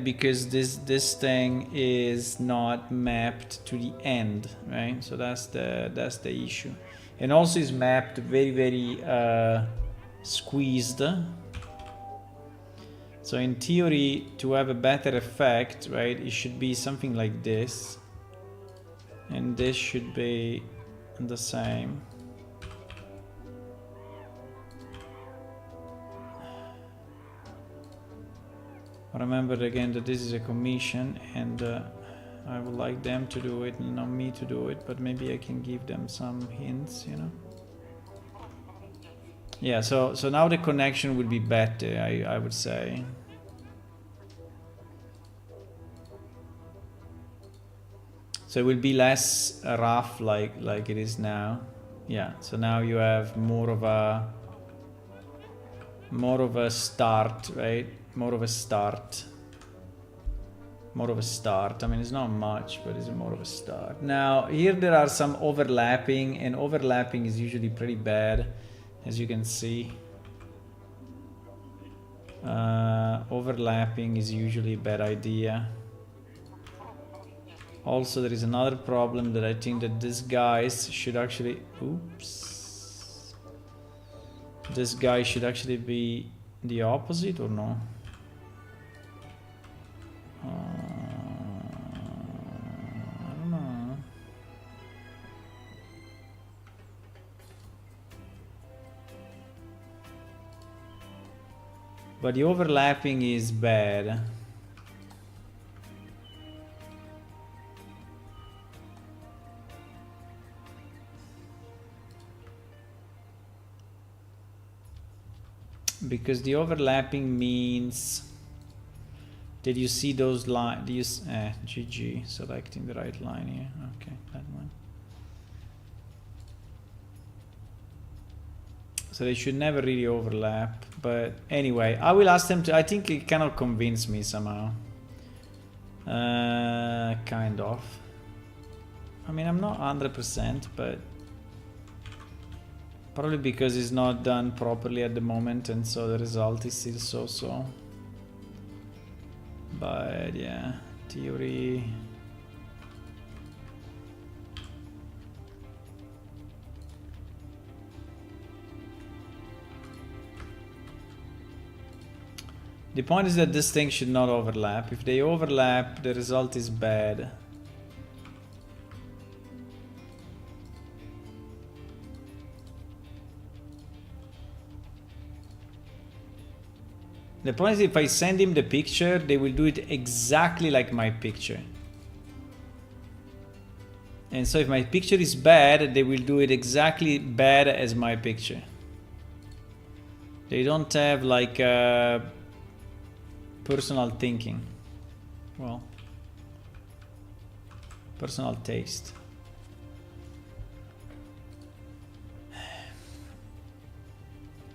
[SPEAKER 1] because this thing is not mapped to the end, right? So that's the issue, and also is mapped very squeezed. So in theory, to have a better effect, right, it should be something like this, and this should be the same. Remember again that this is a commission, and I would like them to do it, not me to do it, but maybe I can give them some hints, you know. Yeah, so now the connection will be better, I would say. So it will be less rough like it is now. Yeah, so now you have more of a start, right? More of a start. I mean, it's not much, but it's more of a start. Now, here there are some overlapping, and overlapping is usually pretty bad, as you can see. Overlapping is usually a bad idea. Also, there is another problem that I think that these guys should actually... Oops. This guy should actually be the opposite, or no? I don't know. But the overlapping is bad. Because the overlapping means that you see those lines. GG, selecting the right line here. Okay, that one. So they should never really overlap. But anyway, I will ask them to. I think it cannot convince me somehow. Kind of. I mean, I'm not 100%, but probably because it's not done properly at the moment, and so the result is still so-so. But yeah, theory. The point is that this thing should not overlap. If they overlap, the result is bad. The point is, if I send him the picture, they will do it exactly like my picture. And so if my picture is bad, they will do it exactly bad as my picture. They don't have like personal thinking. Well, personal taste.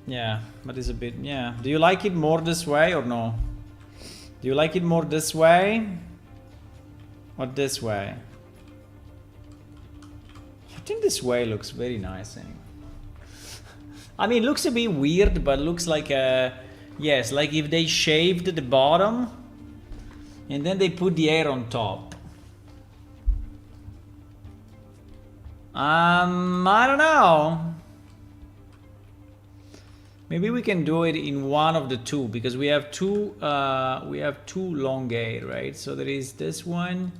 [SPEAKER 1] Yeah, but it's a bit, yeah. Do you like it more this way or no? Do you like it more this way or this way? I think this way looks very nice anyway. I mean, it looks a bit weird, but looks like a, yes, like if they shaved the bottom and then they put the hair on top. I don't know. Maybe we can do it in one of the two because we have two long hair, right? So there is this one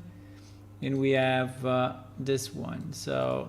[SPEAKER 1] and we have this one. So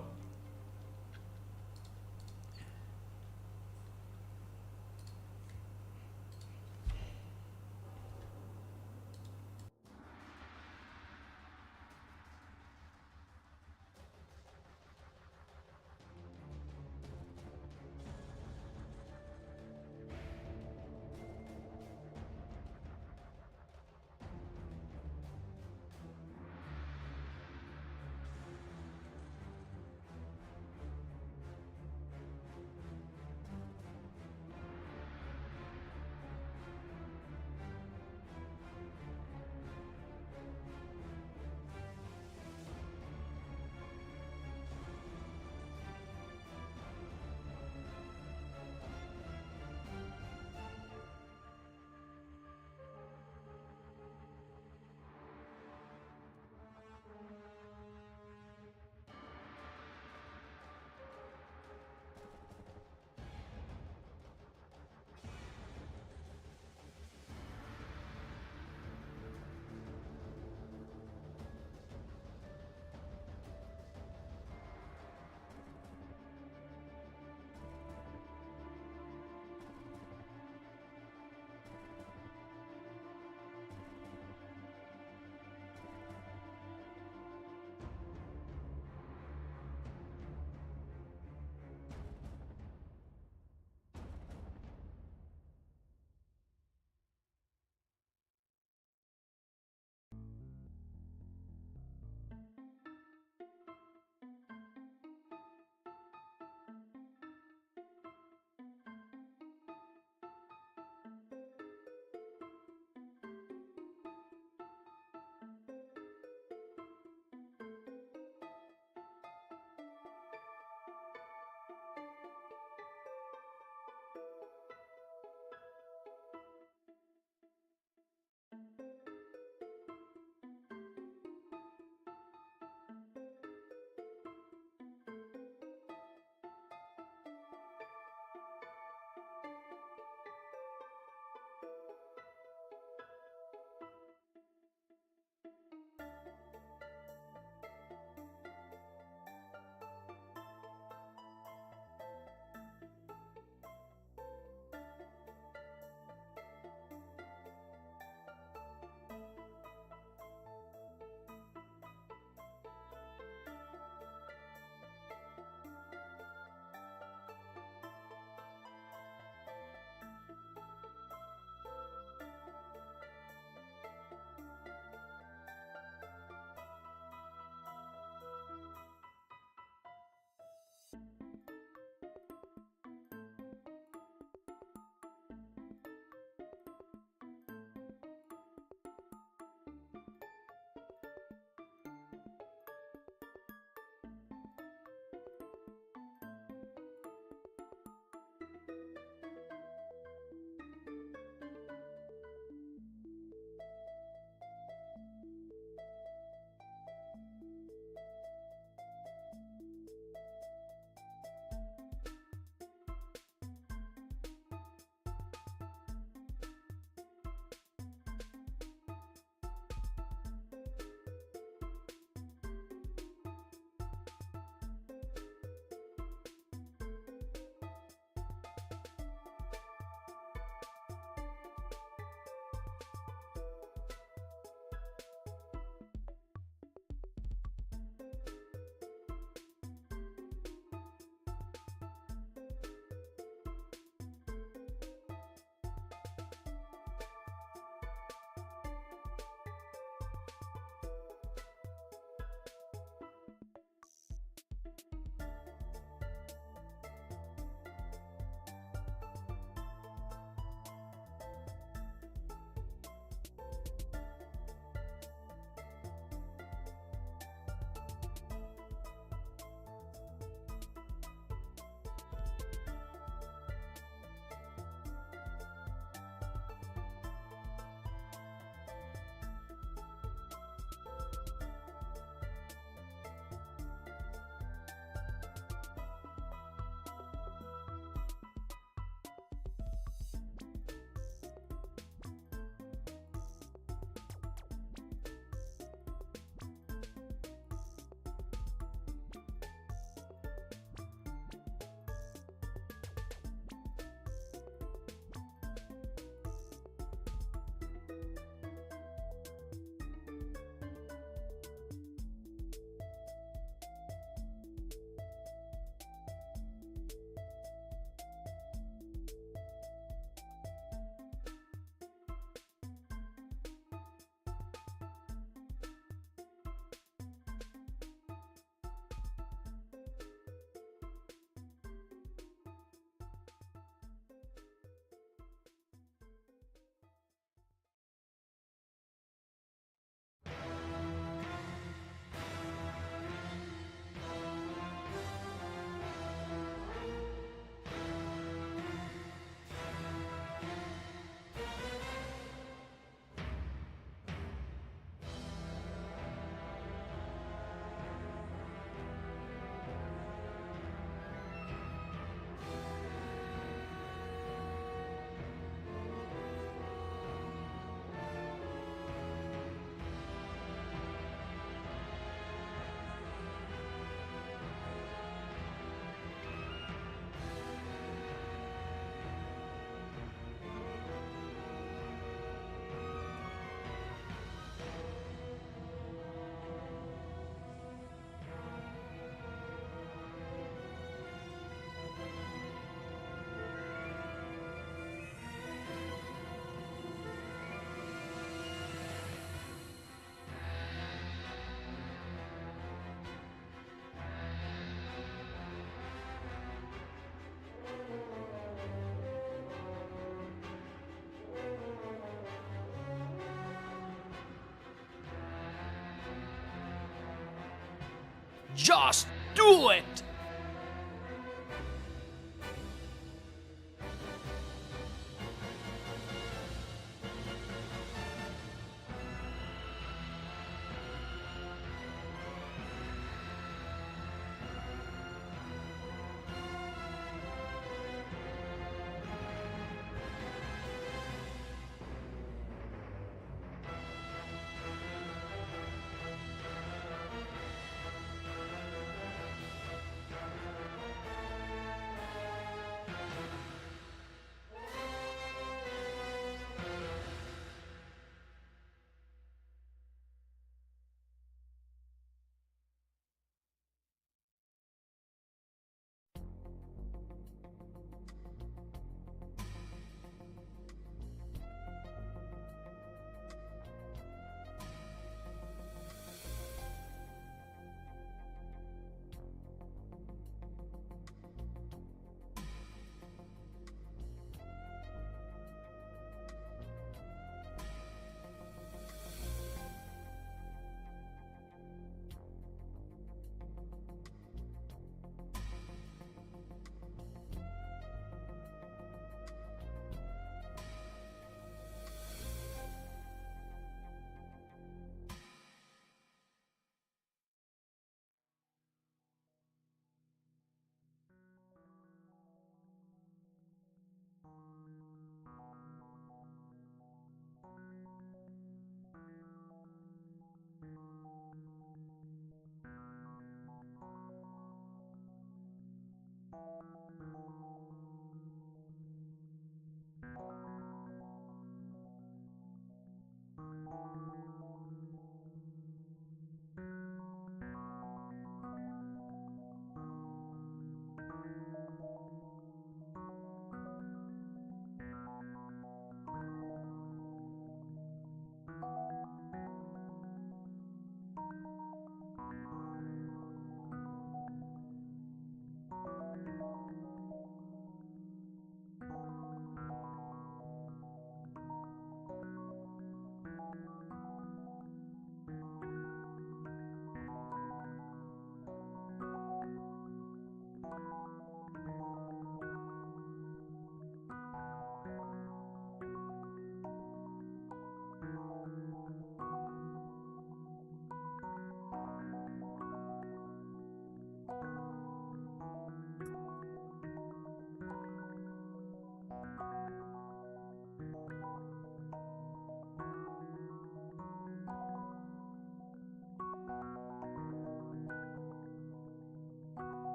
[SPEAKER 3] Just do it!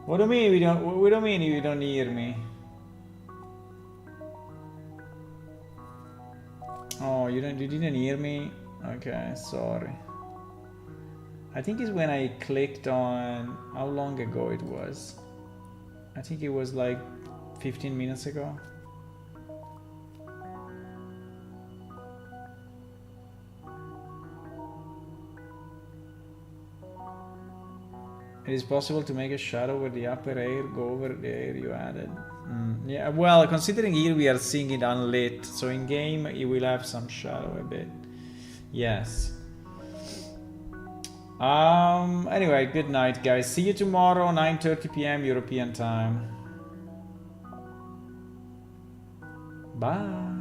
[SPEAKER 1] What do you mean we don't? What do you mean you don't hear me? Oh, you didn't hear me? Okay, sorry. I think it's when I clicked on how long ago it was. I think it was like 15 minutes ago. It is possible to make a shadow where the upper air go over the air you added. Yeah, well, considering here we are seeing it unlit, so in game it will have some shadow a bit. Yes. Anyway, good night, guys. See you tomorrow, 9:30 p.m. European time. Bye.